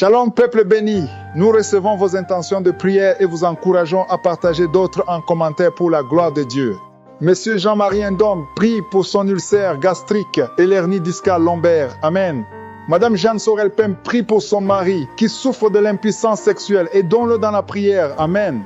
Shalom peuple béni, nous recevons vos intentions de prière et vous encourageons à partager d'autres en commentaire pour la gloire de Dieu. Monsieur Jean-Marie Ndom prie pour son ulcère gastrique et l'hernie discale lombaire. Amen. Madame Jeanne Sorel-Pem prie pour son mari qui souffre de l'impuissance sexuelle, aidons-le dans la prière. Amen.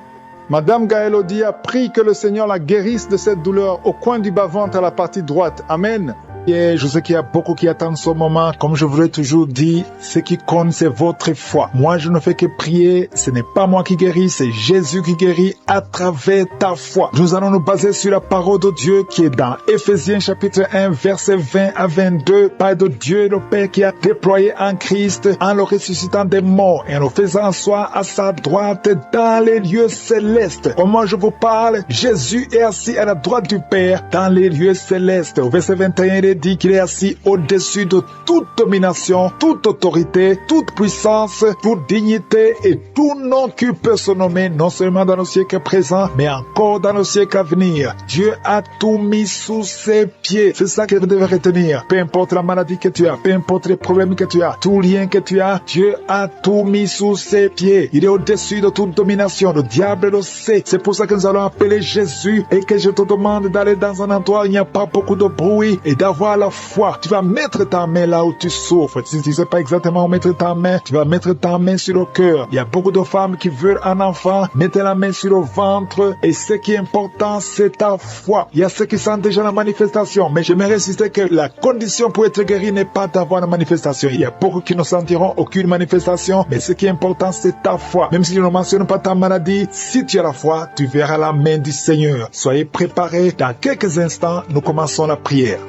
Madame Gaëlle Odia prie que le Seigneur la guérisse de cette douleur au coin du bas-ventre à la partie droite. Amen. Et je sais qu'il y a beaucoup qui attendent ce moment. Comme je vous l'ai toujours dit, ce qui compte, c'est votre foi. Moi, je ne fais que prier. Ce n'est pas moi qui guéris, c'est Jésus qui guérit à travers ta foi. Nous allons nous baser sur la parole de Dieu qui est dans Éphésiens chapitre 1, versets 20 à 22. Par de Dieu le Père qui a déployé en Christ, en le ressuscitant des morts et en le faisant asseoir à sa droite dans les lieux célestes. Au moment où je vous parle, Jésus est assis à la droite du Père dans les lieux célestes. Au verset 21, il est dit qu'il est assis au-dessus de toute domination, toute autorité, toute puissance, toute dignité et tout nom qui peut se nommer, non seulement dans nos siècles présents, mais encore dans nos siècles à venir. Dieu a tout mis sous ses pieds. C'est ça que vous devez retenir. Peu importe la maladie que tu as, peu importe les problèmes que tu as, tout lien que tu as, Dieu a tout mis sous ses pieds. Il est au-dessus de toute domination. Le diable le sait. C'est pour ça que nous allons appeler Jésus et que je te demande d'aller dans un endroit où il n'y a pas beaucoup de bruit et d'avoir la foi. Tu vas mettre ta main là où tu souffres. Si tu ne sais pas exactement où mettre ta main, tu vas mettre ta main sur le cœur. Il y a beaucoup de femmes qui veulent un enfant. Mettez la main sur le ventre et ce qui est important, c'est ta foi. Il y a ceux qui sentent déjà la manifestation, mais j'aimerais insister que la condition pour être guéri n'est pas d'avoir la manifestation. Il y a beaucoup qui ne sentiront aucune manifestation, mais ce qui est important, c'est ta foi. Même si je ne mentionne pas ta maladie, si tu as la foi, tu verras la main du Seigneur. Soyez préparés. Dans quelques instants, nous commençons la prière.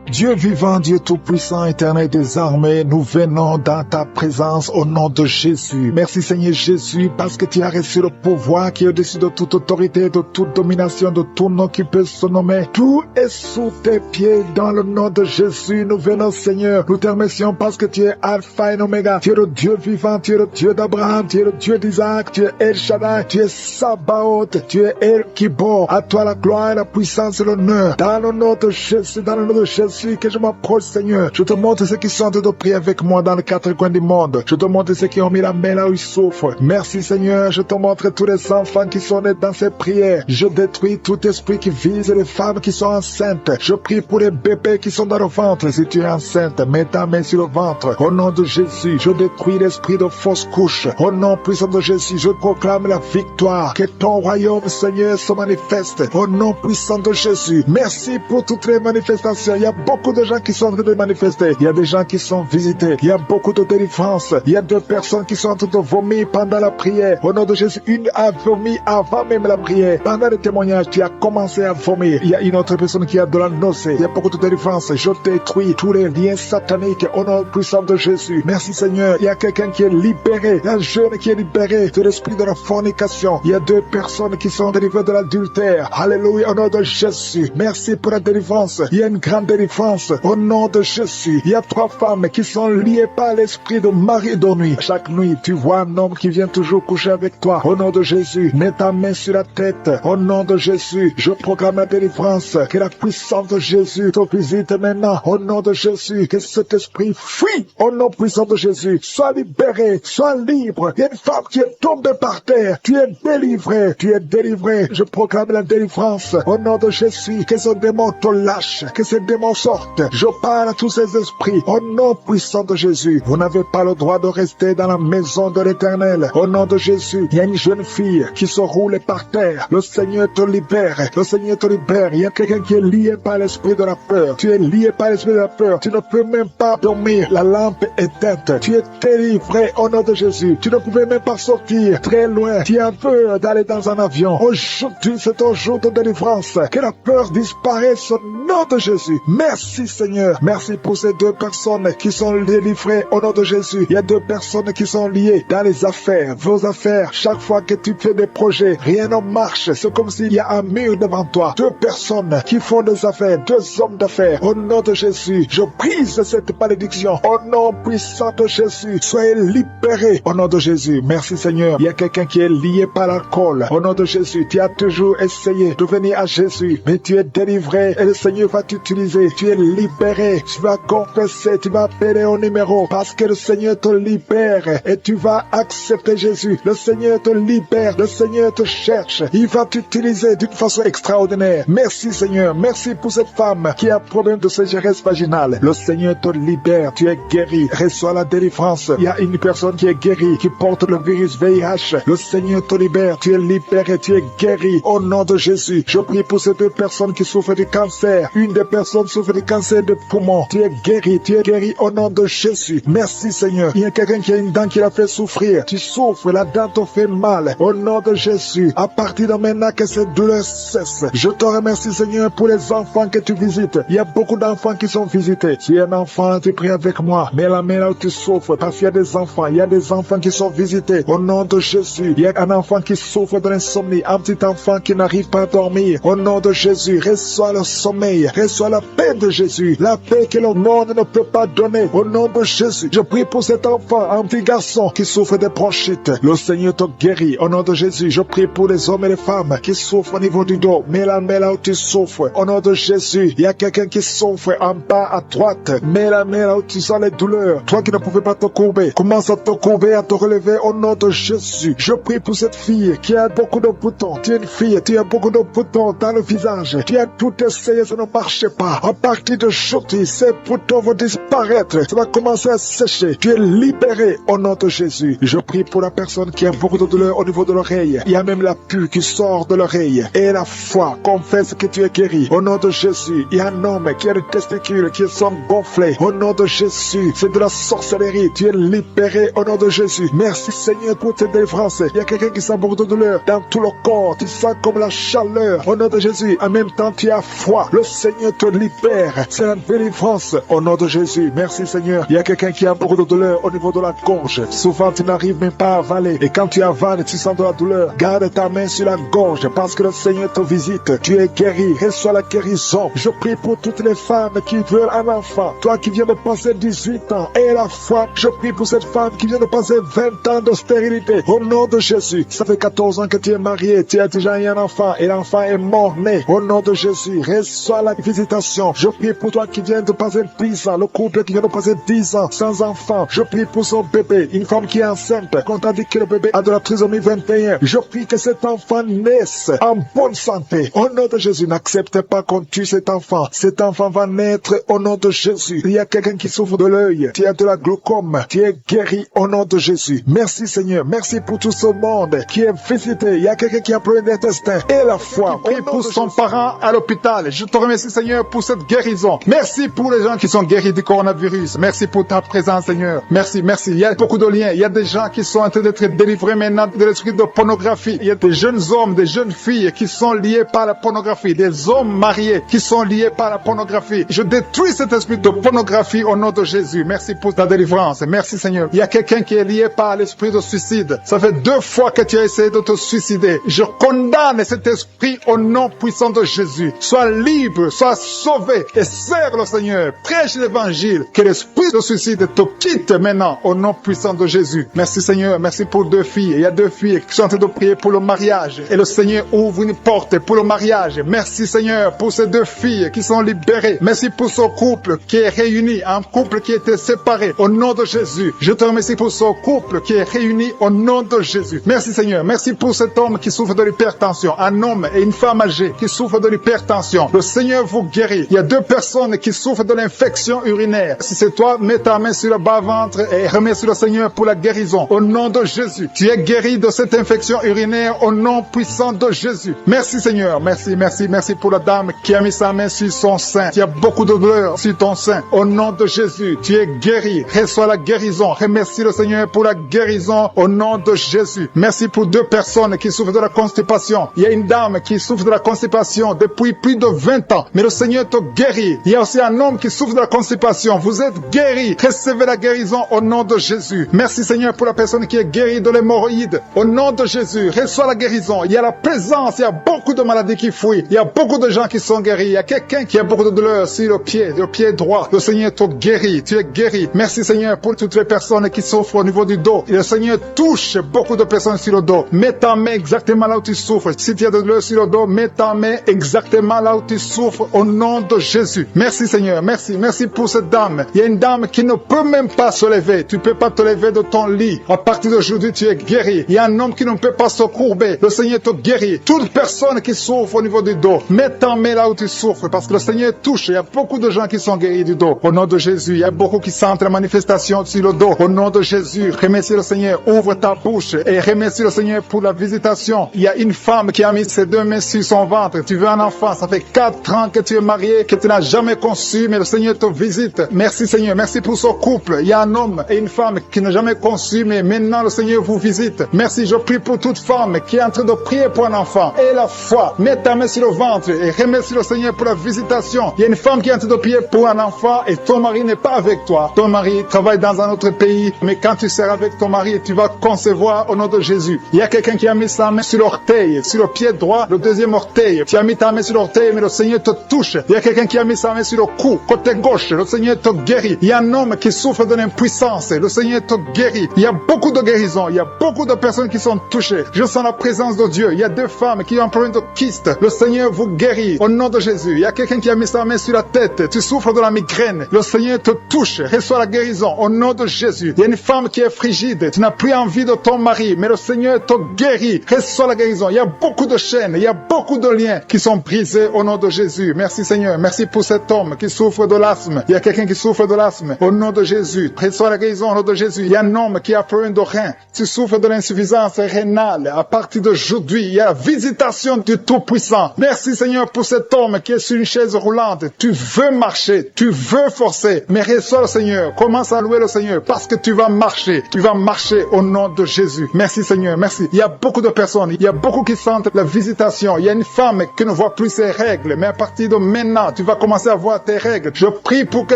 Dieu vivant, Dieu tout-puissant, éternel des armées, nous venons dans ta présence au nom de Jésus. Merci Seigneur Jésus, parce que tu as reçu le pouvoir qui est au-dessus de toute autorité, de toute domination, de tout nom qui peut se nommer. Tout est sous tes pieds dans le nom de Jésus. Nous venons Seigneur, nous te remercions parce que tu es Alpha et Omega. Tu es le Dieu vivant, tu es le Dieu d'Abraham, tu es le Dieu d'Isaac, tu es El Shaddai, tu es Sabaoth, tu es El Kibor. À toi la gloire, la puissance et l'honneur. Dans le nom de Jésus, dans le nom de Jésus, que je m'approche, Seigneur. Je te montre ceux qui sont en train de prier avec moi dans les quatre coins du monde. Je te montre ceux qui ont mis la main là où ils souffrent. Merci, Seigneur. Je te montre tous les enfants qui sont nés dans ces prières. Je détruis tout esprit qui vise les femmes qui sont enceintes. Je prie pour les bébés qui sont dans le ventre. Si tu es enceinte, mets ta main sur le ventre. Au nom de Jésus, je détruis l'esprit de fausse couche. Au nom puissant de Jésus, je proclame la victoire. Que ton royaume, Seigneur, se manifeste. Au nom puissant de Jésus. Merci pour toutes les manifestations. Il y a beaucoup de gens qui sont en train de manifester. Il y a des gens qui sont visités. Il y a beaucoup de délivrances. Il y a deux personnes qui sont en train de vomir pendant la prière. Au nom de Jésus, une a vomi avant même la prière. Pendant le témoignage, tu as commencé à vomir. Il y a une autre personne qui a de la nausée. Il y a beaucoup de délivrances. Je détruis tous les liens sataniques au nom puissant de Jésus. Merci Seigneur. Il y a quelqu'un qui est libéré. Il y a un jeune qui est libéré de l'esprit de la fornication. Il y a deux personnes qui sont délivrées de l'adultère. Alléluia, au nom de Jésus. Merci pour la délivrance. Il y a une grande délivrance. Au nom de Jésus, il y a trois femmes qui sont liées par l'esprit de mari et de nuit. Chaque nuit, tu vois un homme qui vient toujours coucher avec toi. Au nom de Jésus, mets ta main sur la tête. Au nom de Jésus, je proclame la délivrance. Que la puissance de Jésus te visite maintenant. Au nom de Jésus, que cet esprit fuit. Au nom puissant de Jésus, sois libéré, sois libre. Il y a une femme qui est tombée par terre. Tu es délivré, tu es délivré. Je proclame la délivrance. Au nom de Jésus, que ce démon te lâche, que ce démon sorte. Je parle à tous ces esprits. Au nom puissant de Jésus, vous n'avez pas le droit de rester dans la maison de l'Éternel. Au nom de Jésus, il y a une jeune fille qui se roule par terre. Le Seigneur te libère. Le Seigneur te libère. Il y a quelqu'un qui est lié par l'esprit de la peur. Tu es lié par l'esprit de la peur. Tu ne peux même pas dormir. La lampe est éteinte. Tu es délivré au nom de Jésus. Tu ne pouvais même pas sortir très loin. Tu as peur d'aller dans un avion. Aujourd'hui, c'est un jour de délivrance. Que la peur disparaisse au nom de Jésus. Merci Seigneur. Merci pour ces deux personnes qui sont délivrées au nom de Jésus. Il y a deux personnes qui sont liées dans les affaires. Vos affaires, chaque fois que tu fais des projets, rien ne marche. C'est comme s'il y a un mur devant toi. Deux personnes qui font des affaires, deux hommes d'affaires. Au nom de Jésus, je brise cette malédiction. Au nom puissant de Jésus, soyez libérés. Au nom de Jésus, merci Seigneur. Il y a quelqu'un qui est lié par l'alcool. Au nom de Jésus, tu as toujours essayé de venir à Jésus, mais tu es délivré et le Seigneur va t'utiliser. Tu tu es libéré. Tu vas confesser, tu vas appeler au numéro parce que le Seigneur te libère et tu vas accepter Jésus. Le Seigneur te libère, le Seigneur te cherche. Il va t'utiliser d'une façon extraordinaire. Merci Seigneur, merci pour cette femme qui a un problème de sécheresse vaginale. Le Seigneur te libère, tu es guéri. Reçois la délivrance. Il y a une personne qui est guérie, qui porte le virus VIH. Le Seigneur te libère, tu es libéré, tu es guéri. Au nom de Jésus, je prie pour ces deux personnes qui souffrent du cancer. Une des personnes souffre du cancer de poumon. Tu es guéri au nom de Jésus. Merci Seigneur. Il y a quelqu'un qui a une dent qui l'a fait souffrir. Tu souffres, la dent te fait mal. Au nom de Jésus, à partir de maintenant que cette douleur cesse. Je te remercie Seigneur pour les enfants que tu visites. Il y a beaucoup d'enfants qui sont visités. Si un enfant, tu pries avec moi. Mets la main là où tu souffres parce qu'il y a des enfants. Il y a des enfants qui sont visités. Au nom de Jésus, il y a un enfant qui souffre de l'insomnie. Un petit enfant qui n'arrive pas à dormir. Au nom de Jésus, reçois le sommeil. Reçois la paix de Jésus. La paix que le monde ne peut pas donner. Au nom de Jésus, je prie pour cet enfant, un petit garçon qui souffre de bronchite. Le Seigneur te guérit. Au nom de Jésus, je prie pour les hommes et les femmes qui souffrent au niveau du dos. Mets la main là où tu souffres. Au nom de Jésus, il y a quelqu'un qui souffre en bas à droite. Mets la main là où tu sens les douleurs. Toi qui ne pouvais pas te courber, commence à te courber, à te relever au nom de Jésus. Je prie pour cette fille qui a beaucoup de boutons. Tu es une fille, tu as beaucoup de boutons dans le visage. Tu as tout essayé, ça ne marchait pas. À partir de aujourd'hui, ces boutons vont disparaître. Ça va commencer à sécher. Tu es libéré au nom de Jésus. Je prie pour la personne qui a beaucoup de douleur au niveau de l'oreille. Il y a même la pue qui sort de l'oreille. Et la foi confesse que tu es guéri. Au nom de Jésus, il y a un homme qui a des testicules qui sont gonflés. Au nom de Jésus, c'est de la sorcellerie. Tu es libéré au nom de Jésus. Merci Seigneur pour cette délivrance. Il y a quelqu'un qui sent beaucoup de douleur dans tout le corps. Tu sens comme la chaleur. Au nom de Jésus, en même temps tu as foi. Le Seigneur te libère. C'est la délivrance au nom de Jésus. Merci Seigneur. Il y a quelqu'un qui a beaucoup de douleur au niveau de la gorge. Souvent tu n'arrives même pas à avaler. Et quand tu avales, tu sens de la douleur. Garde ta main sur la gorge parce que le Seigneur te visite. Tu es guéri. Reçois la guérison. Je prie pour toutes les femmes qui veulent un enfant. Toi qui viens de passer 18 ans et la foi, je prie pour cette femme qui vient de passer 20 ans de stérilité. Au nom de Jésus. Ça fait 14 ans que tu es marié. Tu as déjà eu un enfant et l'enfant est mort-né. Au nom de Jésus. Reçois la visitation. Je prie pour toi qui viens de passer 10 ans. Le couple qui vient de passer 10 ans sans enfant. Je prie pour son bébé. Une femme qui est enceinte. Quand on dit que le bébé a de la trisomie 21. Je prie que cet enfant naisse en bonne santé. Au nom de Jésus. N'accepte pas qu'on tue cet enfant. Cet enfant va naître au nom de Jésus. Il y a quelqu'un qui souffre de l'œil. Tu as de la glaucome. Tu es guéri au nom de Jésus. Merci Seigneur. Merci pour tout ce monde qui est visité. Il y a quelqu'un qui a un problème d'intestin. Et la foi. Prie pour son parent à l'hôpital. Je te remercie Seigneur pour cette guérison. Merci pour les gens qui sont guéris du coronavirus. Merci pour ta présence Seigneur. Merci. Il y a beaucoup de liens. Il y a des gens qui sont en train d'être délivrés maintenant de l'esprit de pornographie. Il y a des jeunes hommes, des jeunes filles qui sont liés par la pornographie. Des hommes mariés qui sont liés par la pornographie. Je détruis cet esprit de pornographie au nom de Jésus. Merci pour ta délivrance. Merci Seigneur. Il y a quelqu'un qui est lié par l'esprit de suicide. Ça fait 2 fois que tu as essayé de te suicider. Je condamne cet esprit au nom puissant de Jésus. Sois libre, sois sauvé et sers le Seigneur. Prêche l'évangile. Que l'esprit de suicide te quitte maintenant au nom puissant de Jésus. Merci Seigneur. Merci pour 2 filles. Il y a 2 filles qui sont en train de prier pour le mariage. Et le Seigneur ouvre une porte pour le mariage. Merci Seigneur pour ces 2 filles qui sont libérées. Merci pour ce couple qui est réuni, un couple qui était séparé au nom de Jésus. Je te remercie pour ce couple qui est réuni au nom de Jésus. Merci Seigneur. Merci pour cet homme qui souffre de l'hypertension. Un homme et une femme âgée qui souffrent de l'hypertension. Le Seigneur vous guérit. Il y a 2 personnes qui souffrent de l'infection urinaire. Si c'est toi, mets ta main sur le bas-ventre et remercie le Seigneur pour la guérison. Au nom de Jésus. Tu es guéri de cette infection urinaire au nom puissant de Jésus. Merci Seigneur. Merci pour la dame qui a mis sa main sur son sein. Tu as beaucoup de douleur sur ton sein. Au nom de Jésus, tu es guéri. Reçois la guérison. Remercie le Seigneur pour la guérison au nom de Jésus. Merci pour 2 personnes qui souffrent de la constipation. Il y a une dame qui souffre de la constipation depuis plus de 20 ans. Mais le Seigneur te guérit. Il y a aussi un homme qui souffre de la constipation. Vous êtes guéris. Recevez la guérison au nom de Jésus. Merci Seigneur pour la personne qui est guérie de l'hémorroïde. Au nom de Jésus, reçois la guérison. Il y a la présence. Il y a beaucoup de maladies qui fuient. Il y a beaucoup de gens qui sont guéris. Il y a quelqu'un qui a beaucoup de douleur sur le pied droit. Le Seigneur te guérit. Tu es guéri. Merci Seigneur pour toutes les personnes qui souffrent au niveau du dos. Et le Seigneur touche beaucoup de personnes sur le dos. Mets ta main exactement là où tu souffres. Si tu as de douleur sur le dos, mets ta main exactement là où tu souffres au nom de Jésus. Jésus. Merci Seigneur, merci. Merci pour cette dame. Il y a une dame qui ne peut même pas se lever. Tu ne peux pas te lever de ton lit. À partir d'aujourd'hui, tu es guéri. Il y a un homme qui ne peut pas se courber. Le Seigneur te guérit. Toute personne qui souffre au niveau du dos, mets ta main là où tu souffres parce que le Seigneur touche. Il y a beaucoup de gens qui sont guéris du dos. Au nom de Jésus, il y a beaucoup qui sentent la manifestation sur le dos. Au nom de Jésus, remercie le Seigneur. Ouvre ta bouche et remercie le Seigneur pour la visitation. Il y a une femme qui a mis ses deux mains sur son ventre. Tu veux un enfant. Ça fait 4 ans que tu es marié, que tu n'as jamais conçu, mais le Seigneur te visite. Merci Seigneur. Merci pour ce couple. Il y a un homme et une femme qui n'ont jamais conçu, mais maintenant le Seigneur vous visite. Merci. Je prie pour toute femme qui est en train de prier pour un enfant. Et la foi. Mets ta main sur le ventre et remercie le Seigneur pour la visitation. Il y a une femme qui est en train de prier pour un enfant et ton mari n'est pas avec toi. Ton mari travaille dans un autre pays, mais quand tu seras avec ton mari, tu vas concevoir au nom de Jésus. Il y a quelqu'un qui a mis sa main sur l'orteil, sur le pied droit, le deuxième orteil. Tu as mis ta main sur l'orteil, mais le Seigneur te touche. Il y a quelqu'un qui a mis sa main sur le cou, côté gauche. Le Seigneur te guérit. Il y a un homme qui souffre d'une impuissance. Le Seigneur te guérit. Il y a beaucoup de guérisons. Il y a beaucoup de personnes qui sont touchées. Je sens la présence de Dieu. Il y a 2 femmes qui ont un problème de kyste. Le Seigneur vous guérit au nom de Jésus. Il y a quelqu'un qui a mis sa main sur la tête. Tu souffres de la migraine. Le Seigneur te touche. Reçois la guérison au nom de Jésus. Il y a une femme qui est frigide. Tu n'as plus envie de ton mari, mais le Seigneur te guérit. Reçois la guérison. Il y a beaucoup de chaînes. Il y a beaucoup de liens qui sont brisés au nom de Jésus. Merci Seigneur. Merci pour cet homme qui souffre de l'asthme. Il y a quelqu'un qui souffre de l'asthme au nom de Jésus. Reçois la guérison au nom de Jésus. Il y a un homme qui a problème de rein. Tu souffres de l'insuffisance rénale. À partir d'aujourd'hui, il y a la visitation du Tout-Puissant. Merci Seigneur pour cet homme qui est sur une chaise roulante. Tu veux marcher, tu veux forcer, mais reçois le Seigneur. Commence à louer le Seigneur parce que tu vas marcher. Tu vas marcher au nom de Jésus. Merci Seigneur, merci. Il y a beaucoup de personnes, il y a beaucoup qui sentent la visitation. Il y a une femme qui ne voit plus ses règles, mais à partir de maintenant, tu vas commencer à voir tes règles. Je prie pour que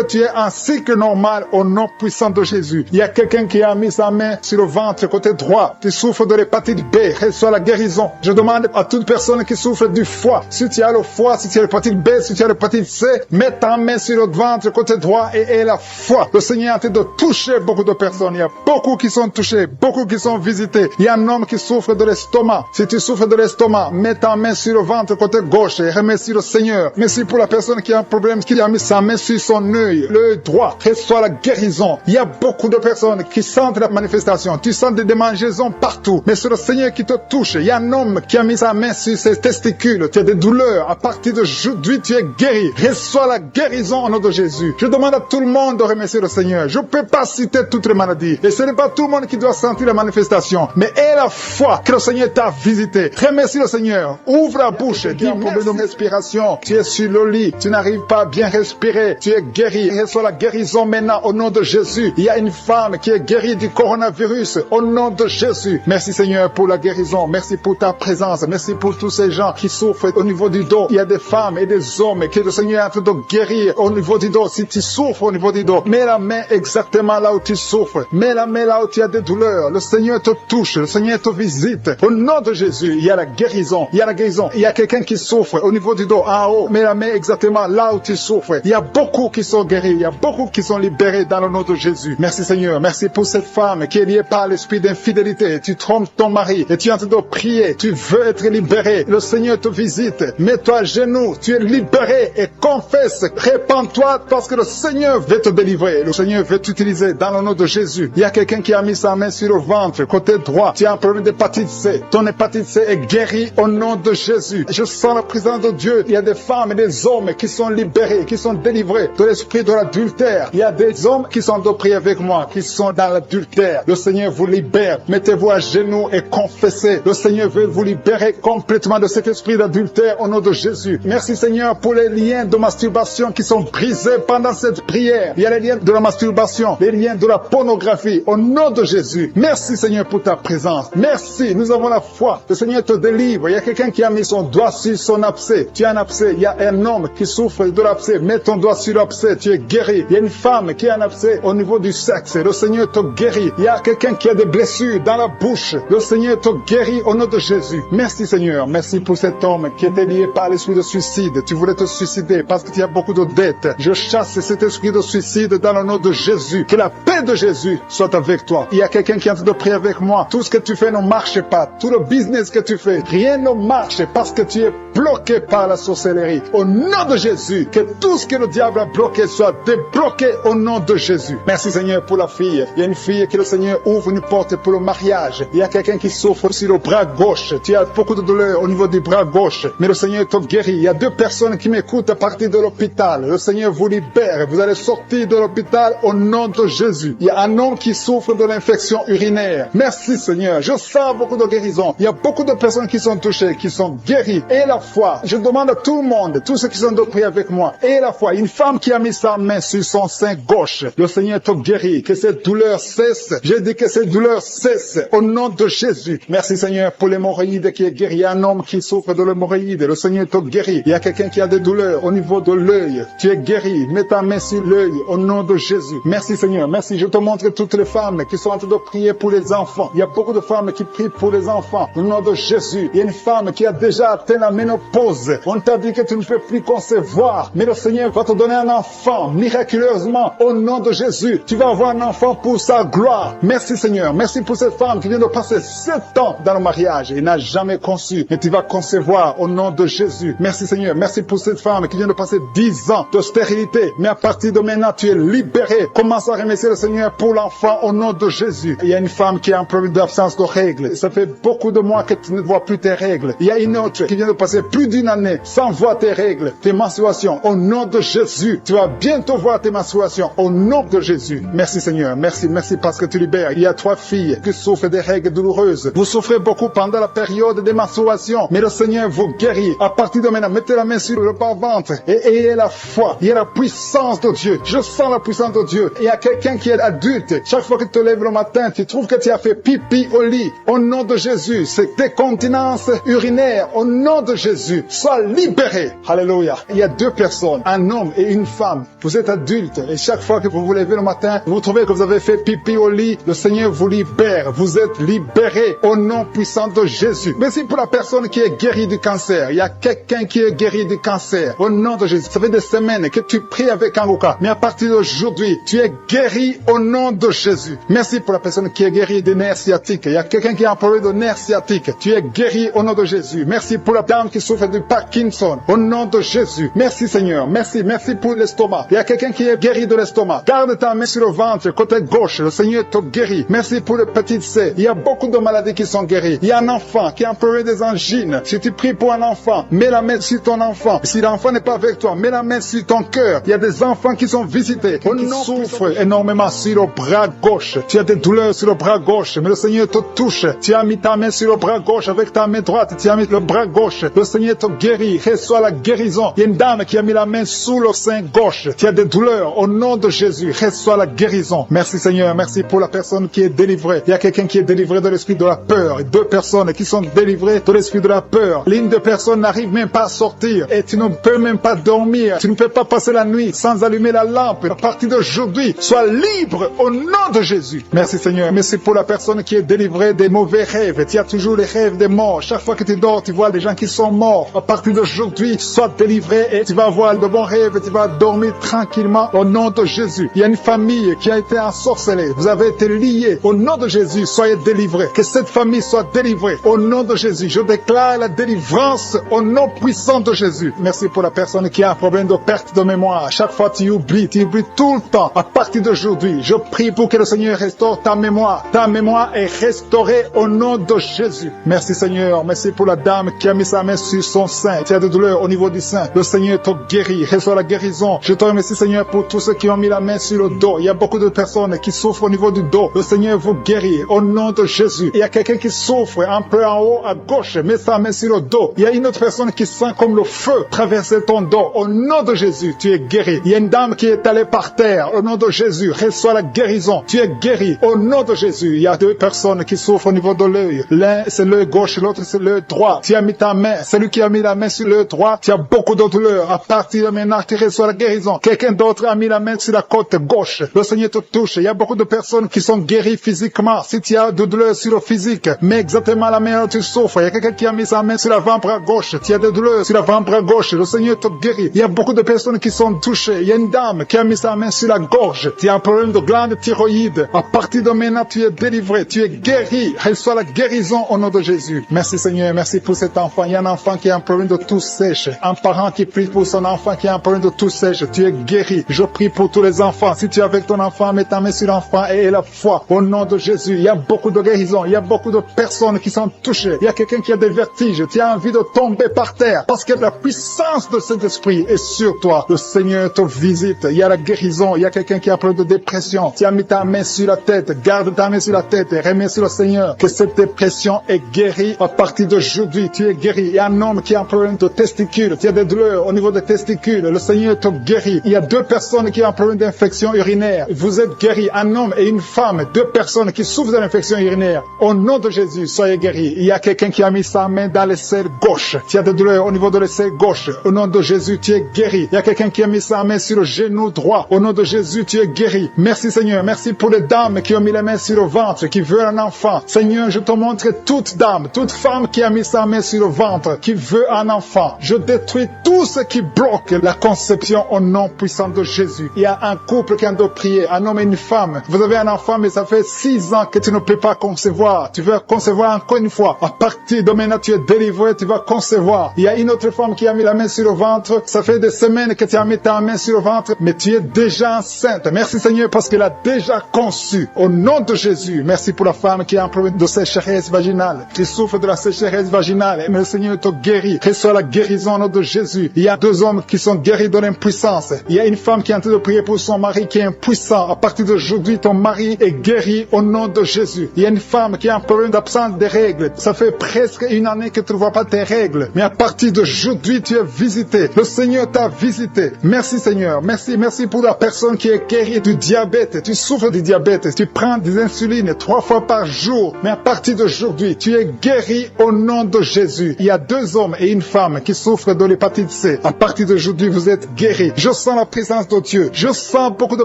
tu aies un cycle normal au nom puissant de Jésus. Il y a quelqu'un qui a mis sa main sur le ventre côté droit. Tu souffres de l'hépatite B, reçois la guérison. Je demande à toute personne qui souffre du foie, si tu as le foie, si tu as l'hépatite B, si tu as l'hépatite C, mets ta main sur le ventre côté droit et aie la foi. Le Seigneur est en train de toucher beaucoup de personnes. Il y a beaucoup qui sont touchés, beaucoup qui sont visités. Il y a un homme qui souffre de l'estomac. Si tu souffres de l'estomac, mets ta main sur le ventre côté gauche et remercie le Seigneur. Merci pour la personne qui a un problème, qui a mis sa main sur son œil, l'œil droit. Reçois la guérison. Il y a beaucoup de personnes qui sentent la manifestation. Tu sens des démangeaisons partout, mais c'est le Seigneur qui te touche. Il y a un homme qui a mis sa main sur ses testicules. Tu as des douleurs. À partir d'aujourd'hui, tu es guéri. Reçois la guérison au nom de Jésus. Je demande à tout le monde de remercier le Seigneur. Je ne peux pas citer toutes les maladies. Et ce n'est pas tout le monde qui doit sentir la manifestation. Mais aie la foi que le Seigneur t'a visité. Remercie le Seigneur. Ouvre la bouche. Dis un problème de respiration. Tu es sur le lit. Tu n'arrives pas à bien respirer. Tu es guéri. Reçois la guérison maintenant au nom de Jésus. Il y a une femme qui est guérie du coronavirus au nom de Jésus. Merci Seigneur pour la guérison. Merci pour ta présence. Merci pour tous ces gens qui souffrent au niveau du dos. Il y a des femmes et des hommes que le Seigneur est en train de guérir au niveau du dos. Si tu souffres au niveau du dos, mets la main exactement là où tu souffres. Mets la main là où tu as des douleurs. Le Seigneur te touche. Le Seigneur te visite. Au nom de Jésus, il y a la guérison. Il y a la guérison. Il y a quelqu'un qui souffre au niveau du dos, en haut. Mets la main exactement là où tu souffres. Il y a beaucoup qui sont guéris. Il y a beaucoup qui sont libérés dans le nom de Jésus. Merci Seigneur. Merci pour cette femme qui est liée par l'esprit d'infidélité. Tu trompes ton mari et tu es en train de prier. Tu veux être libéré. Le Seigneur te visite. Mets-toi à genoux. Tu es libéré et confesse. Répands-toi parce que le Seigneur veut te délivrer. Le Seigneur veut t'utiliser dans le nom de Jésus. Il y a quelqu'un qui a mis sa main sur le ventre, côté droit. Tu as un problème d'hépatite C. Ton hépatite C est guérie au nom de Jésus. Je sens la présence de Dieu. Il y a des femmes et des hommes qui sont libérés, qui sont délivrés de l'esprit de l'adultère. Il y a des hommes qui sont de prier avec moi, qui sont dans l'adultère. Le Seigneur vous libère. Mettez-vous à genoux et confessez. Le Seigneur veut vous libérer complètement de cet esprit d'adultère au nom de Jésus. Merci Seigneur pour les liens de masturbation qui sont brisés pendant cette prière. Il y a les liens de la masturbation, les liens de la pornographie au nom de Jésus. Merci Seigneur pour ta présence. Merci, nous avons la foi. Le Seigneur te délivre. Il y a quelqu'un qui a mis son doigt sur son abcès. Tu as un abcès. Il y a un homme qui souffre de l'abcès. Mets ton doigt sur l'abcès. Tu es guéri. Il y a une femme qui a un abcès au niveau du sexe. Le Seigneur te guérit. Il y a quelqu'un qui a des blessures dans la bouche. Le Seigneur te guérit au nom de Jésus. Merci Seigneur. Merci pour cet homme qui était lié par l'esprit de suicide. Tu voulais te suicider parce que tu as beaucoup de dettes. Je chasse cet esprit de suicide dans le nom de Jésus. Que la paix de Jésus soit avec toi. Il y a quelqu'un qui est en train de prier avec moi. Tout ce que tu fais ne marche pas. Tout le business que tu fais, rien ne marche parce que tu es bloqué par la sorcellerie. Au nom de Jésus, que tout ce que le diable a bloqué soit débloqué au nom de Jésus. Merci Seigneur pour la fille. Il y a une fille que le Seigneur ouvre une porte pour le mariage. Il y a quelqu'un qui souffre sur le bras gauche. Tu as beaucoup de douleur au niveau du bras gauche, mais le Seigneur te guérit. Il y a 2 personnes qui m'écoutent à partir de l'hôpital. Le Seigneur vous libère. Vous allez sortir de l'hôpital au nom de Jésus. Il y a un homme qui souffre de l'infection urinaire. Merci Seigneur. Je sens beaucoup de guérison. Il y a beaucoup de personnes qui sont touchées, qui sont guéries. Et la foi. Je demande à tout le monde, tous ceux qui sont de prier avec moi. Et la foi. Une femme qui a mis sa main sur son sein gauche. Le Seigneur te guérit. Que cette douleur cesse. J'ai dit que cette douleur cesse au nom de Jésus. Merci Seigneur pour l'hémorroïde qui est guéri. Il y a un homme qui souffre de l'hémorroïde. Le Seigneur te guérit. Il y a quelqu'un qui a des douleurs au niveau de l'œil. Tu es guéri. Mets ta main sur l'œil au nom de Jésus. Merci Seigneur. Merci. Je te montre toutes les femmes qui sont en train de prier pour les enfants. Il y a beaucoup de femmes qui prient pour les enfants. Au nom de Jésus. Il y a une femme qui a déjà atteint la ménopause. On t'a dit que tu ne peux plus concevoir. Mais le Seigneur va te donner un enfant miraculeusement au nom de Jésus. Tu vas avoir un enfant pour sa gloire. Merci Seigneur. Merci pour cette femme qui vient de passer 7 ans dans le mariage et n'a jamais conçu. Mais tu vas concevoir au nom de Jésus. Merci Seigneur. Merci pour cette femme qui vient de passer 10 ans de stérilité. Mais à partir de maintenant, tu es libéré. Commence à remercier le Seigneur pour l'enfant au nom de Jésus. Il y a une femme qui a un problème d'absence de règles. Ça fait beaucoup de mois que tu ne vois plus tes règles. Il y a une autre qui vient de passer plus d'une année sans voir tes règles, tes menstruations. Au nom de Jésus, tu vas bientôt voir tes menstruations. Au nom de Jésus. Merci Seigneur. Merci parce que tu libères. Il y a 3 filles qui souffrent des règles douloureuses. Vous souffrez beaucoup pendant la période des menstruations. Mais le Seigneur vous guérit. À partir de maintenant, mettez la main sur le bas-ventre et ayez la foi. Il y a la puissance de Dieu. Je sens la puissance de Dieu. Il y a quelqu'un qui est adulte. Chaque fois que tu te lèves le matin, tu trouves que tu as fait pipi au lit. Au nom de Jésus, c'est décontinence urinaire. Au nom de Jésus, sois libéré. Alléluia. Il y a 2 personnes, un homme et une femme. Vous êtes adulte et chaque fois que vous vous levez le matin, vous trouvez que vous avez fait pipi au lit. Le Seigneur vous libère. Vous êtes libéré au nom puissant de Jésus. Merci pour la personne qui est guérie du cancer. Il y a quelqu'un qui est guéri du cancer. Au nom de Jésus. Ça fait des semaines que tu pries avec Anguka. Mais à partir d'aujourd'hui, tu es guéri au nom de Jésus. Merci pour la personne qui est guérie des nerfs sciatiques. Il y a quelqu'un qui a un problème de nerfs sciatiques. Tu es guéri au nom de Jésus. Merci pour la dame qui souffre du Parkinson. Au nom de Jésus. Merci Seigneur. Merci pour l'estomac. Il y a quelqu'un qui est guéri de l'estomac. Garde ta main sur le ventre, côté gauche. Le Seigneur te guérit. Merci pour le petit C. Il y a beaucoup de maladies qui sont guéries. Il y a un enfant qui a un problème des angines. Si tu pries pour un enfant, mets la main sur ton enfant. Si l'enfant n'est pas avec toi, mets la main sur ton cœur. Il y a des enfants qui sont visités, qui souffrent énormément sur le bras gauche. Tu as des douleurs sur le bras gauche, mais le Seigneur te touche. Tu as mis ta main sur le bras gauche avec ta main droite. Tu as mis le bras gauche. Le Seigneur te guérit. Reçois la guérison. Il y a une dame qui a mis la main sous le sein gauche. Tu as des douleurs. Au nom de Jésus, reçois la guérison. Merci Seigneur. Merci pour la personne qui est délivrée. Il y a quelqu'un qui est délivré de l'esprit de la peur. 2 personnes qui sont délivrées de l'esprit de la peur. L'une des personnes n'arrive même pas à sortir. Et tu ne peux même pas dormir. Tu ne peux pas passer la nuit sans allumer la lampe. À partir d'aujourd'hui, sois libre au nom de Jésus. Merci Seigneur. Merci pour la personne qui est délivrée des mauvais rêves. Tu as toujours les rêves des morts. Chaque fois que tu dors, tu vois des gens qui sont morts. À partir d'aujourd'hui, sois délivré et tu vas avoir de bons rêves et tu vas dormir tranquillement au nom de Jésus. Il y a une famille qui a été ensorcelée. Vous avez été liés. Au nom de Jésus, soyez délivrés. Que cette famille soit délivrée. Au nom de Jésus, je déclare la délivrance au nom puissant de Jésus. Merci pour la personne qui a un problème de perte de mémoire. Chaque fois tu oublies tout le temps. À partir d'aujourd'hui, je prie pour que le Seigneur restaure ta mémoire. Ta mémoire est restaurée au nom de Jésus. Merci Seigneur. Merci pour la dame qui a mis sa main sur son sein. Tu as des douleurs au niveau du sein. Le Seigneur te guérit. Reçois la guérison. Je te remercie Seigneur pour tous ceux qui ont mis la main sur le dos. Il y a beaucoup de personnes qui souffrent au niveau du dos. Le Seigneur vous guérit au nom de Jésus. Il y a quelqu'un qui souffre un peu en haut à gauche. Mets sa main sur le dos. Il y a une autre personne qui sent comme le feu traverser ton dos. Au nom de Jésus, tu es guéri. Il y a une dame qui est allée par terre. Au nom de Jésus, reçois la guérison. Tu es guéri. Au nom de Jésus, il y a 2 personnes qui souffrent au niveau de l'œil. L'un, c'est l'œil gauche, l'autre, c'est l'œil droit. Tu as mis ta main. Celui qui a mis la main sur l'œil droit, tu as beaucoup de douleurs. À partir de maintenant, tu reçois la guérison. Quelqu'un d'autre a mis la main sur la côte gauche. Le Seigneur te touche. Il y a beaucoup de personnes qui sont guéries physiquement. Si tu as de douleurs sur le physique, mais exactement la main où tu souffres. Il y a quelqu'un qui a mis sa main sur l'avant-bras gauche. Tu as des douleurs sur l'avant-bras gauche. Le Seigneur te guérit. Il y a beaucoup de personnes qui sont touchées. Il y a une dame qui a mis sa main sur la gorge. Tu as un problème de glande thyroïde. À partir de maintenant, tu es délivré. Tu es guéri. Reçois la guérison au nom de Jésus. Merci Seigneur. Merci pour cet enfant. Il y a un enfant enfant qui a un problème de toux sèche, un parent qui prie pour son enfant qui a un problème de toux sèche, tu es guéri. Je prie pour tous les enfants. Si tu es avec ton enfant, mets ta main sur l'enfant et la foi. Au nom de Jésus, il y a beaucoup de guérisons, il y a beaucoup de personnes qui sont touchées. Il y a quelqu'un qui a des vertiges, tu as envie de tomber par terre parce que la puissance de cet esprit est sur toi. Le Seigneur te visite. Il y a la guérison, il y a quelqu'un qui a un problème de dépression. Tu as mis ta main sur la tête, garde ta main sur la tête et remercie le Seigneur que cette dépression est guérie à partir d'aujourd'hui. Tu es guéri. Il y a un homme qui a un problème de testicules, tu as des douleurs au niveau des testicules. Le Seigneur te guérit. Il y a 2 personnes qui ont un problème d'infection urinaire. Vous êtes guéris, un homme et une femme, 2 personnes qui souffrent de l'infection urinaire. Au nom de Jésus, soyez guéris. Il y a quelqu'un qui a mis sa main dans l'aisselle gauche. Tu as des douleurs au niveau de l'aisselle gauche. Au nom de Jésus, tu es guéri. Il y a quelqu'un qui a mis sa main sur le genou droit. Au nom de Jésus, tu es guéri. Merci Seigneur. Merci pour les dames qui ont mis les mains sur le ventre, qui veulent un enfant. Seigneur, je te montre toute dame, toute femme qui a mis sa main sur le ventre, qui veut un enfant. Je détruis tout ce qui bloque la conception au nom puissant de Jésus. Il y a un couple qui a de prier, un homme et une femme. Vous avez un enfant, mais ça fait 6 ans que tu ne peux pas concevoir. Tu veux concevoir encore une fois. À partir de maintenant, tu es délivré, tu vas concevoir. Il y a une autre femme qui a mis la main sur le ventre. Ça fait des semaines que tu as mis ta main sur le ventre, mais tu es déjà enceinte. Merci Seigneur parce qu'elle a déjà conçu. Au nom de Jésus, merci pour la femme qui a un problème de sécheresse vaginale. Tu souffres de la sécheresse vaginale, mais le Seigneur te guérit. Reçois la guérison au nom de Jésus. Il y a 2 hommes qui sont guéris de l'impuissance. Il y a une femme qui est en train de prier pour son mari qui est impuissant. À partir d'aujourd'hui, ton mari est guéri au nom de Jésus. Il y a une femme qui a un problème d'absence des règles. Ça fait presque 1 année que tu ne vois pas tes règles. Mais à partir d'aujourd'hui, tu es visité. Le Seigneur t'a visité. Merci Seigneur. Merci pour la personne qui est guérie du diabète. Tu souffres du diabète. Tu prends des insulines 3 fois par jour. Mais à partir d'aujourd'hui, tu es guéri au nom de Jésus. Il y a 2 hommes et une femme qui souffrent de l'hépatite C. À partir d'aujourd'hui, vous êtes guéris. Je sens la présence de Dieu. Je sens beaucoup de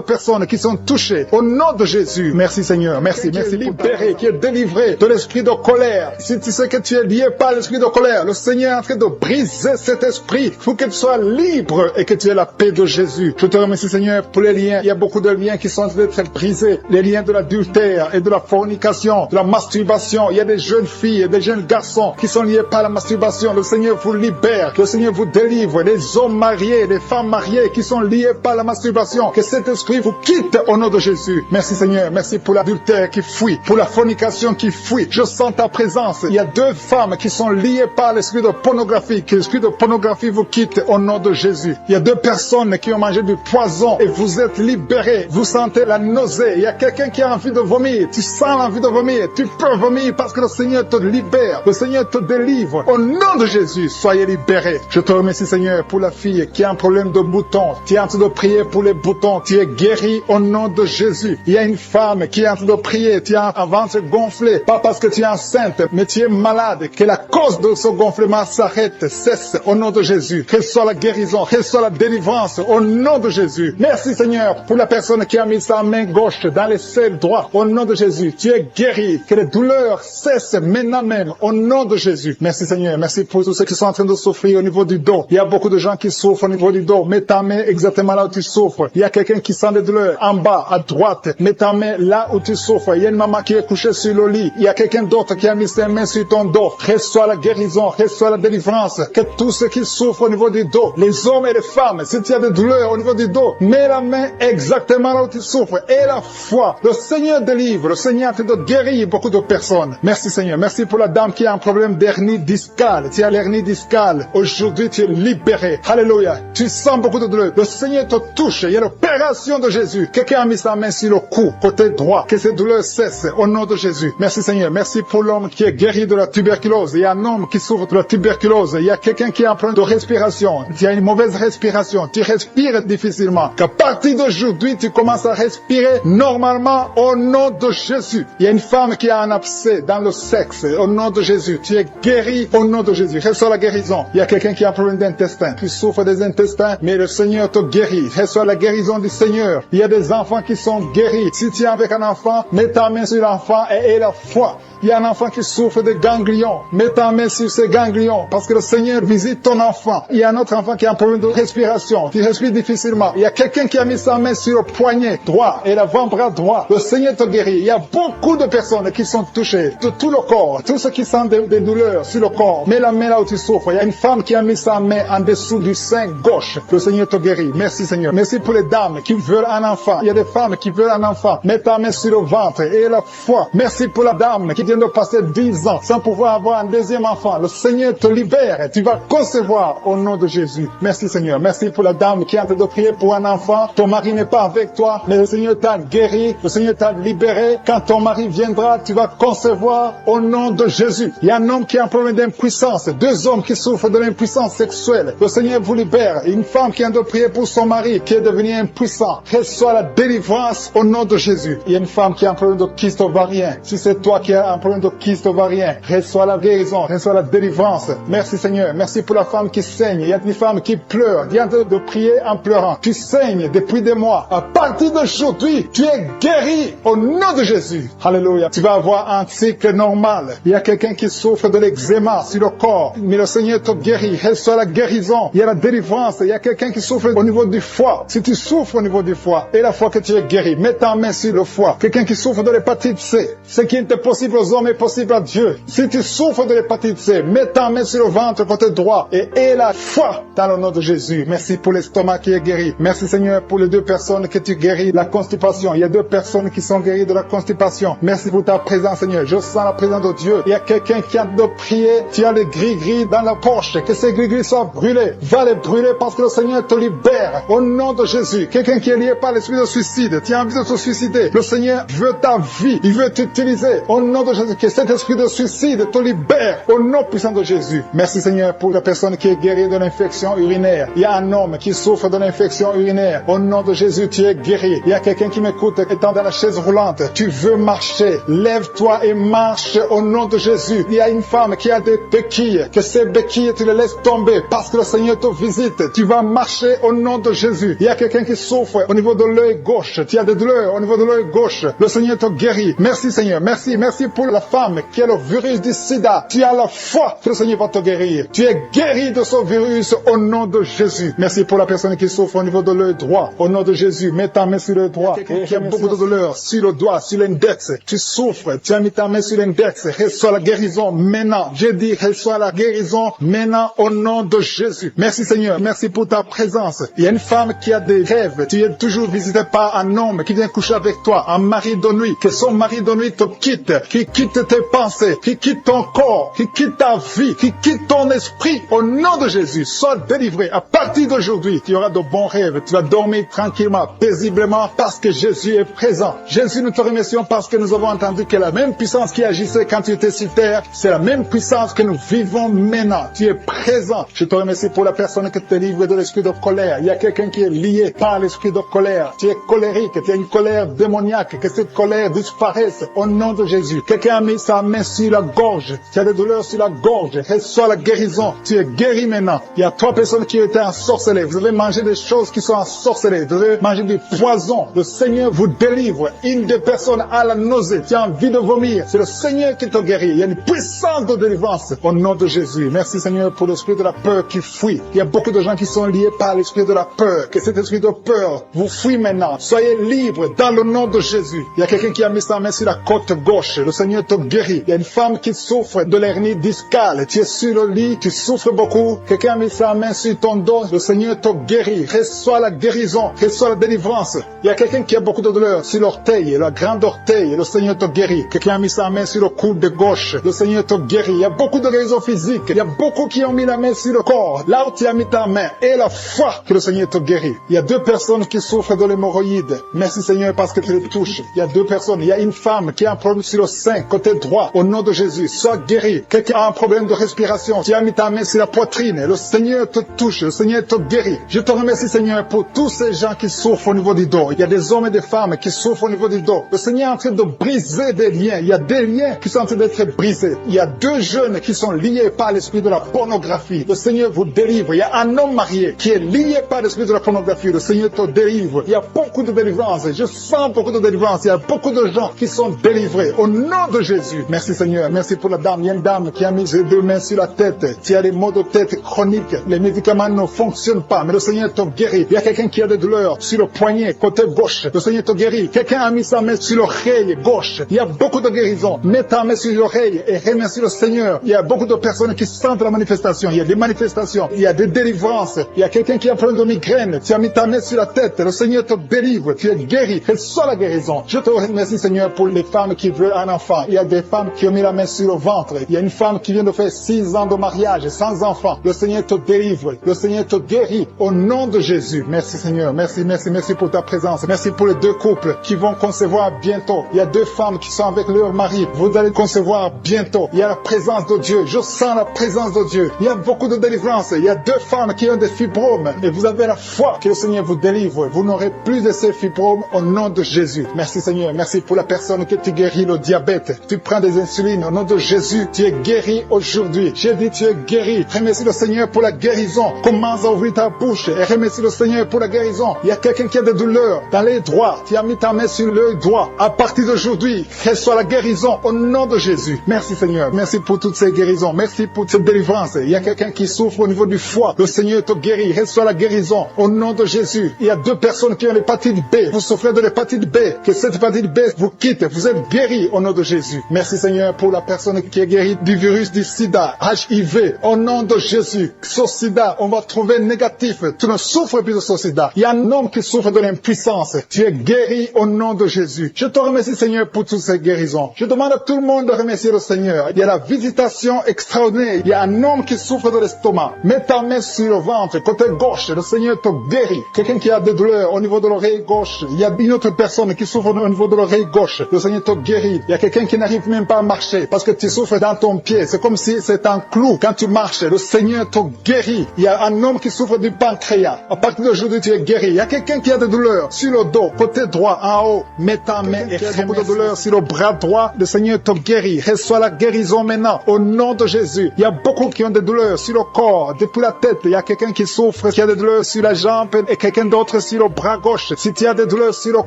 personnes qui sont touchées. Au nom de Jésus. Merci Seigneur. Merci. Merci. Libéré, qui est délivré de l'esprit de colère. Si tu sais que tu es lié par l'esprit de colère, le Seigneur est en train de briser cet esprit. Il faut que tu sois libre et que tu aies la paix de Jésus. Je te remercie Seigneur pour les liens. Il y a beaucoup de liens qui sont en train d'être brisés. Les liens de l'adultère et de la fornication, de la masturbation. Il y a des jeunes filles et des jeunes garçons qui sont liés par la masturbation. Le Seigneur vous libère. Le Seigneur vous délivre. Les hommes mariés, les femmes mariées qui sont liés par la masturbation. Que cet esprit vous quitte au nom de Jésus. Merci Seigneur. Merci pour l'adultère qui fuit. Pour la fornication qui fuit. Je sens ta présence. Il y a 2 femmes qui sont liées par l'esprit de pornographie. Que l'esprit de pornographie vous quitte au nom de Jésus. Il y a 2 personnes qui ont mangé du poison et vous êtes libérés. Vous sentez la nausée. Il y a quelqu'un qui a envie de vomir. Tu sens l'envie de vomir. Tu peux vomir parce que le Seigneur te libère. Le Seigneur te délivre. Au nom de Jésus, soyez libérés. Je te remercie Seigneur pour la fille qui a un problème de boutons. Tu es en train de prier pour les boutons. Tu es guéri au nom de Jésus. Il y a une femme qui est en train de prier. Tu as un ventre gonflé. Pas parce que tu es enceinte, mais tu es malade. Que la cause de ce gonflement s'arrête, cesse au nom de Jésus. Reçois la guérison, reçois la délivrance au nom de Jésus. Merci Seigneur pour la personne qui a mis sa main gauche dans l'aisselle droite. Au nom de Jésus, tu es guéri. Que les douleurs cessent maintenant même au nom de Jésus. Merci Seigneur. Merci pour tous ceux qui sont en train de souffrir au niveau du dos. Il y a beaucoup de gens qui souffrent au niveau du dos. Mets ta main exactement là où tu souffres. Il y a quelqu'un qui sent des douleurs en bas, à droite. Mets ta main là où tu souffres. Il y a une maman qui est couchée sur le lit. Il y a quelqu'un d'autre qui a mis ses mains sur ton dos. Reçois la guérison, reçois la délivrance. Que tous ceux qui souffrent au niveau du dos, les hommes et les femmes, si tu as des douleurs au niveau du dos, mets la main exactement là où tu souffres. Et la foi. Le Seigneur délivre. Le Seigneur te guérit beaucoup de personnes. Merci Seigneur. Merci pour la dame qui a un problème d'hernie discale. Tu as l'hernie discale. Aujourd'hui, tu es libéré. Alléluia. Tu sens beaucoup de douleur. Le Seigneur te touche. Il y a l'opération de Jésus. Quelqu'un a mis sa main sur le cou, côté droit. Que ces douleurs cessent au nom de Jésus. Merci Seigneur. Merci pour l'homme qui est guéri de la tuberculose. Il y a un homme qui souffre de la tuberculose. Il y a quelqu'un qui a un problème de respiration. Tu as une mauvaise respiration. Tu respires difficilement. Qu'à partir d'aujourd'hui, tu commences à respirer normalement au nom de Jésus. Il y a une femme qui a un abcès dans le sexe. Au nom de Jésus. Tu es guéri au nom de Jésus. Reçois la guérison. Il y a quelqu'un qui a un problème d'intestin. Tu souffres des intestins, mais le Seigneur te guérit. Reçois la guérison du Seigneur. Il y a des enfants qui sont guéris. Si tu es avec un enfant, mets ta main sur l'enfant et aie la foi. Il y a un enfant qui souffre de ganglions. Mets ta main sur ces ganglions parce que le Seigneur visite ton enfant. Il y a un autre enfant qui a un problème de respiration. Tu respires difficilement. Il y a quelqu'un qui a mis sa main sur le poignet droit et l'avant-bras droit. Le Seigneur te guérit. Il y a beaucoup de personnes qui sont touchées de tout le corps. Tous ceux qui sentent des douleurs sur le corps. Mets la main là où tu souffres. Il y a une femme qui a mis sa main en dessous du sein gauche. Le Seigneur te guérit. Merci Seigneur. Merci pour les dames qui veulent un enfant. Il y a des femmes qui veulent un enfant. Mets ta main sur le ventre et la foi. Merci pour la dame qui vient de passer 10 ans sans pouvoir avoir un deuxième enfant. Le Seigneur te libère. Tu vas concevoir au nom de Jésus. Merci Seigneur. Merci pour la dame qui est en train de prier pour un enfant. Ton mari n'est pas avec toi, mais le Seigneur t'a guéri. Le Seigneur t'a libéré. Quand ton mari viendra, tu vas concevoir au nom de Jésus. Il y a un homme qui a un problème d'impuissance. 2 hommes qui souffrent de l'impuissance sexuelle. Le Seigneur vous libère. Une femme qui vient de prier pour son mari qui est devenu impuissant. Reçois la délivrance au nom de Jésus. Il y a une femme qui a un problème de kyste ovarien. Si c'est toi qui as un problème de kyste ovarien, reçois la guérison, reçois la délivrance. Merci Seigneur. Merci pour la femme qui saigne. Il y a une femme qui pleure. Viens de prier en pleurant. Tu saignes depuis des mois. À partir d'aujourd'hui, tu es guéri au nom de Jésus. Alléluia. Tu vas avoir un cycle normal. Il y a quelqu'un qui souffre de l'eczéma sur le corps. Mais le Seigneur te guérit. Reçois la guérison. Il y a la délivrance. Il y a quelqu'un qui souffre au niveau du foie. Si tu souffres au niveau du foie, et la fois que tu es guéri, mets ta main sur le foie. Quelqu'un qui souffre de l'hépatite C. Ce qui est possible aux hommes est possible à Dieu. Si tu souffres de l'hépatite C, mets ta main sur le ventre côté droit et aie la foi dans le nom de Jésus. Merci pour l'estomac qui est guéri. Merci Seigneur pour les 2 personnes que tu guéris la constipation. Il y a 2 personnes qui sont guéries de la constipation. Merci pour ta présence Seigneur. Je sens la présence de Dieu. Il y a quelqu'un qui a de prier. Tu as les gris-gris dans la poche. Que ces gris-gris soient brûlés. Va les brûler parce que le Seigneur te libère. Au nom de Jésus. Quelqu'un qui est lié par l'esprit de suicide. Tu as envie de te suicider. Le Seigneur veut ta vie. Il veut t'utiliser. Au nom de Jésus. Que cet esprit de suicide te libère. Au nom puissant de Jésus. Merci Seigneur pour la personne qui est guérie de l'infection urinaire. Il y a un homme qui souffre de l'infection urinaire. Au nom de Jésus, tu es guéri. Il y a quelqu'un qui m'écoute étant dans la chaise roulante. Tu veux marcher. Lève-toi et marche au nom de Jésus. Il y a une femme qui a des béquilles. Que ces béquilles, tu les laisses tomber parce que le Seigneur te visite. Tu vas marcher au nom de Jésus. Il y a quelqu'un qui souffre au niveau de l'œil gauche. Tu as des douleurs au niveau de l'œil gauche. Le Seigneur te guérit. Merci Seigneur. Merci. Merci pour la femme qui a le virus du sida. Tu as la foi que le Seigneur va te guérir. Tu es guéri de ce virus au nom de Jésus. Merci pour la personne qui souffre au niveau de l'œil droit. Au nom de Jésus, mets ta main sur le droit. Il y a beaucoup de douleurs sur le doigt, sur l'index. Tu souffres. Tu as mis ta main sur l'index. Reçois la guérison maintenant. J'ai dit, reçois la guérison maintenant au nom de Jésus. Merci Seigneur. Merci pour ta présence. Il y a une femme qui a des rêves. Tu es toujours visité par un homme qui vient coucher avec toi, un mari de nuit. Que son mari de nuit te quitte, qui quitte tes pensées, qui quitte ton corps, qui quitte ta vie, qui quitte ton esprit. Au nom de Jésus, sois délivré. À partir d'aujourd'hui, tu auras de bons rêves. Tu vas dormir tranquillement, paisiblement, parce que Jésus est présent. Jésus, nous te remercions parce que nous avons entendu que la même puissance qui agissait quand tu étais sur terre, c'est la même puissance que nous vivons maintenant. Tu es présent. Je te remercie pour la personne qui te livre de l'esprit de colère. Il y a quelqu'un qui est lié par l'esprit de colère. Tu es colérique, tu as une colère démoniaque, que cette colère disparaisse au nom de Jésus. Quelqu'un a mis sa main sur la gorge. Tu as des douleurs sur la gorge. Reçois la guérison. Tu es guéri maintenant. Il y a 3 personnes qui étaient ensorcelées. Vous avez mangé des choses qui sont ensorcelées. Vous avez mangé du poison. Le Seigneur vous délivre. Une des personnes a la nausée. Tu as envie de vomir. C'est le Seigneur qui te guérit. Il y a une puissance de délivrance au nom de Jésus. Merci Seigneur pour l'esprit de la peur qui fuit. Il y a beaucoup de gens qui sont liés par l'esprit de la peur. Que cet esprit de peur vous fuit maintenant. Soyez libres dans le nom de Jésus. Il y a quelqu'un qui a mis sa main sur la côte gauche. Le Seigneur te guérit. Il y a une femme qui souffre de l'hernie discale. Tu es sur le lit. Tu souffres beaucoup. Quelqu'un a mis sa main sur ton dos. Le Seigneur te guérit. Reçois la guérison. Reçois la délivrance. Il y a quelqu'un qui a beaucoup de douleur sur l'orteil, la grande orteil. Le Seigneur te guérit. Quelqu'un a mis sa main sur le coude de gauche. Le Seigneur te guérit. Il y a beaucoup de guérisons physiques. Il y a beaucoup qui ont mis la main sur le corps. Là où tu as mis ta main et la foi que le Seigneur te guérit. Il y a 2 personnes qui souffrent de l'hémorroïde. Merci Seigneur parce que tu les touches. Il y a 2 personnes. Il y a une femme qui a un problème sur le sein, côté droit. Au nom de Jésus, sois guéri. Quelqu'un a un problème de respiration. Tu as mis ta main sur la poitrine. Le Seigneur te touche. Le Seigneur te guérit. Je te remercie Seigneur pour tous ces gens qui souffrent au niveau du dos. Il y a des hommes et des femmes qui souffrent au niveau du dos. Le Seigneur est en train de briser des liens. Il y a des liens qui sont en train d'être brisés. Il y a 2 jeunes qui sont liés par l'esprit de la pornographie. Le Seigneur vous délivre. Il y a un homme marié qui est lié par l'esprit de la pornographie. Le Seigneur te délivre. Il y a beaucoup de délivrance. Je sens beaucoup de délivrance. Il y a beaucoup de gens qui sont délivrés. Au nom de Jésus. Merci Seigneur. Merci pour la dame. Il y a une dame qui a mis ses 2 mains sur la tête. Tu as des maux de tête chroniques. Les médicaments ne fonctionnent pas. Mais le Seigneur te guérit. Il y a quelqu'un qui a des douleurs sur le poignet, côté gauche. Le Seigneur te guérit. Quelqu'un a mis sa main sur l'oreille gauche. Il y a beaucoup de guérisons. Mets ta main sur l'oreille et remercie le Seigneur. Il y a beaucoup de personnes qui sentent la manifestation. Il y a des manifestations, il y a des délivrances. Il y a quelqu'un qui a un problème de migraine. Tu as mis ta main sur la tête. Le Seigneur te délivre. Tu es guéri. Reçois la guérison. Je te remercie, Seigneur, pour les femmes qui veulent un enfant. Il y a des femmes qui ont mis la main sur le ventre. Il y a une femme qui vient de faire 6 ans de mariage sans enfant. Le Seigneur te délivre. Le Seigneur te guérit. Au nom de Jésus. Merci, Seigneur. Merci, merci, merci pour ta présence. Merci pour les 2 couples qui vont concevoir bientôt. Il y a 2 femmes qui sont avec leur mari. Vous allez concevoir bientôt. Il y a la présence de Dieu. Je sens la présence de Dieu. Il y a beaucoup de délivrance. Il y a 2 femmes qui ont des fibromes. Et vous avez la foi que le Seigneur vous délivre. Vous n'aurez plus de ces fibromes au nom de Jésus. Merci, Seigneur. Merci pour la personne que tu guéris le diabète. Tu prends des insulines. Au nom de Jésus, tu es guéri aujourd'hui. J'ai dit tu es guéri. Remercie le Seigneur pour la guérison. Commence à ouvrir ta bouche et remercie le Seigneur pour la guérison. Il y a quelqu'un qui a des douleurs dans les doigts. Tu as mis ta main sur l'œil droit. À partir d'aujourd'hui, reçois la guérison au nom de Jésus. Merci, Seigneur. Merci pour toutes ces guérisons. Merci pour cette délivrance. Il y a quelqu'un qui souffre au niveau du foie. Le Seigneur te guérit. Reçois la guérison au nom de Jésus. Il y a 2 personnes qui ont l'hépatite B. Vous souffrez de l'hépatite B. Que cette hépatite B vous quitte. Vous êtes guéris au nom de Jésus. Merci, Seigneur, pour la personne qui est guérie du virus du sida, HIV. Au nom de Jésus. Ce sida, on va trouver négatif. Tu ne souffres plus de ce sida. Il y a un homme qui souffre de l'impuissance. Tu es guéri au nom de Jésus. Je te remercie, Seigneur, pour toutes ces guérisons. Je demande à tout le monde de remercier le Seigneur. Il y a la visitation extraordinaire. Il y a un homme qui souffre de l'estomac. Mets ta main sur le ventre, côté gauche. Le Seigneur te guérit. Quelqu'un qui a des douleurs au niveau de l'oreille gauche. Il y a une autre personne qui souffre au niveau de l'oreille gauche. Le Seigneur te guérit. Il y a quelqu'un qui n'arrive même pas à marcher parce que tu souffres dans ton pied. C'est comme si c'est un clou. Quand tu marches, le Seigneur te guérit. Il y a un homme qui souffre du pancréas. À partir d'aujourd'hui, tu es guéri. Il y a quelqu'un qui a des douleurs sur le dos, côté droit, en haut. Mets ta main et beaucoup de douleurs sur le bras droit. Le Seigneur te guérit. Reçois la guérison maintenant. Au nom de Jésus. Il y a beaucoup qui ont des douleurs sur le corps, depuis la tête. Il y a quelqu'un qui souffre, qui a des douleurs sur la jambe et quelqu'un d'autre sur le bras gauche. Si tu as des douleurs sur le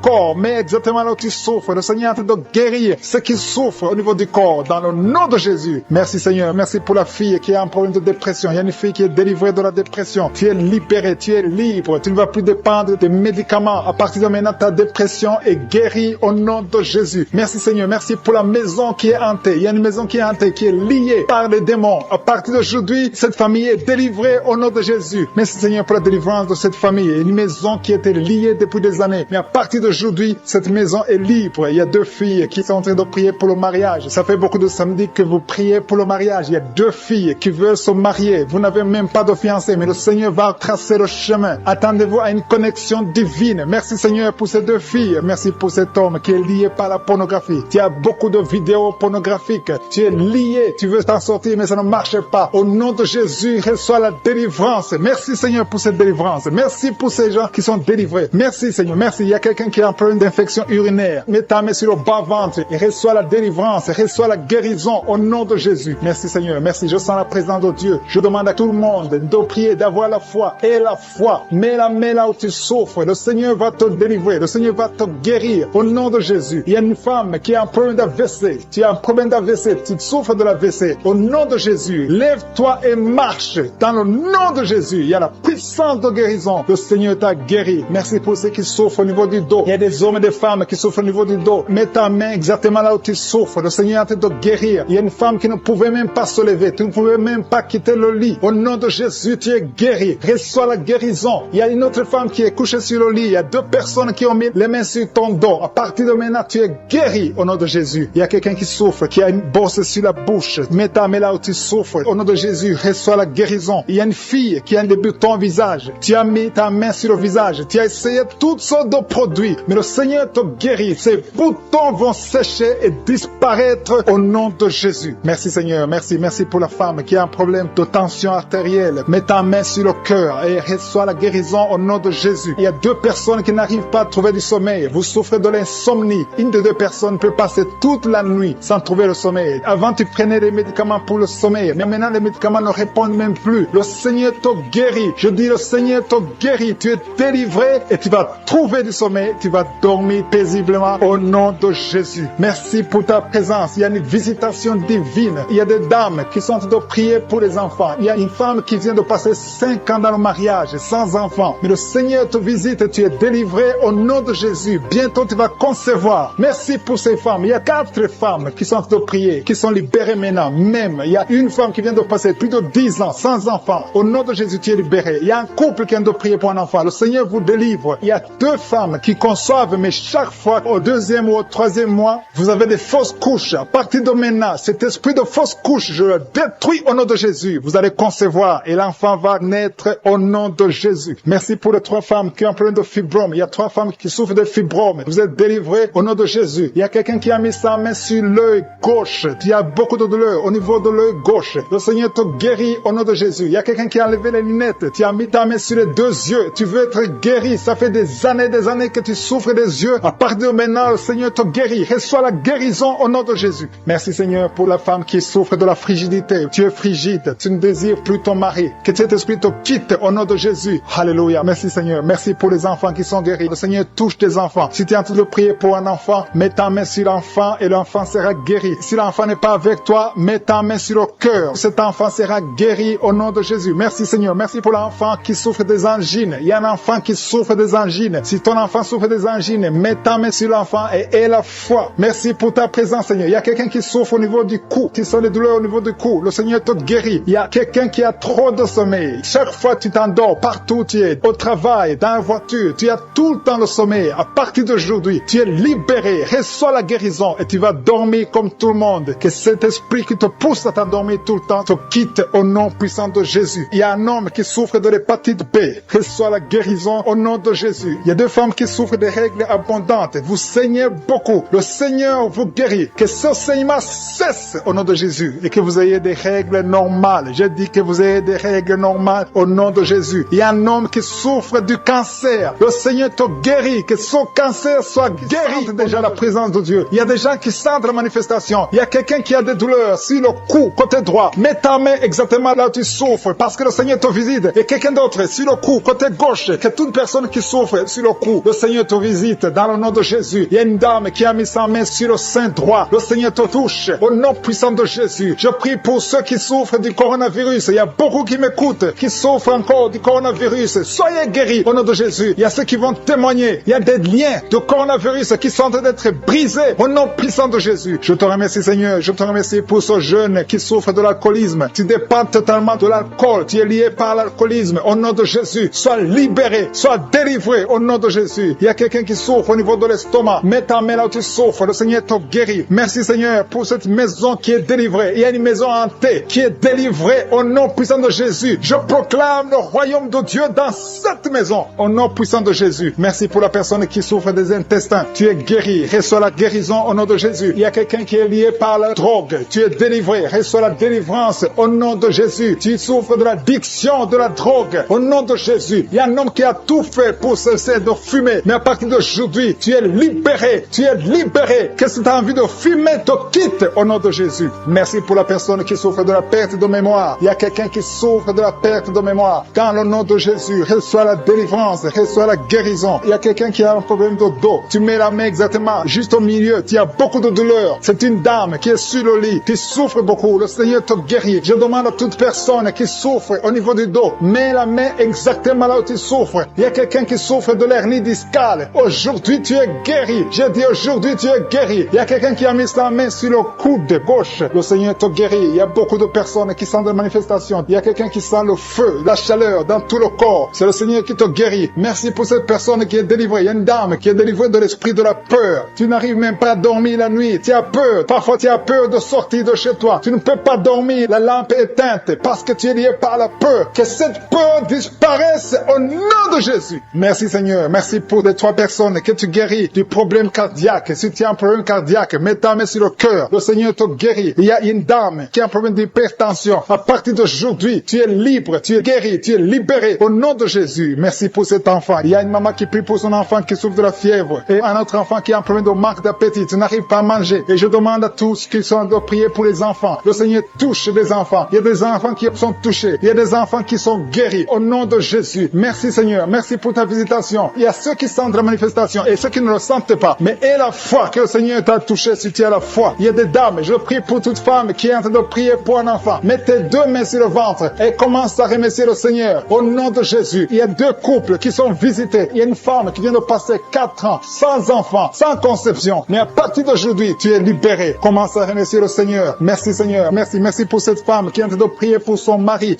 corps, mets exactement là où tu souffres. Le Seigneur est en train de guérir ceux qui souffrent au niveau du corps. Dans le nom de Jésus. Merci, Seigneur. Merci pour la fille qui a un problème de dépression. Il y a une fille qui est délivrée de la dépression. Tu es libéré, tu es libre. Tu ne vas plus dépendre des médicaments. À partir de maintenant, ta dépression est guérie au nom de Jésus. Merci, Seigneur. Merci pour la maison qui est hantée. Il y a une maison qui est hantée, qui est liée par les démons. À partir d'aujourd'hui, cette famille est délivrée au nom de Jésus. Merci, Seigneur, pour la délivrance de cette famille. Une maison qui était liée depuis des années. Mais à partir d'aujourd'hui, cette maison est libre. Il y a 2 filles qui sont en train de prier pour le mariage. Ça fait beaucoup de samedis que vous priez pour le mariage. Il y a 2 filles qui veulent se marier. Vous n'avez même pas de fiancé, mais le Seigneur va tracer le chemin. Attendez-vous à une connexion divine. Merci, Seigneur, pour ces 2 filles. Merci pour cet homme qui est lié par la pornographie. Tu as beaucoup de vidéos pornographiques. Tu es lié. Tu veux t'en sortir, mais ça ne marche pas. Au nom de Jésus, reçois la délivrance. Merci, Seigneur, pour cette délivrance. Merci pour ces gens qui sont délivrés. Merci, Seigneur. Merci. Il y a quelqu'un qui a un problème d'infection urinaire. Mets ta main sur le bas-ventre et reçois la délivrance. Reçois la guérison au nom de Jésus. Merci, Seigneur. Merci. Je sens la présence de Dieu. Je demande à tout le monde de prier, d'avoir la foi. Et la foi. Mets la main là où tu souffres. Le Seigneur va te délivrer. Le Seigneur va te guérir au nom de Jésus. Il y a une femme qui a un problème d'AVC. Tu as un problème d'AVC. Tu souffres de l'AVC. Au nom de Jésus, lève-toi et marche. Dans le nom de Jésus, il y a la puissance de guérison. Le Seigneur t'a guéri. Merci pour ceux qui souffrent au niveau du dos. Il y a des hommes et des femmes qui souffrent au niveau du dos. Mets ta main exactement là où tu souffres. Le Seigneur est en train de guérir. Il y a une femme qui ne pouvait même pas se lever. Tu ne pouvais même pas quitter le lit. Au nom de Jésus, tu es guéri. Reçois la guérison. Il y a une autre femme qui est couchée sur le lit. Il y a 2 personnes qui ont mis les mains sur ton dos. À partir de maintenant, tu es guéri au nom de Jésus. Il y a quelqu'un qui souffre, qui a une bosse sur la bouche. Mets ta main là où tu souffres. Au nom de Jésus, reçois la guérison. Il y a une fille qui a un débutant au visage. Tu as mis ta main sur le visage. Tu as essayé toutes sortes de produits. Mais le Seigneur te guérit. Ces boutons vont sécher et disparaître au nom de Jésus. Merci, Seigneur. Merci. Merci pour la femme qui a un problème de tension artérielle. Mets ta main sur le cœur et reçois la guérison au nom de Jésus. Il y a 2 personnes qui n'arrivent pas à trouver du sommeil. Vous souffrez de l'insomnie. Une des 2 personnes peut passer toute la nuit sans trouver le sommeil. Avant, tu prenais des médicaments pour le sommeil. Mais maintenant, les médicaments ne répondent même plus. Le Seigneur te guérit. Je dis, le Seigneur te guérit. Tu es délivré et tu vas trouver du sommeil. Tu vas dormir paisiblement au nom de Jésus. Merci pour ta présence. Il y a une visitation divine. Il y a des dames qui sont en train de prier pour les enfants. Il y a une femme qui vient de passer 5 ans dans le mariage sans enfant. Mais le Seigneur te visite et tu es délivré au nom de Jésus. Bientôt, tu vas concevoir. Merci pour ces femmes. Il y a 4 femmes qui sont en train de prier, qui sont libérées maintenant. Même film. Il y a une femme qui vient de passer plus de 10 ans sans enfant. Au nom de Jésus, tu es libéré. Il y a un couple qui vient de prier pour un enfant. Le Seigneur vous délivre. Il y a 2 femmes qui conçoivent, mais chaque fois, au 2e ou au 3e mois, vous avez des fausses couches. À partir de maintenant, cet esprit de fausse couche, je le détruis au nom de Jésus. Vous allez concevoir et l'enfant va naître au nom de Jésus. Merci pour les 3 femmes qui ont un problème de fibrome. Il y a 3 femmes qui souffrent de fibrome. Vous êtes délivrés au nom de Jésus. Il y a quelqu'un qui a mis sa main sur l'œil gauche. Il y a beaucoup de douleur au niveau de l'œil gauche. Le Seigneur te guérit au nom de Jésus. Il y a quelqu'un qui a enlevé les lunettes. Tu as mis ta main sur les 2 yeux. Tu veux être guéri. Ça fait des années que tu souffres des yeux. À partir de maintenant, le Seigneur te guérit. Reçois la guérison au nom de Jésus. Merci Seigneur pour la femme qui souffre de la frigidité. Tu es frigide. Tu ne désires plus ton mari. Que cet esprit te quitte au nom de Jésus. Alléluia. Merci Seigneur. Merci pour les enfants qui sont guéris. Le Seigneur touche tes enfants. Si tu es en train de prier pour un enfant, mets ta main sur l'enfant et l'enfant sera guéri. Si l'enfant n'est pas avec toi, mets ta main sur le cœur. Cet enfant sera guéri au nom de Jésus. Merci Seigneur. Merci pour l'enfant qui souffre des angines. Il y a un enfant qui souffre des angines. Si ton enfant souffre des angines, mets ta main sur l'enfant et aie la foi. Merci pour ta présence Seigneur. Il y a quelqu'un qui souffre au niveau du cou. Tu sens des douleurs au niveau du cou. Le Seigneur te guérit. Il y a quelqu'un qui a trop de sommeil. Chaque fois tu t'endors, partout tu es, au travail, dans la voiture, tu as tout le temps le sommeil. À partir d'aujourd'hui, tu es libéré. Reçois la guérison et tu vas dormir comme tout le monde. Que cet esprit qui te pousse à t'endormir tout le temps te quitte au nom puissant de Jésus. Il y a un homme qui souffre de l'hépatite B. Reçois la guérison au nom de Jésus. Il y a 2 femmes qui souffrent de règles abondantes. Vous saignez beaucoup. Le Seigneur vous guérit. Que ce saignement cesse au nom de Jésus et que vous ayez des règles normales. Je dis que vous ayez des règles normales au nom de Jésus. Il y a un homme qui souffre du cancer. Le Seigneur te guérit. Que son cancer soit guéri. Déjà la présence de Dieu. Il y a des gens qui sentent la manifestation. Il y a quelqu'un qui a des douleurs sur le cou, côté droit. Mets ta main exactement là où tu souffres parce que le Seigneur te visite. Et quelqu'un d'autre sur le cou, côté gauche. Que toute personne qui souffre sur le cou, le Seigneur te visite dans le nom de Jésus. Il y a une dame qui a mis sa main sur le sein droit. Le Seigneur te touche au nom puissant de Jésus. Je prie pour ceux qui souffrent du coronavirus. Il y a beaucoup qui m'écoutent, qui souffrent encore du coronavirus. Soyez guéris au nom de Jésus. Il y a ceux qui vont témoigner. Il y a des liens de coronavirus qui sont en train d'être brisés au nom puissant de Jésus. Je te remercie Seigneur. Je te remercie pour ce jeune qui souffre de l'alcoolisme. Tu dépends totalement de l'alcool. Tu es lié par l'alcoolisme. Au nom de Jésus, sois libéré, sois délivré au nom de Jésus. Il y a quelqu'un qui souffre au niveau de l'estomac. Mets ta main là où tu souffres. Le Seigneur te guérit. Merci Seigneur pour cette maison qui est délivrée. Il y a une maison hantée qui est délivrée au nom puissant de Jésus. Je proclame le royaume de Dieu dans cette maison au nom puissant de Jésus. Merci pour la personne qui souffre des intestins. Tu es guéri. Reçois la guérison au nom de Jésus. Il y a quelqu'un qui est lié par la drogue. Tu es délivré. Reçois la délivrance au nom de Jésus. Tu souffres de l'addiction de la drogue au nom de Jésus. Il y a un homme qui a tout fait pour cesser de fumer. Mais à partir d'aujourd'hui, tu es libéré. Tu es libéré. Que cette envie de fumer te quitte au nom de Jésus. Merci pour la personne qui souffre de la perte de mémoire. Il y a quelqu'un qui souffre de la perte de mémoire. Dans le nom de Jésus, reçois la délivrance, reçois la guérison. Il y a quelqu'un qui a un problème de dos. Tu mets la main exactement juste au milieu. Tu as beaucoup de douleur. C'est une dame qui est sur le lit. Tu souffres beaucoup. Le Seigneur te guérit. Je demande à toute personne qui souffre au niveau du dos, mets la main exactement là où tu souffres. Il y a quelqu'un qui souffre de l'hernie discale. Aujourd'hui, tu es guéri. J'ai dit aujourd'hui, tu es guéri. Il y a quelqu'un qui a mis sa main sur le coude gauche. Le Seigneur te guérit. Il y a beaucoup de personnes qui sentent des manifestations. Il y a quelqu'un qui sent le feu, la chaleur dans tout le corps. C'est le Seigneur qui te guérit. Merci pour cette personne qui est délivrée. Il y a une dame qui est délivrée de l'esprit de la peur. Tu n'arrives même pas à dormir la nuit. Tu as peur. Parfois, tu as peur de sortir de chez toi. Tu ne peux pas dormir. La lampe est éteinte parce que tu es lié par la peur. Que cette peur disparaisse au nom de Jésus. Merci Seigneur. Merci pour les 3 personnes que tu guéris du problème cardiaque. Si tu as un problème cardiaque, mets ta main sur le cœur. Le Seigneur te guérit. Il y a une dame qui a un problème d'hypertension. À partir d'aujourd'hui, tu es libre, tu es guéri, tu es libéré au nom de Jésus. Merci pour cet enfant. Il y a une maman qui prie pour son enfant qui souffre de la fièvre et un autre enfant qui a un problème de manque d'appétit. Tu n'arrives pas à manger. Et je demande à tous qui sont de prier pour les enfants. Le Seigneur touche les enfants. Il y a des enfants qui sont touchés. Il y a des enfants qui sont guéris au nom de Jésus. Merci Seigneur. Merci pour ta visitation. Il y a ceux qui sentent la manifestation et ceux qui ne le sentent pas. Mais aie la foi que le Seigneur t'a touché si tu as la foi. Il y a des dames. Je prie pour toute femme qui est en train de prier pour un enfant. Mets tes 2 mains sur le ventre et commence à remercier le Seigneur au nom de Jésus. Il y a 2 couples qui sont visités. Il y a une femme qui vient de passer 4 ans sans enfant, sans conception. Mais à partir d'aujourd'hui, tu es libéré. Commence à remercier le Seigneur. Merci Seigneur. Merci, merci pour cette femme qui est en train de prier pour son mari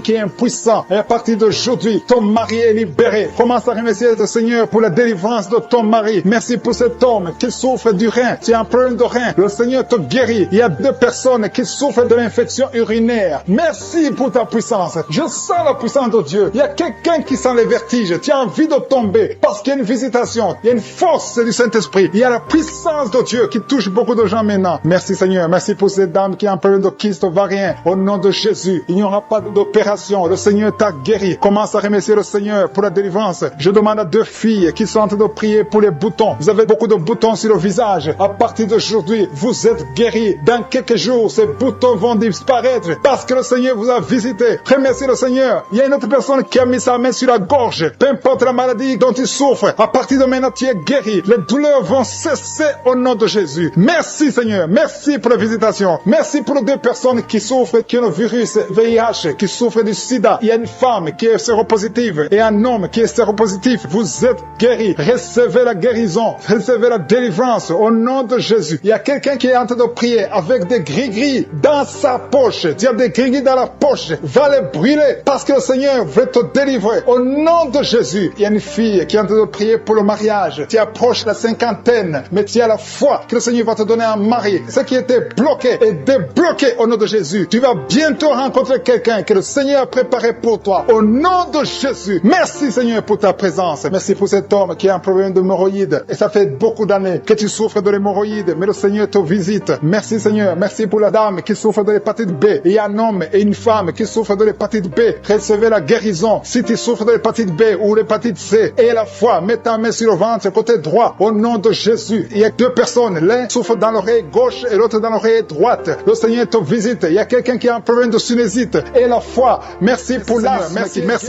qui est impuissant. Et à partir d'aujourd'hui, ton mari est libéré. Commence à remercier le Seigneur pour la délivrance de ton mari. Merci pour cet homme qui souffre du rein. Tu as un problème de rein. Le Seigneur te guérit. Il y a 2 personnes qui souffrent de l'infection urinaire. Merci pour ta puissance. Je sens la puissance de Dieu. Il y a quelqu'un qui sent les vertiges. Tu as envie de tomber parce qu'il y a une visitation. Il y a une force du Saint-Esprit. Il y a la puissance de Dieu qui touche beaucoup de gens maintenant. Merci Seigneur. Merci pour cette dame qui a un problème de kyste ovarien. Au nom de Jésus, il n'y aura pas d'opération. Le Seigneur t'a guéri. Commence à remercier le Seigneur pour la délivrance. Je demande à 2 filles qui sont en train de prier pour les boutons. Vous avez beaucoup de boutons sur le visage. À partir d'aujourd'hui, vous êtes guéris. Dans quelques jours, ces boutons vont disparaître parce que le Seigneur vous a visité. Remerciez le Seigneur. Il y a une autre personne qui a mis sa main sur la gorge. Peu importe la maladie dont il souffre, à partir de maintenant, tu es guéri. Les douleurs vont cesser au nom de Jésus. Merci Seigneur. Merci pour la visitation. Merci pour les 2 personnes qui souffrent, qui ont le virus VIH, qui souffrent du sida. Il y a une femme qui est séropositive et un homme qui est séropositif. Vous êtes guéris. Recevez la guérison. Recevez la délivrance au nom de Jésus. Il y a quelqu'un qui est en train de prier avec des gris-gris dans sa poche. Tu as des gris-gris dans la poche. Va les brûler parce que le Seigneur veut te délivrer. Au nom de Jésus, il y a une fille qui est en train de prier pour le mariage. Tu approches la 50aine, mais tu as la foi que le Seigneur va te donner un mari. Ce qui était bloqué est débloqué au nom de Jésus. Tu vas bientôt rencontrer quelqu'un que le Seigneur a préparé pour toi. Au nom de Jésus. Merci Seigneur pour ta présence. Merci pour cet homme qui a un problème d'hémorroïdes. Et ça fait beaucoup d'années que tu souffres de l'hémorroïde, mais le Seigneur te visite. Merci Seigneur. Merci pour la dame qui souffre de l'hépatite B. Il y a un homme et une femme qui souffrent de l'hépatite B. Recevez la guérison. Si tu souffres de l'hépatite B ou l'hépatite C, et la foi, mets ta main sur le ventre côté droit. Au nom de Jésus. Il y a 2 personnes. L'un souffre dans l'oreille gauche et l'autre dans l'oreille droite. Le Seigneur te visite. Il y a quelqu'un qui a un problème de sinusite. Et la foi. Merci pour l'âme.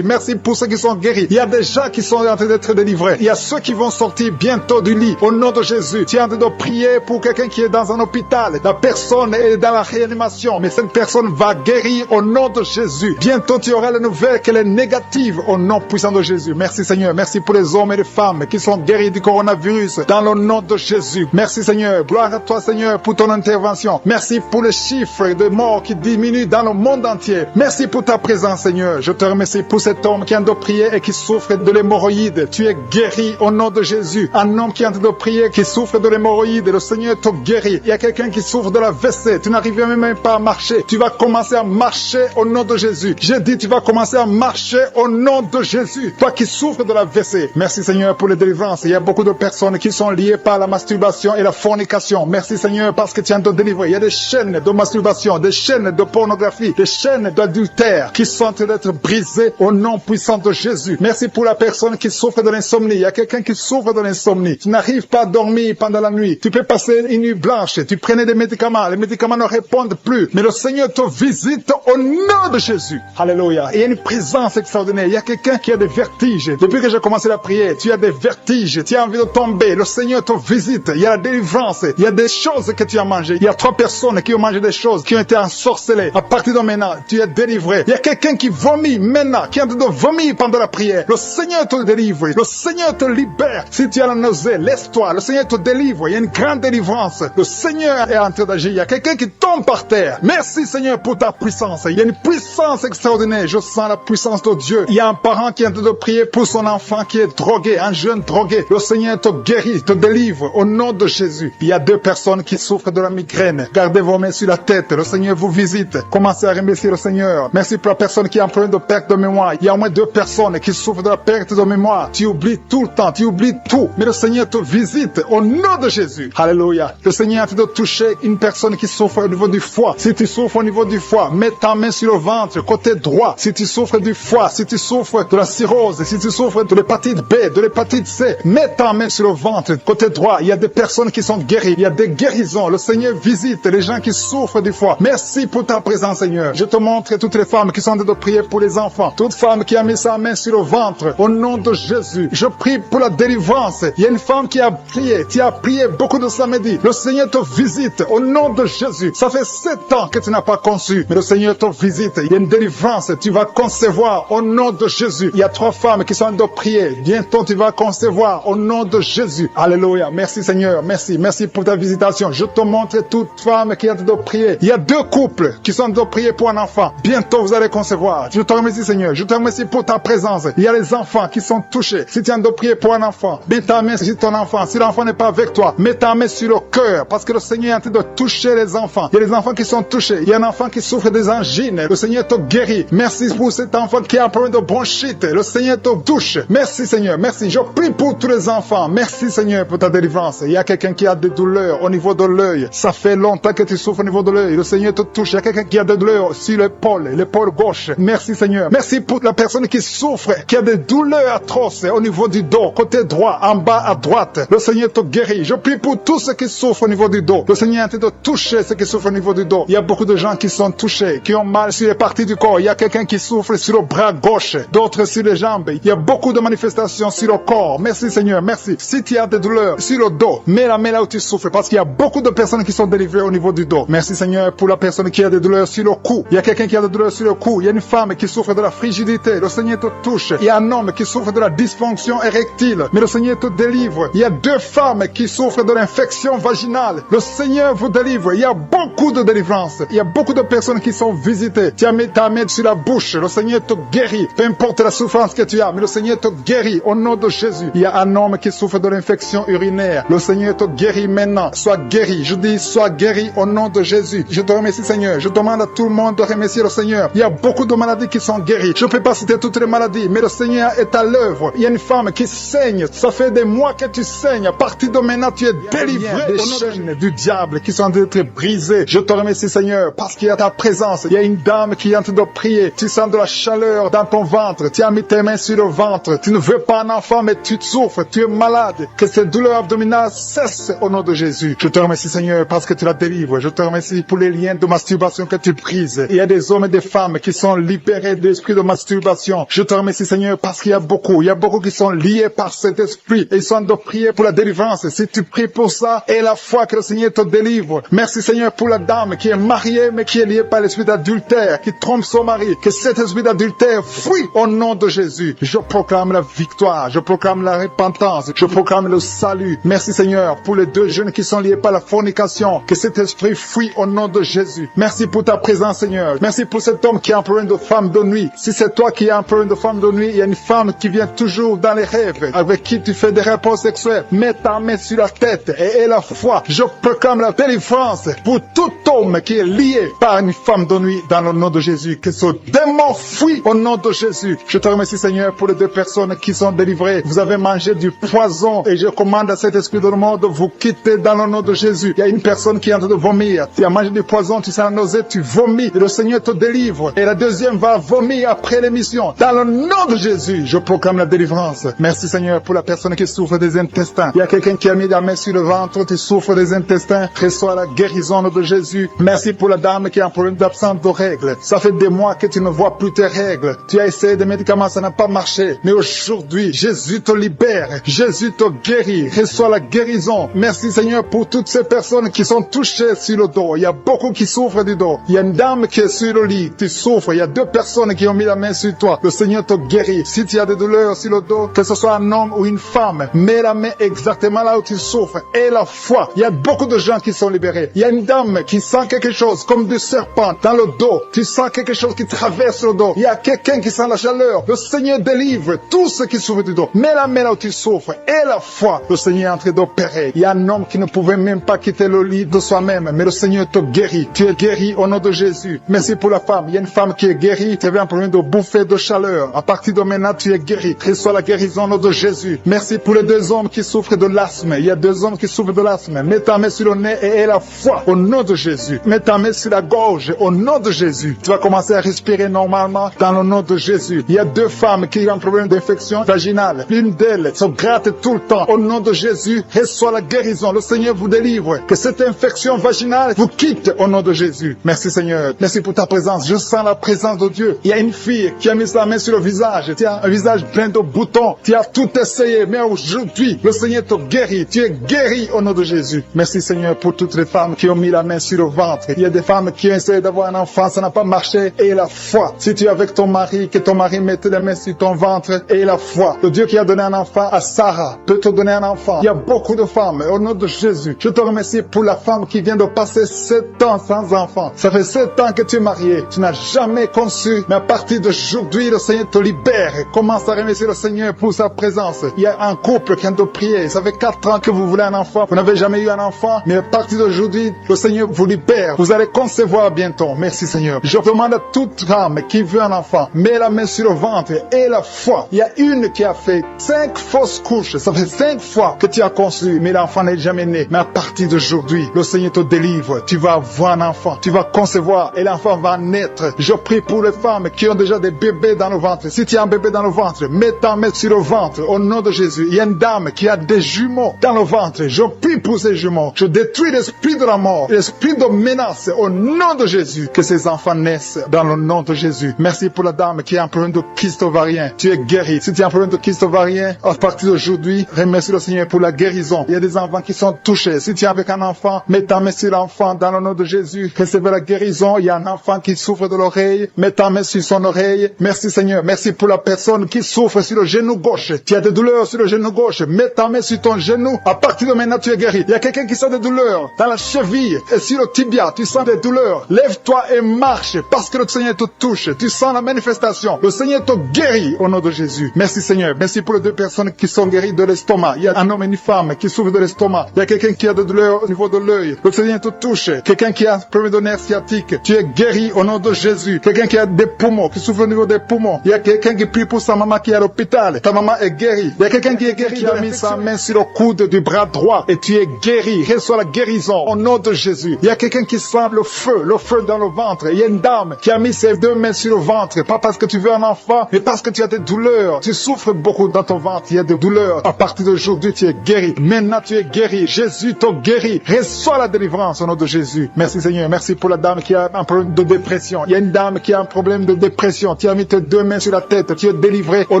Merci pour ceux qui sont guéris. Il y a des gens qui sont en train d'être délivrés. Il y a ceux qui vont sortir bientôt du lit. Au nom de Jésus. Tu es en train de prier pour quelqu'un qui est dans un hôpital. La personne est dans la réanimation. Mais cette personne va guérir au nom de Jésus. Bientôt tu auras la nouvelle qu'elle est négative au nom puissant de Jésus. Merci Seigneur. Merci pour les hommes et les femmes qui sont guéris du coronavirus dans le nom de Jésus. Merci Seigneur. Gloire à toi Seigneur pour ton intervention. Merci pour les chiffres de morts qui diminuent dans le monde entier. Merci pour ta présence Seigneur. Je te remercie pour cet homme qui est en train de prier et qui souffre de l'hémorroïde. Tu es guéri au nom de Jésus. Un homme qui est en train de prier, qui souffre de l'hémorroïde. Le Seigneur te guérit. Il y a quelqu'un qui souffre de la WC. Tu n'arrives même pas à marcher. Tu vas commencer à marcher au nom de Jésus. J'ai dit tu vas commencer à marcher au nom de Jésus. Toi qui souffres de la WC. Merci Seigneur pour les délivrances. Il y a beaucoup de personnes qui sont liées par la masturbation et la fornication. Merci Seigneur parce que tu es en train de délivrer. Il y a des chaînes de masturbation, des chaînes de pornographie, des chaînes d'adultère qui sont en train d'être brisées au nom puissant de Jésus. Merci pour la personne qui souffre de l'insomnie. Il y a quelqu'un qui souffre de l'insomnie. Tu n'arrives pas à dormir pendant la nuit. Tu peux passer une nuit blanche. Tu prenais des médicaments. Les médicaments ne répondent plus. Mais le Seigneur te visite au nom de Jésus. Alléluia. Il y a une présence extraordinaire. Il y a quelqu'un qui a des vertiges. Depuis que j'ai commencé la prière, tu as des vertiges. Tu as envie de tomber. Le Seigneur te visite. Il y a la délivrance. Il y a des choses que tu as mangées. Il y a 3 personnes qui ont mangé des choses, qui ont été ensorcelées. À partir de maintenant, tu es délivré. Il y a quelqu'un qui vomit maintenant, qui est en train de vomir pendant la prière. Le Seigneur te délivre. Le Seigneur te libère. Si tu as la nausée, laisse-toi. Le Seigneur te délivre. Il y a une grande délivrance. Le Seigneur est en train d'agir. Il y a quelqu'un qui tombe par terre. Merci Seigneur pour ta puissance. Il y a une puissance extraordinaire. Je sens la puissance de Dieu. Il y a un parent qui est en train de prier pour son enfant qui est drogué, un jeune drogué. Le Seigneur te guérit, te délivre au nom de Jésus. Il y a 2 personnes qui souffrent de la migraine. Gardez vos mains sur la tête. Le Seigneur vous visite. Commencez à remercier le Seigneur. Merci pour la personne qui a un problème de perte de mémoire. Il y a au moins 2 personnes qui souffrent de la perte de mémoire. Tu oublies tout le temps. Tu oublies tout. Mais le Seigneur te visite au nom de Jésus. Alléluia. Le Seigneur est en train de toucher une personne qui souffre au niveau du foie. Si tu souffres au niveau du foie, mets ta main sur le ventre, côté droit. Si tu souffres du foie, si tu souffres de la cirrhose, si tu souffres de l'hépatite B, de l'hépatite C, mets ta main sur le ventre, côté droit. Il y a des personnes qui sont guéries. Il y a des guérisons. Le Seigneur visite les gens qui souffrent du foie. Merci pour ta présence, Seigneur. Je te montre toutes les femmes qui sont en train de prier pour les enfants. Toute femme qui a mis sa main sur le ventre, au nom de Jésus. Je prie pour la délivrance. Il y a une femme qui a prié. Tu as prié beaucoup de samedi. Le Seigneur te visite au nom de Jésus. Ça fait 7 ans que tu n'as pas conçu, mais le Seigneur te visite. Il y a une délivrance. Tu vas concevoir au nom de Jésus. Il y a 3 femmes qui sont en train de prier. Bientôt tu vas concevoir au nom de Jésus. Alléluia. Merci Seigneur. Merci. Merci pour ta visitation. Je te montre toute femme qui est en train de prier. Il y a 2 couples qui sont en train de prier pour un enfant. Bientôt, vous allez concevoir. Je te remercie, Seigneur. Je te remercie pour ta présence. Il y a les enfants qui sont touchés. Si tu es en train de prier pour un enfant, mets ta main sur ton enfant. Si l'enfant n'est pas avec toi, mets ta main sur le cœur, parce que le Seigneur est en train de toucher les enfants. Il y a les enfants qui sont touchés. Il y a un enfant qui souffre des angines. Le Seigneur te guérit. Merci pour cet enfant qui a un problème de bronchite. Le Seigneur te touche. Merci, Seigneur. Merci. Je prie pour tous les enfants. Merci, Seigneur, pour ta délivrance. Il y a quelqu'un qui a des douleurs au niveau de l'œil. Ça fait longtemps que tu souffres au niveau de l'œil. Le Seigneur te touche. Il y a quelqu'un qui a des douleurs sur l'épaule gauche. Merci, Seigneur. Merci pour la personne qui souffre, qui a des douleurs atroces au niveau du dos, côté droit, en bas à droite. Le Seigneur te guérit. Je prie pour tous ceux qui souffrent au niveau du dos. Le Seigneur est en train de toucher ceux qui souffrent au niveau du dos. Il y a beaucoup de gens qui sont touchés, qui ont mal sur les parties du corps. Il y a quelqu'un qui souffre sur le bras gauche, d'autres sur les jambes. Il y a beaucoup de manifestations sur le corps. Merci, Seigneur. Merci. Si tu as des douleurs sur le dos, mets la main là où tu souffres, parce qu'il y a beaucoup de personnes qui sont délivrées au niveau du dos. Merci, Seigneur, pour la personne qui a des douleurs sur le cou. Il y a quelqu'un qui a des douleurs sur le cou. Il y a une femme qui souffre de la frigidité. Le Seigneur te touche. Il y a un homme qui souffre de la dysfonction érectile. Mais le Seigneur te délivre. Il y a 2 femmes qui souffrent de l'infection vaginale. Le Seigneur vous délivre. Il y a beaucoup de délivrance. Il y a beaucoup de personnes qui sont visitées. Tu as mis ta main sur la bouche. Le Seigneur te guérit. Peu importe la souffrance que tu as, mais le Seigneur te guérit au nom de Jésus. Il y a un homme qui souffre de l'infection urinaire. Le Seigneur te guérit maintenant. Sois guéri. Je dis, sois guéri au nom de Jésus. Je te remercie, Seigneur. Je demande à tout le monde de remercier le Seigneur. Il y a beaucoup de maladies qui sont guéries. Je ne peux pas citer toutes les maladies, mais le Seigneur est à l'œuvre. Il y a une femme qui saigne. Ça fait des mois que tu saignes. À partir de maintenant, tu es délivré des chaînes du diable qui sont en train d'être brisées. Je te remercie, Seigneur, parce qu'il y a ta présence. Il y a une dame qui est en train de prier. Tu sens de la chaleur dans ton ventre. Tu as mis tes mains sur le ventre. Tu ne veux pas un enfant, mais tu souffres. Tu es malade. Que cette douleur abdominale cesse au nom de Jésus. Je te remercie, Seigneur, parce que tu la délivres. Je te remercie pour les liens de masturbation que tu brises. Il y a des hommes et des femmes qui sont libérés de l'esprit de masturbation. Je te remercie, Seigneur, parce qu'il y a beaucoup qui sont liés par cet esprit et ils sont de prier pour la délivrance. Si tu pries pour ça, et la foi que le Seigneur te délivre. Merci, Seigneur, pour la dame qui est mariée mais qui est liée par l'esprit d'adultère, qui trompe son mari. Que cet esprit d'adultère fuit au nom de Jésus. Je proclame la victoire, je proclame la repentance, je proclame le salut. Merci, Seigneur, pour les 2 jeunes qui sont liés par la fornication. Que cet esprit fuit au nom de Jésus. Merci pour ta présence, Seigneur. Merci pour cet homme qui a un problème de femme de nuit. Si c'est toi qui as un problème de femme de nuit, il y a une femme qui vient toujours dans les rêves, avec qui tu fais des rapports sexuels. Mets ta main sur la tête et la foi. Je proclame la délivrance pour tout homme qui est lié par une femme de nuit dans le nom de Jésus. Que ce démon fuit au nom de Jésus. Je te remercie, Seigneur, pour les 2 personnes qui sont délivrées. Vous avez mangé du poison et je commande à cet esprit de mort de vous quitter dans le nom de Jésus. Il y a une personne qui est en train de vomir. Tu as mangé du poison, tu sens la nausée, tu vomis et le Seigneur te délivre. Et la deuxième va vomir après l'émission. Dans le nom de Jésus, je proclame la délivrance. Merci, Seigneur, pour la personne qui souffre des intestins. Il y a quelqu'un qui a mis la main sur le ventre, tu souffres des intestins. Reçois la guérison de Jésus. Merci pour la dame qui a un problème d'absence de règles. Ça fait des mois que tu ne vois plus tes règles. Tu as essayé des médicaments, ça n'a pas marché. Mais aujourd'hui, Jésus te libère. Jésus te guérit. Reçois la guérison. Merci, Seigneur, pour toutes ces personnes qui sont touchées sur le dos. Il y a beaucoup qui souffrent du dos. Il y a une dame qui est sur le lit. Tu souffres. Il y a 2 personnes qui ont mis la main sur toi. Le Seigneur te guérit. Si tu as des douleurs sur le dos, que ce soit un homme ou une femme, mets la main exactement là où tu souffres. Et la foi. Il y a beaucoup de gens qui sont libérés. Il y a une dame qui sent quelque chose comme du serpent dans le dos. Tu sens quelque chose qui traverse le dos. Il y a quelqu'un qui sent la chaleur. Le Seigneur délivre tous ceux qui souffrent du dos. Mets la main là où tu souffres. Et la foi. Le Seigneur est en train d'opérer. Il y a un homme qui ne pouvait même pas quitter le lit de soi-même. Mais le Seigneur te guérit. Tu es guéri au nom de Jésus. Merci pour la femme. Il y a une femme qui est guérie. Tu avais un problème de bouffée de chaleur. À partir de maintenant, tu es guéri. Reçois la guérison au nom de Jésus. Merci pour les 2 hommes qui souffrent de l'asthme. Il y a 2 hommes qui souffrent de l'asthme. Mets ta main sur le nez et la foi au nom de Jésus. Mets ta main sur la gorge au nom de Jésus. Tu vas commencer à respirer normalement dans le nom de Jésus. Il y a 2 femmes qui ont un problème d'infection vaginale. L'une d'elles se gratte tout le temps. Au nom de Jésus, reçois la guérison. Le Seigneur vous délivre. Que cette infection vaginale vous quitte au nom de Jésus. Merci, Seigneur. Merci pour ta présence. Je sens la présence de Dieu. Il y a une fille qui a mis sa main sur le visage. Tu as un visage plein de boutons. Tu as tout essayé. Mais aujourd'hui, le Seigneur te guérit. Tu es guéri au nom de Jésus. Merci, Seigneur, pour toutes les femmes qui ont mis la main sur le ventre. Il y a des femmes qui ont essayé d'avoir un enfant. Ça n'a pas marché. Et la foi. Si tu es avec ton mari, que ton mari mette les mains sur ton ventre. Et la foi. Le Dieu qui a donné un enfant à Sarah peut te donner un enfant. Il y a beaucoup de femmes. Au nom de Jésus, je te remercie pour la femme qui vient de passer passé 7 ans sans enfant. Ça fait 7 ans que tu es marié. Tu n'as jamais conçu. Mais à partir d'aujourd'hui, le Seigneur te libère. Commence à remercier le Seigneur pour sa présence. Il y a un couple qui vient de prier. Ça fait 4 ans que vous voulez un enfant. Vous n'avez jamais eu un enfant. Mais à partir d'aujourd'hui, le Seigneur vous libère. Vous allez concevoir bientôt. Merci Seigneur. Je demande à toute femme qui veut un enfant, mets la main sur le ventre et la foi. Il y a une qui a fait 5 fausses couches. Ça fait 5 fois que tu as conçu, mais l'enfant n'est jamais né. Mais à partir d'aujourd'hui, le Seigneur te délivre. Tu vas avoir un enfant. Tu vas concevoir et l'enfant va naître. Je prie pour les femmes qui ont déjà des bébés dans le ventre. Si tu as un bébé dans le ventre, mets ta main sur le ventre au nom de Jésus. Il y a une dame qui a des jumeaux dans le ventre. Je prie pour ces jumeaux. Je détruis l'esprit de la mort, l'esprit de menace au nom de Jésus. Que ces enfants naissent dans le nom de Jésus. Merci pour la dame qui a un problème de kyste ovarien. Tu es guéri. Si tu as un problème de kyste ovarien, à partir d'aujourd'hui, remercie le Seigneur pour la guérison. Il y a des enfants qui sont touchés. Si tu es avec un enfant, mets ta main sur l'enfant dans le nom de Jésus. Recevez la guérison. Il y a un enfant qui souffre de l'oreille. Mets ta main sur son oreille. Merci Seigneur. Merci pour la personne qui souffre sur le genou gauche. Tu as des douleurs sur le genou gauche. Mets ta main sur ton genou. À partir de maintenant, tu es guéri. Il y a quelqu'un qui sent des douleurs dans la cheville et sur le tibia. Tu sens des douleurs. Lève-toi et marche parce que le Seigneur te touche. Tu sens la manifestation. Le Seigneur te guérit au nom de Jésus. Merci Seigneur. Merci pour les 2 personnes qui sont guéries de l'estomac. Il y a un homme et une femme qui souffrent de l'estomac. Il y a quelqu'un qui a des douleurs au niveau de l'œil. Le Seigneur te touche. Quelqu'un qui a un problème de nerf sciatique. Tu es guéri au nom de Jésus. Quelqu'un qui a des poumons, qui souffre au niveau des poumons. Il y a quelqu'un qui prie pour sa maman qui est à l'hôpital. Ta maman est guérie. Il y a quelqu'un qui est guéri, qui a mis sa main sur le coude du bras droit et tu es guéri. Reçois la guérison au nom de Jésus. Il y a quelqu'un qui sent le feu dans le ventre. Il y a une dame qui a mis ses 2 mains sur le ventre, pas parce que tu veux un enfant, mais parce que tu as des douleurs. Tu souffres beaucoup dans ton ventre. Il y a des douleurs. À partir d'aujourd'hui, tu es guéri. Maintenant, tu es guéri. Jésus t'a guéri. Reçois la délivrance au nom de Jésus. Merci Seigneur. Merci pour la dame qui a un problème de dépression. Il y a une dame qui a un problème de dépression. Tu as mis tes 2 mains sur la tête. Tu es délivré au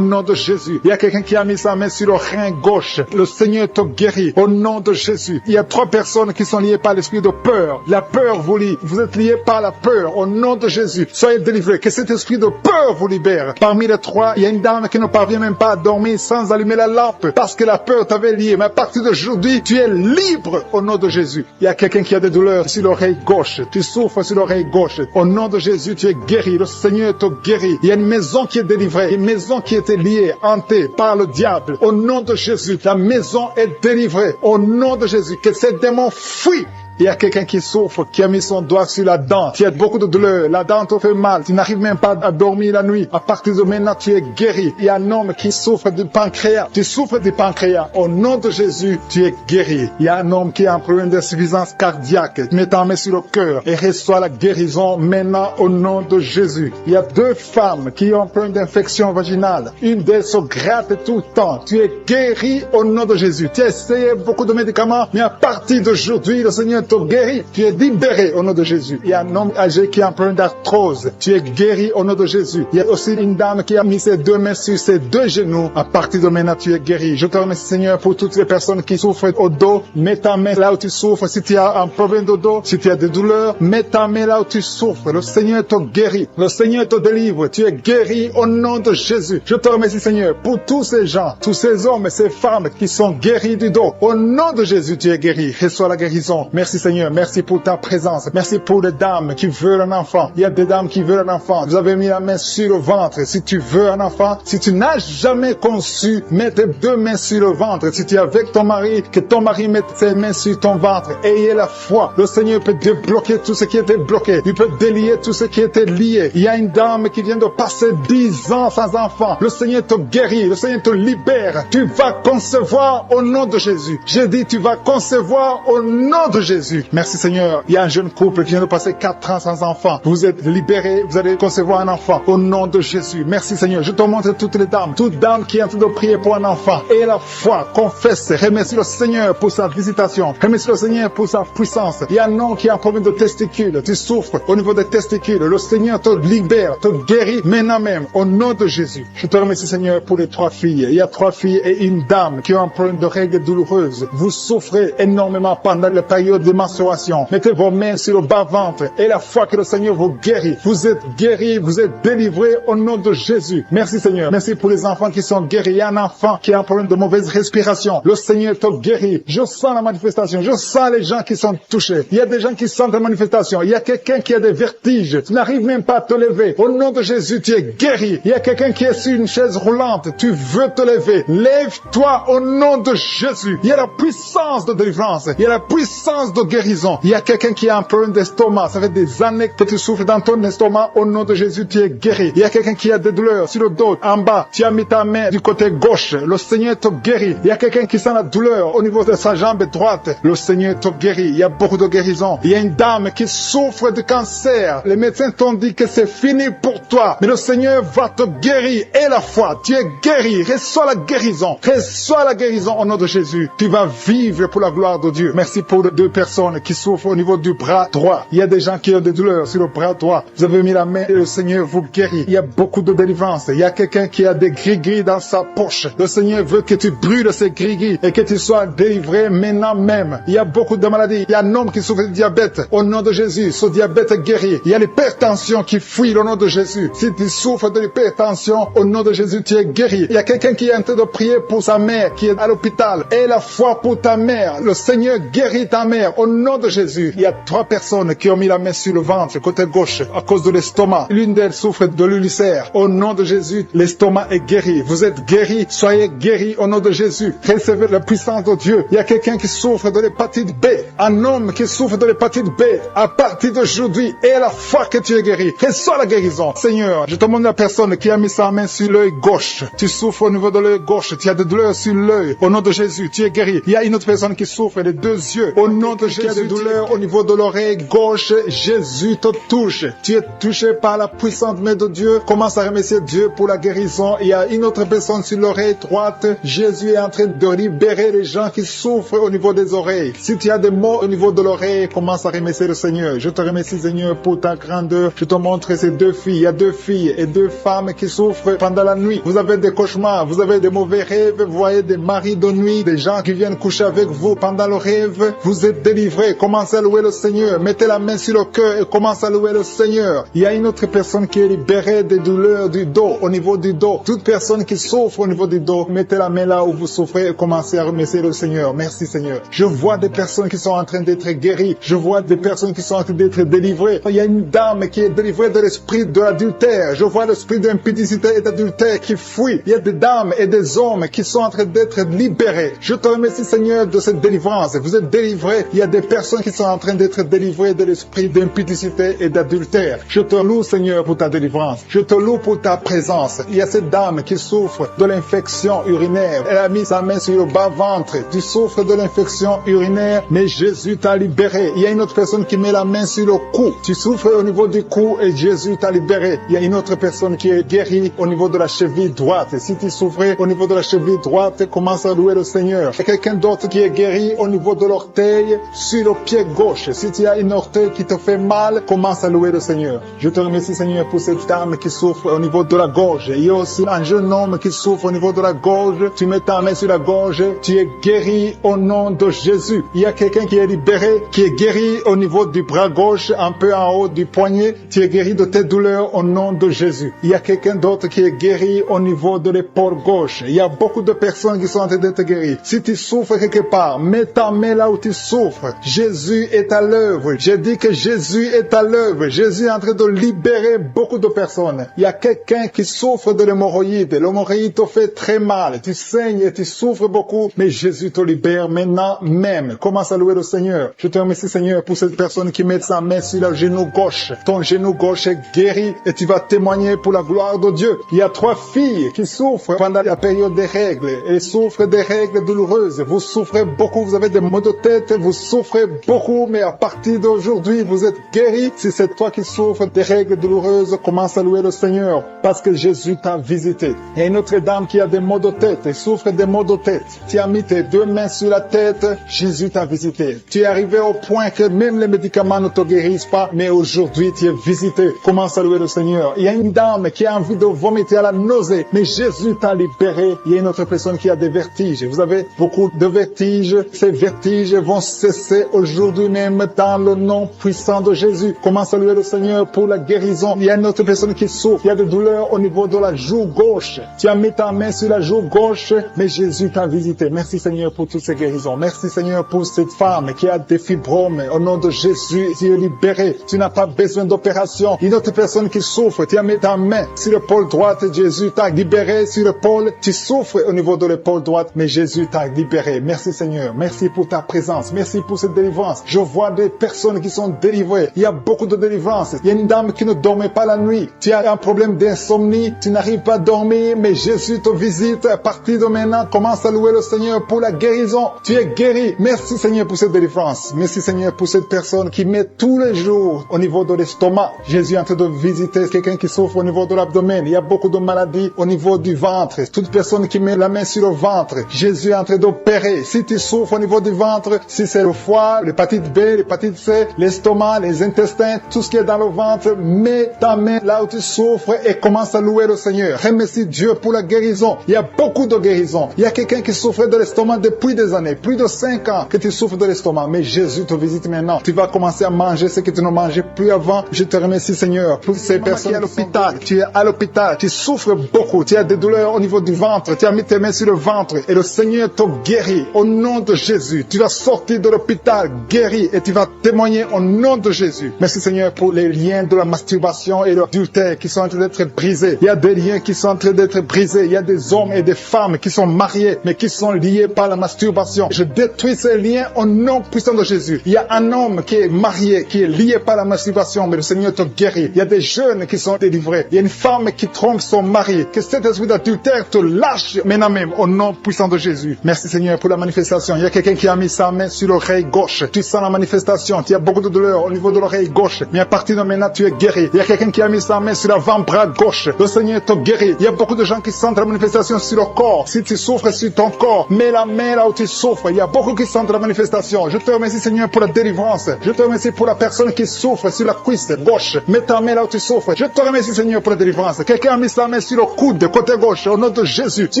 nom de Jésus. Il y a quelqu'un qui a mis sa main sur le rein gauche. Le Seigneur t'a guéri au nom de Jésus. Il y a 3 personnes qui sont liées par l'esprit de peur. La peur vous lie. Vous êtes liés par la peur au nom de Jésus. Soyez délivrés. Que cet esprit de peur vous libère. Parmi les 3, il y a une dame qui ne parvient même pas à dormir sans allumer la lampe parce que la peur t'avait lié. Mais à partir d'aujourd'hui, tu es libre au nom de Jésus. Il y a quelqu'un qui a des douleurs sur l'oreille gauche. Tu souffres sur l'oreille gauche. Au nom de Jésus, tu es guéri. Le Seigneur te guérit. Il y a une maison qui est délivrée. Une maison qui était liée, hantée par le diable. Au nom de Jésus, la maison est délivrée. Au nom de Jésus, que ces démons fuient. Il y a quelqu'un qui souffre, qui a mis son doigt sur la dent. Tu as beaucoup de douleur. La dent te fait mal. Tu n'arrives même pas à dormir la nuit. À partir de maintenant, tu es guéri. Il y a un homme qui souffre du pancréas. Tu souffres du pancréas. Au nom de Jésus, tu es guéri. Il y a un homme qui a un problème d'insuffisance cardiaque. Mets ta main sur le cœur et reçois la guérison maintenant au nom de Jésus. Il y a 2 femmes qui ont un problème d'infection vaginale. Une d'elles se gratte tout le temps. Tu es guéri au nom de Jésus. Tu as essayé beaucoup de médicaments, mais à partir d'aujourd'hui, le Seigneur te guérit. Tu es libéré au nom de Jésus. Il y a un homme âgé qui a un problème d'arthrose. Tu es guéri au nom de Jésus. Il y a aussi une dame qui a mis ses 2 mains sur ses 2 genoux. À partir de maintenant, tu es guéri. Je te remercie, Seigneur, pour toutes les personnes qui souffrent au dos. Mets ta main là où tu souffres. Si tu as un problème de dos, si tu as des douleurs, mets ta main là où tu souffres. Le Seigneur te guérit. Le Seigneur te délivre. Tu es guéri au nom de Jésus. Je te remercie, Seigneur, pour tous ces gens, tous ces hommes et ces femmes qui sont guéris du dos. Au nom de Jésus, tu es guéri. Reçois la guérison. Merci, Seigneur. Merci pour ta présence. Merci pour les dames qui veulent un enfant. Il y a des dames qui veulent un enfant. Vous avez mis la main sur le ventre. Si tu veux un enfant, si tu n'as jamais conçu, mets tes 2 mains sur le ventre. Si tu es avec ton mari, que ton mari mette ses mains sur ton ventre. Ayez la foi. Le Seigneur peut débloquer tout ce qui était bloqué. Il peut délier tout ce qui était lié. Il y a une dame qui vient de passer 10 ans sans enfant. Le Seigneur te guérit. Le Seigneur te libère. Tu vas concevoir au nom de Jésus. J'ai dit, tu vas concevoir au nom de Jésus. Merci Seigneur. Il y a un jeune couple qui vient de passer 4 ans sans enfant. Vous êtes libérés. Vous allez concevoir un enfant au nom de Jésus. Merci Seigneur. Je te montre toutes les dames. Toute dame qui est en train de prier pour un enfant. Et la foi, confesse. Remercie le Seigneur pour sa visitation. Remercie le Seigneur pour sa puissance. Il y a un homme qui a un problème de testicules. Tu souffres au niveau des testicules. Le Seigneur te libère, te guérit maintenant même au nom de Jésus. Je te remercie Seigneur pour les 3 filles. Il y a 3 filles et une dame qui ont un problème de règles douloureuses. Vous souffrez énormément pendant la période de menstruation. Mettez vos mains sur le bas-ventre et la foi que le Seigneur vous guérit. Vous êtes guéris, vous êtes délivrés au nom de Jésus. Merci Seigneur. Merci pour les enfants qui sont guéris. Il y a un enfant qui a un problème de mauvaise respiration. Le Seigneur te guérit. Je sens la manifestation. Je sens les gens qui sont touchés. Il y a des gens qui sentent la manifestation. Il y a quelqu'un qui a des vertiges. Tu n'arrives même pas à te lever. Au nom de Jésus, tu es guéri. Il y a quelqu'un qui est sur une chaise roulante. Tu veux te lever. Lève-toi au nom de Jésus. Il y a la puissance de délivrance. Il y a la puissance de guérison. Il y a quelqu'un qui a un problème d'estomac. Ça fait des années que tu souffres dans ton estomac. Au nom de Jésus, tu es guéri. Il y a quelqu'un qui a des douleurs sur le dos, en bas. Tu as mis ta main du côté gauche. Le Seigneur te guérit. Il y a quelqu'un qui sent la douleur au niveau de sa jambe droite. Le Seigneur te guérit. Il y a beaucoup de guérison. Il y a une dame qui souffre de cancer. Les médecins t'ont dit que c'est fini pour toi. Mais le Seigneur va te guérir. Et la foi, tu es guéri. Reçois la guérison. Reçois la guérison au nom de Jésus. Tu vas vivre pour la gloire de Dieu. Merci pour les 2 personnes qui souffrent au niveau du bras droit. Il y a des gens qui ont des douleurs sur le bras droit. Vous avez mis la main et le Seigneur vous guérit. Il y a beaucoup de délivrance. Il y a quelqu'un qui a des gris-gris dans sa poche. Le Seigneur veut que tu brûles ces gris-gris et que tu sois délivré maintenant même. Il y a beaucoup de maladies. Il y a un homme qui souffre de diabète. Au nom de Jésus, ce diabète est guéri. Il y a l'hypertension qui fuit au nom de Jésus. Si tu souffres de l'hypertension, au nom de Jésus, tu es guéri. Il y a quelqu'un qui est en train de prier pour sa mère qui est à l'hôpital. Et la foi pour ta mère. Le Seigneur guérit ta mère au nom de Jésus. Il y a 3 personnes qui ont mis la main sur le ventre, côté gauche, à cause de l'estomac. L'une d'elles souffre de l'ulcère. Au nom de Jésus, l'estomac est guéri. Vous êtes guéris, soyez guéris au nom de Jésus. Recevez la puissance de Dieu. Il y a quelqu'un qui souffre de l'hépatite B. Un homme qui souffre de l'hépatite B. À partir d'aujourd'hui, et la foi que tu es guéri. Reçois la guérison. Seigneur, je te demande la personne qui a mis sa main sur l'œil gauche. Tu souffres au niveau de l'œil gauche. Tu as des douleurs sur l'œil. Au nom de Jésus, tu es guéri. Il y a une autre personne qui souffre des 2 yeux. Au nom de Jésus, tu as des douleurs au niveau de l'oreille gauche. Jésus te touche. Tu es touché par la puissante main de Dieu. Commence à remercier Dieu pour la guérison. Il y a une autre personne sur l'oreille droite. Jésus est en train de libérer les gens qui souffrent au niveau des oreilles. Si tu as des maux au niveau de l'oreille, commence à remercier le Seigneur. Je te remercie Seigneur pour ta grandeur. Je te montre ces 2 filles. Il y a 2 filles et 2 femmes qui souffrent pendant la nuit. Vous avez des cauchemars, vous avez des mauvais rêves, vous voyez des maris de nuit, des gens qui viennent coucher avec vous pendant le rêve. Vous êtes délivrés. Commencez à louer le Seigneur. Mettez la main sur le cœur et commencez à louer le Seigneur. Il y a une autre personne qui est libérée des douleurs du dos, au niveau du dos. Toute personne qui souffre au niveau du dos, mettez la main là où vous souffrez et commencez à remercier le Seigneur. Merci Seigneur. Je vois des personnes qui sont en train d'être guéries. Je vois des personnes qui sont en train d'être délivrées. Il y a une dame qui est délivrée de l'esprit de l'adultère. Je vois l'esprit d'impudicité et d'adultère qui fuit. Il y a des dames et des hommes qui sont en train d'être libérés. Je te remercie Seigneur de cette délivrance. Vous êtes délivrés. Il y a des personnes qui sont en train d'être délivrées de l'esprit d'impudicité et d'adultère. Je te loue Seigneur pour ta délivrance. Je te loue pour ta présence. Il y a cette dame qui souffre de l'infection urinaire. Elle a mis sa main sur le bas-ventre. Tu souffres de l'infection urinaire, mais Jésus t'a libéré. Il y a une autre personne qui met la main sur le cou. Tu souffres au niveau du cou et Jésus t'a libéré. Il y a une autre personne qui est guérie au niveau de la cheville droite. Si tu souffrais au niveau de la cheville droite, commence à louer le Seigneur. Il y a quelqu'un d'autre qui est guéri au niveau de l'orteil sur le pied gauche. Si tu as une orteil qui te fait mal, commence à louer le Seigneur. Je te remercie Seigneur pour cette dame qui souffre au niveau de la gorge. Il y a aussi un jeune homme qui souffre au niveau de la gorge. Tu mets ta main sur la gorge, tu es guéri au nom de Jésus. Il y a quelqu'un qui est libéré, qui est guéri au niveau du bras gauche, un peu en haut du poignet. Tu es guéri de tes douleurs au nom de Jésus. Il y a quelqu'un d'autre qui est guéri au niveau de l'épaule gauche. Il y a beaucoup de personnes qui sont en train d'être guéries. Si tu souffres quelque part, mets ta main là où tu souffres. Jésus est à l'œuvre. J'ai dit que Jésus est à l'œuvre. Jésus est en train de libérer beaucoup de personnes. Il y a quelqu'un qui souffre de l'hémorroïde. L'hémorroïde te fait très mal. Tu saignes et tu souffres beaucoup, mais Jésus te libère maintenant même. Commence à louer le Seigneur. Je te remercie Seigneur pour cette personne qui met sa main sur le genou gauche. Ton genou gauche est guéri et tu vas témoigner pour la gloire de Dieu. Il y a 3 filles qui souffrent pendant la période des règles. Elles souffrent des règles douloureuses. Vous souffrez beaucoup, vous avez des maux de tête, vous souffrez beaucoup, mais à partir d'aujourd'hui, vous êtes guéris. Si c'est toi qui souffres des règles douloureuses, commence à louer le Seigneur parce que Jésus t'a visité. Il y a une autre dame qui a des maux de tête et souffre des maux de tête. Tu as mis tes 2 mains sur la tête, Jésus t'a visité. Tu es arrivé au point que même les médicaments ne te guérissent pas, mais aujourd'hui tu es visité. Commence à louer le Seigneur. Il y a une dame qui a envie de vomiter à la nausée, mais Jésus t'a libéré. Il y a une autre personne qui a des vertiges. Vous avez beaucoup de vertiges. Ces vertiges vont cesser sais aujourd'hui même dans le nom puissant de Jésus. Commence à louer le Seigneur pour la guérison. Il y a une autre personne qui souffre. Il y a des douleurs au niveau de la joue gauche. Tu as mis ta main sur la joue gauche, mais Jésus t'a visité. Merci Seigneur pour toutes ces guérisons. Merci Seigneur pour cette femme qui a des fibromes. Au nom de Jésus, tu es libéré. Tu n'as pas besoin d'opération. Une autre personne qui souffre, tu as mis ta main sur l'épaule droite. Jésus t'a libéré sur l'épaule. Tu souffres au niveau de l'épaule droite, mais Jésus t'a libéré. Merci Seigneur. Merci pour ta présence. Merci pour cette délivrance. Je vois des personnes qui sont délivrées. Il y a beaucoup de délivrance. Il y a une dame qui ne dormait pas la nuit. Tu as un problème d'insomnie. Tu n'arrives pas à dormir, mais Jésus te visite. À partir de maintenant, commence à louer le Seigneur pour la guérison. Tu es guéri. Merci Seigneur pour cette délivrance. Merci Seigneur pour cette personne qui met tous les jours au niveau de l'estomac. Jésus est en train de visiter quelqu'un qui souffre au niveau de l'abdomen. Il y a beaucoup de maladies au niveau du ventre. Toute personne qui met la main sur le ventre, Jésus est en train d'opérer. Si tu souffres au niveau du ventre, si c'est le foie, l'hépatite B, l'hépatite C, l'estomac, les intestins, tout ce qui est dans le ventre, mets ta main là où tu souffres et commence à louer le Seigneur. Remercie Dieu pour la guérison. Il y a beaucoup de guérisons. Il y a quelqu'un qui souffrait de l'estomac depuis des années, plus de 5 ans que tu souffres de l'estomac, mais Jésus te visite maintenant. Tu vas commencer à manger ce que tu ne mangeais plus avant. Je te remercie Seigneur pour ces personnes qui sont à l'hôpital. Tu es à l'hôpital, tu souffres beaucoup, tu as des douleurs au niveau du ventre, tu as mis tes mains sur le ventre et le Seigneur te guérit au nom de Jésus. Tu vas sortir de l'hôpital guéri et tu vas témoigner au nom de Jésus. Merci Seigneur pour les liens de la masturbation et de l'adultère qui sont en train d'être brisés. Il y a des liens qui sont en train d'être brisés. Il y a des hommes et des femmes qui sont mariés mais qui sont liés par la masturbation. Je détruis ces liens au nom puissant de Jésus. Il y a un homme qui est marié, qui est lié par la masturbation, mais le Seigneur te guérit. Il y a des jeunes qui sont délivrés. Il y a une femme qui trompe son mari. Que cet esprit d'adultère te lâche maintenant même au nom puissant de Jésus. Merci Seigneur pour la manifestation. Il y a quelqu'un qui a mis sa main sur l'oreille gauche. Tu sens la manifestation. Tu as beaucoup de douleur au niveau de l'oreille gauche. Mais à partir de maintenant, tu es guéri. Il y a quelqu'un qui a mis sa main sur l'avant-bras gauche. Le Seigneur te guérit. Il y a beaucoup de gens qui sentent la manifestation sur le corps. Si tu souffres sur ton corps, mets la main là où tu souffres. Il y a beaucoup qui sentent la manifestation. Je te remercie Seigneur pour la délivrance. Je te remercie pour la personne qui souffre sur la cuisse gauche. Mets ta main là où tu souffres. Je te remercie Seigneur pour la délivrance. Quelqu'un a mis sa main sur le coude, côté gauche. Au nom de Jésus, tu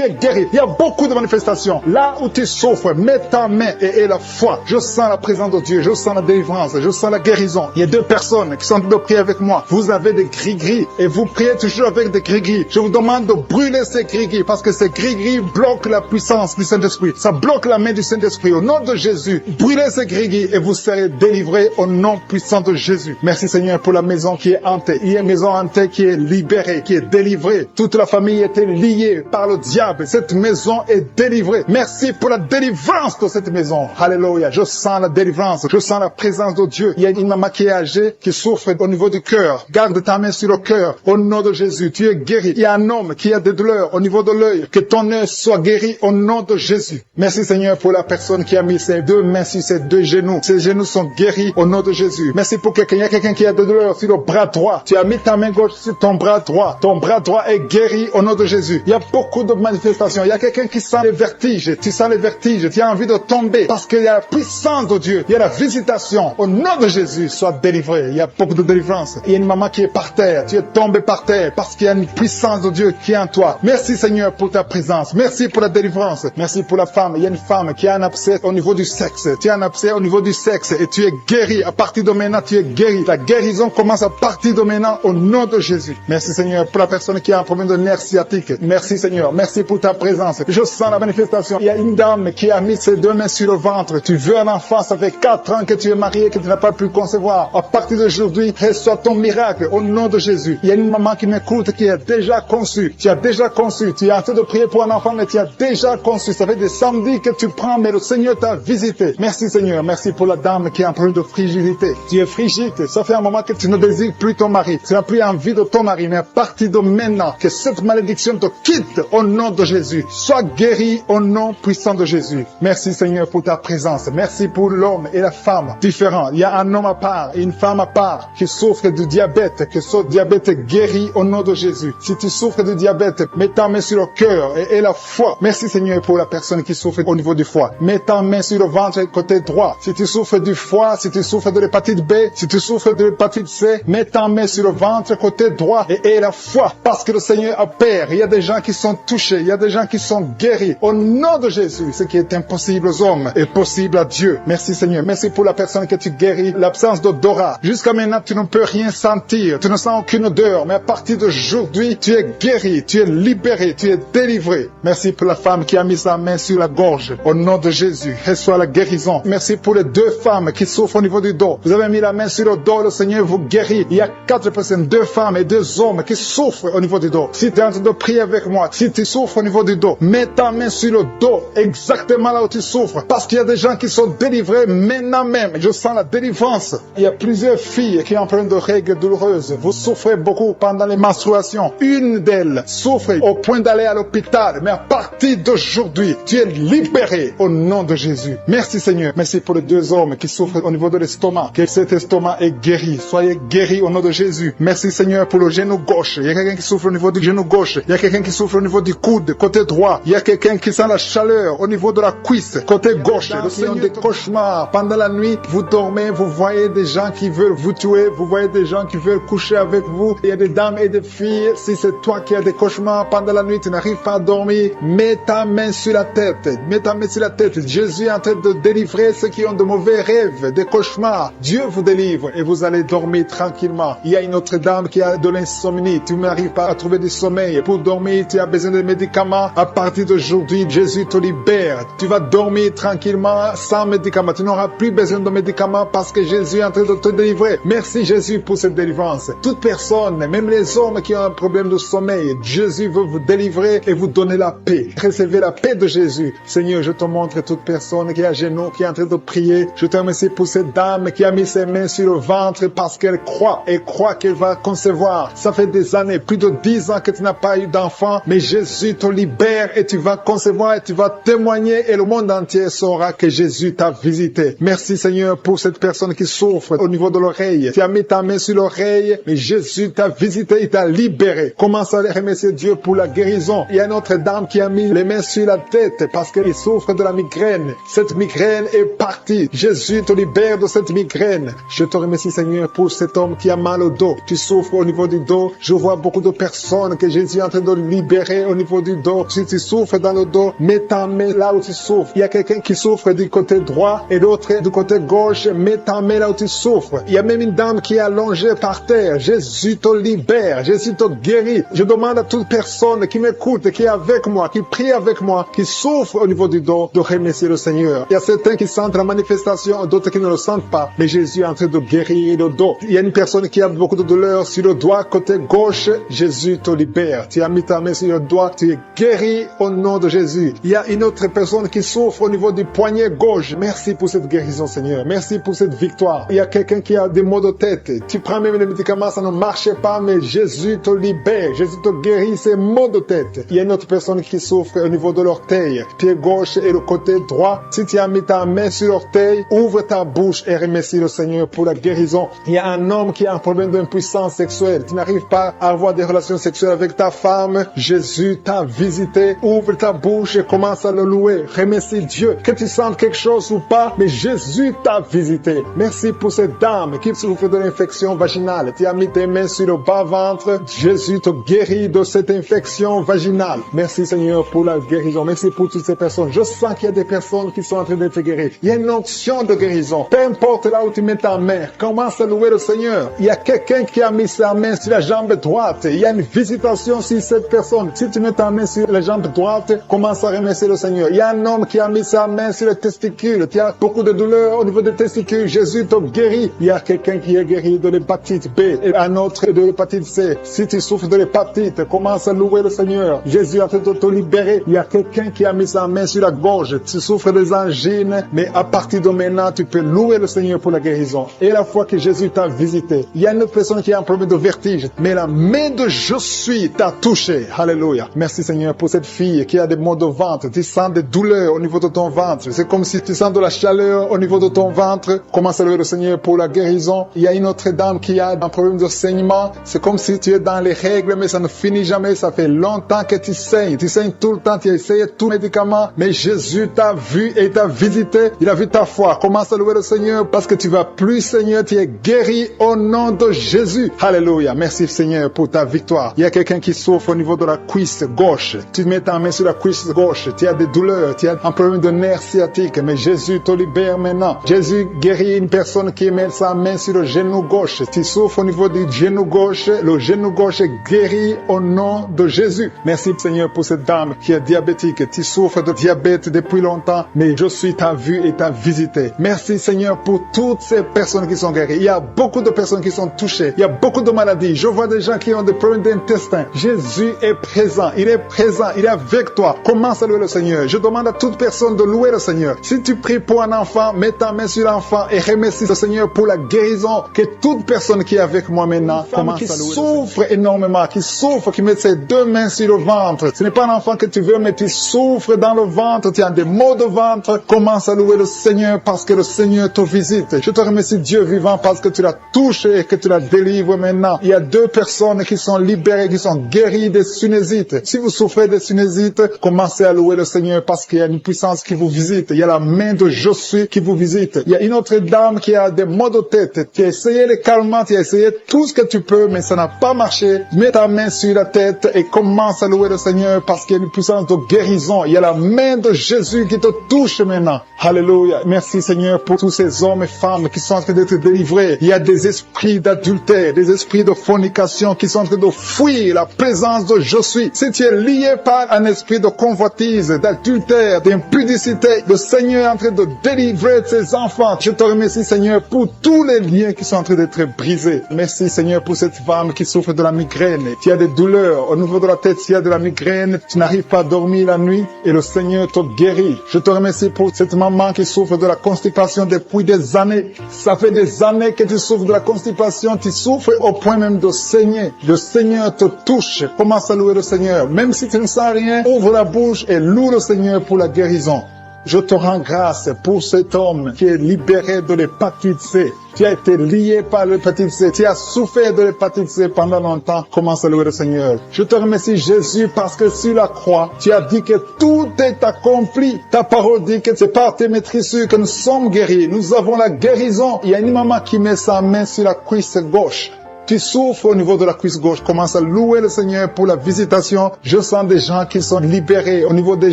es guéri. Il y a beaucoup de manifestations. Là où tu souffres, mets ta main et la foi. Je sens la présence de Dieu. Je sens la délivrance. Je sens la guérison. Il y a 2 personnes qui sont en train de prier avec moi. Vous avez des gris-gris et vous priez toujours avec des gris-gris. Je vous demande de brûler ces gris-gris parce que ces gris-gris bloquent la puissance du Saint-Esprit. Ça bloque la main du Saint-Esprit. Au nom de Jésus, brûlez ces gris-gris et vous serez délivrés au nom puissant de Jésus. Merci Seigneur pour la maison qui est hantée. Il y a une maison hantée qui est libérée, qui est délivrée. Toute la famille était liée par le diable. Cette maison est délivrée. Merci pour la délivrance de cette maison. Alléluia. Je sens la délivrance. Je sens la présence de Dieu. Il y a une maman qui est âgée, qui souffre au niveau du cœur. Garde ta main sur le cœur. Au nom de Jésus, tu es guéri. Il y a un homme qui a des douleurs au niveau de l'œil. Que ton œil soit guéri au nom de Jésus. Merci Seigneur pour la personne qui a mis ses 2 mains sur ses 2 genoux. Ses genoux sont guéris au nom de Jésus. Merci pour quelqu'un. Il y a quelqu'un qui a des douleurs sur le bras droit. Tu as mis ta main gauche sur ton bras droit. Ton bras droit est guéri au nom de Jésus. Il y a beaucoup de manifestations. Il y a quelqu'un qui sent les vertiges. Tu sens les vertiges. Tu as envie de tomber parce qu'il y a la puissance de Dieu. Il y a la visitation. Au nom de Jésus, sois délivré. Il y a beaucoup de délivrance. Il y a une maman qui est par terre. Tu es tombé par terre parce qu'il y a une puissance de Dieu qui est en toi. Merci Seigneur pour ta présence. Merci pour la délivrance. Merci pour la femme. Il y a une femme qui a un abcès au niveau du sexe. Tu as un abcès au niveau du sexe et tu es guéri. À partir de maintenant, tu es guéri. La guérison commence à partir de maintenant au nom de Jésus. Merci Seigneur pour la personne qui a un problème de nerf sciatique. Merci Seigneur. Merci pour ta présence. Je sens la manifestation. Il y a une dame qui a mis ses 2 mains sur le ventre. Tu veux un enfant. Ça fait 4 ans que tu es marié, que tu n'as pas pu concevoir. À partir d'aujourd'hui, reçois ton miracle au nom de Jésus. Il y a une maman qui m'écoute qui a déjà conçu. Tu as déjà conçu. Tu es en train de prier pour un enfant, mais tu as déjà conçu. Ça fait des samedis que tu prends, mais le Seigneur t'a visité. Merci Seigneur. Merci pour la dame qui a un problème de frigidité. Tu es frigide. Ça fait un moment que tu ne désires plus ton mari. Tu n'as plus envie de ton mari, mais à partir de maintenant, que cette malédiction te quitte au nom de Jésus. Sois guéri au nom puissant de Jésus. Merci Seigneur pour ta présence. Merci pour l'homme et la femme différents. Il y a un homme à part et une femme à part qui souffre du diabète. Que ce diabète est guéri au nom de Jésus. Si tu souffres du diabète, mets ta main sur le cœur et la foi. Merci Seigneur pour la personne qui souffre au niveau du foie. Mets ta main sur le ventre côté droit. Si tu souffres du foie, si tu souffres de l'hépatite B, si tu souffres de l'hépatite C, mets ta main sur le ventre côté droit et la foi. Parce que le Seigneur opère. Il y a des gens qui sont touchés. Il y a des gens qui sont guéris. Au nom de Jésus, ce qui est impossible aux hommes est possible à Dieu. Dieu. Merci Seigneur. Merci pour la personne que tu guéris, l'absence d'odorat. Jusqu'à maintenant, tu ne peux rien sentir. Tu ne sens aucune odeur. Mais à partir d'aujourd'hui, tu es guéri, tu es libéré, tu es délivré. Merci pour la femme qui a mis sa main sur la gorge. Au nom de Jésus, reçois la guérison. Merci pour les 2 femmes qui souffrent au niveau du dos. Vous avez mis la main sur le dos, le Seigneur vous guérit. Il y a 4 personnes, 2 femmes et 2 hommes qui souffrent au niveau du dos. Si tu es en train de prier avec moi, si tu souffres au niveau du dos, mets ta main sur le dos, exactement là où tu souffres. Parce qu'il y a des gens qui sont délivrés maintenant même. Je sens la délivrance. Il y a plusieurs filles qui ont problème de règles douloureuses. Vous souffrez beaucoup pendant les menstruations. Une d'elles souffre au point d'aller à l'hôpital. Mais à partir d'aujourd'hui, tu es libéré au nom de Jésus. Merci Seigneur. Merci pour les 2 hommes qui souffrent au niveau de l'estomac. Que cet estomac est guéri. Soyez guéris au nom de Jésus. Merci Seigneur pour le genou gauche. Il y a quelqu'un qui souffre au niveau du genou gauche. Il y a quelqu'un qui souffre au niveau du coude, côté droit. Il y a quelqu'un qui sent la chaleur au niveau de la cuisse, côté gauche. Le Seigneur des cauchemars. Pendant la nuit, vous dormez, vous voyez des gens qui veulent vous tuer. Vous voyez des gens qui veulent coucher avec vous. Il y a des dames et des filles. Si c'est toi qui as des cauchemars pendant la nuit, tu n'arrives pas à dormir, mets ta main sur la tête. Mets ta main sur la tête. Jésus est en train de délivrer ceux qui ont de mauvais rêves, des cauchemars. Dieu vous délivre et vous allez dormir tranquillement. Il y a une autre dame qui a de l'insomnie. Tu n'arrives pas à trouver du sommeil. Pour dormir, tu as besoin de médicaments. À partir d'aujourd'hui, Jésus te libère. Tu vas dormir tranquillement sans médicaments. Tu n'auras plus besoin de médicaments parce que Jésus est en train de te délivrer. Merci Jésus pour cette délivrance. Toute personne, même les hommes qui ont un problème de sommeil, Jésus veut vous délivrer et vous donner la paix. Recevez la paix de Jésus. Seigneur, je te montre toute personne qui est à genoux, qui est en train de prier. Je te remercie pour cette dame qui a mis ses mains sur le ventre parce qu'elle croit et croit qu'elle va concevoir. Ça fait des années, plus de 10 ans que tu n'as pas eu d'enfant, mais Jésus te libère et tu vas concevoir et tu vas témoigner et le monde entier saura que Jésus t'a visité. Merci Seigneur pour cette personne qui souffre au niveau de l'oreille. Tu as mis ta main sur l'oreille, mais Jésus t'a visité, il t'a libéré. Commence à remercier Dieu pour la guérison. Il y a une autre dame qui a mis les mains sur la tête parce qu'elle souffre de la migraine. Cette migraine est partie. Jésus te libère de cette migraine. Je te remercie Seigneur pour cet homme qui a mal au dos. Tu souffres au niveau du dos. Je vois beaucoup de personnes que Jésus est en train de libérer au niveau du dos. Si tu souffres dans le dos, mets ta main là où tu souffres. Il y a quelqu'un qui souffre du côté droit et l'autre du côté gauche. Mets ta main là où tu souffres. Il y a même une dame qui est allongée par terre. Jésus te libère. Jésus te guérit. Je demande à toute personne qui m'écoute, qui est avec moi, qui prie avec moi, qui souffre au niveau du dos, de remercier le Seigneur. Il y a certains qui sentent la manifestation, d'autres qui ne le sentent pas. Mais Jésus est en train de guérir le dos. Il y a une personne qui a beaucoup de douleur sur le doigt, côté gauche. Jésus te libère. Tu as mis ta main sur le doigt, tu es guéri au nom de Jésus. Il y a une autre personne qui souffre au niveau du poignet gauche. Merci pour cette guérison, Seigneur. Merci pour cette victoire. Il y a quelqu'un qui a des maux de tête. Tu prends même les médicaments, ça ne marche pas, mais Jésus te libère. Jésus te guérit ces maux de tête. Il y a une autre personne qui souffre au niveau de l'orteil, pied gauche et le côté droit. Si tu as mis ta main sur l'orteil, ouvre ta bouche et remercie le Seigneur pour la guérison. Il y a un homme qui a un problème d'impuissance sexuelle. Tu n'arrives pas à avoir des relations sexuelles avec ta femme. Jésus t'a visité. Ouvre ta bouche et commence à le louer. Remercie Dieu. Que tu sentes quelque chose ou pas, mais Jésus t'a visité. Merci pour cette dame qui souffre de l'infection vaginale. Tu as mis tes mains sur le bas-ventre. Jésus te guérit de cette infection vaginale. Merci Seigneur pour la guérison. Merci pour toutes ces personnes. Je sens qu'il y a des personnes qui sont en train d'être guéries. Il y a une onction de guérison. Peu importe là où tu mets ta main, commence à louer le Seigneur. Il y a quelqu'un qui a mis sa main sur la jambe droite. Il y a une visitation sur cette personne. Si tu mets ta main sur la jambe droite, commence à remercier le Seigneur. Il y a un homme qui a mis sa main sur le testicule. Tu as beaucoup de douleurs au niveau des testicules. Jésus te guérit. Il y a quelqu'un qui est guéri de l'hépatite B et un autre de l'hépatite C. Si tu souffres de l'hépatite, commence à louer le Seigneur. Jésus est en train de te libérer. Il y a quelqu'un qui a mis sa main sur la gorge. Tu souffres des angines, mais à partir de maintenant, tu peux louer le Seigneur pour la guérison. Et la fois que Jésus t'a visité, il y a une autre personne qui a un problème de vertige, mais la main de Je suis t'a touché. Alléluia. Merci Seigneur pour cette fille qui a des maux de ventre. Tu sens des douleurs au niveau de ton ventre. C'est comme si tu sens de la chaleur au niveau de ton ventre. Commence à louer le Seigneur pour la guérison. Il y a une autre dame qui a un problème de saignement. C'est comme si tu es dans les règles, mais ça ne finit jamais. Ça fait longtemps que tu saignes. Tu saignes tout le temps. Tu as essayé tout médicament, mais Jésus t'a vu et t'a visité. Il a vu ta foi. Commence à louer le Seigneur parce que tu vas plus Seigneur. Tu es guéri au nom de Jésus. Alléluia. Merci Seigneur pour ta victoire. Il y a quelqu'un qui souffre au niveau de la cuisse gauche. Tu mets ta main sur la cuisse gauche. Tu as des douleurs. Tu as un problème de nerf sciatique, mais Jésus Jésus te libère maintenant. Jésus guérit une personne qui met sa main sur le genou gauche. Tu souffres au niveau du genou gauche. Le genou gauche est guéri au nom de Jésus. Merci Seigneur pour cette dame qui est diabétique. Tu souffres de diabète depuis longtemps, mais je suis ta vue et ta visité. Merci Seigneur pour toutes ces personnes qui sont guéries. Il y a beaucoup de personnes qui sont touchées. Il y a beaucoup de maladies. Je vois des gens qui ont des problèmes d'intestin. Jésus est présent. Il est présent. Il est avec toi. Commence à louer le Seigneur. Je demande à toute personne de louer le Seigneur. Si tu pries pour un enfant, mets ta main sur l'enfant et remercie le Seigneur pour la guérison. Que toute personne qui est avec moi maintenant commence à louer le Seigneur. Qui souffre énormément, qui souffre, qui met ses deux mains sur le ventre. Ce n'est pas un enfant que tu veux, mais tu souffres dans le ventre. Tu as des maux de ventre. Commence à louer le Seigneur parce que le Seigneur te visite. Je te remercie Dieu vivant parce que tu l'as touché et que tu la délivres maintenant. Il y a 2 personnes qui sont libérées, qui sont guéries des sinusites. Si vous souffrez des sinusites, commencez à louer le Seigneur parce qu'il y a une puissance qui vous visite. Il y a la main de Josué qui vous visite. Il y a une autre dame qui a des maux de tête. Tu as essayé les calmants, tu as essayé tout ce que tu peux, mais ça n'a pas marché. Mets ta main sur la tête et commence à louer le Seigneur parce qu'il y a une puissance de guérison. Il y a la main de Jésus qui te touche maintenant. Alléluia. Merci Seigneur pour tous ces hommes et femmes qui sont en train d'être délivrés. Il y a des esprits d'adultère, des esprits de fornication qui sont en train de fuir la présence de Josué. Si tu es lié par un esprit de convoitise, d'adultère, d'impudicité, le Seigneur est en train de délivrer ses enfants. Je te remercie Seigneur pour tous les liens qui sont en train d'être brisés. Merci Seigneur pour cette femme qui souffre de la migraine. Tu as des douleurs au niveau de la tête, tu as de la migraine, tu n'arrives pas à dormir la nuit et le Seigneur te guérit. Je te remercie pour cette maman qui souffre de la constipation depuis des années. Ça fait des années que tu souffres de la constipation, tu souffres au point même de saigner. Le Seigneur te touche. Commence à louer le Seigneur. Même si tu ne sens rien, ouvre la bouche et loue le Seigneur pour la guérison. Je te rends grâce pour cet homme qui est libéré de l'hépatite C. Tu as été lié par l'hépatite C. Tu as souffert de l'hépatite C pendant longtemps. Commence à louer le Seigneur. Je te remercie Jésus parce que sur la croix, tu as dit que tout est accompli. Ta parole dit que c'est par tes maîtrisures que nous sommes guéris. Nous avons la guérison. Il y a une maman qui met sa main sur la cuisse gauche. Tu souffres au niveau de la cuisse gauche, commence à louer le Seigneur pour la visitation. Je sens des gens qui sont libérés au niveau des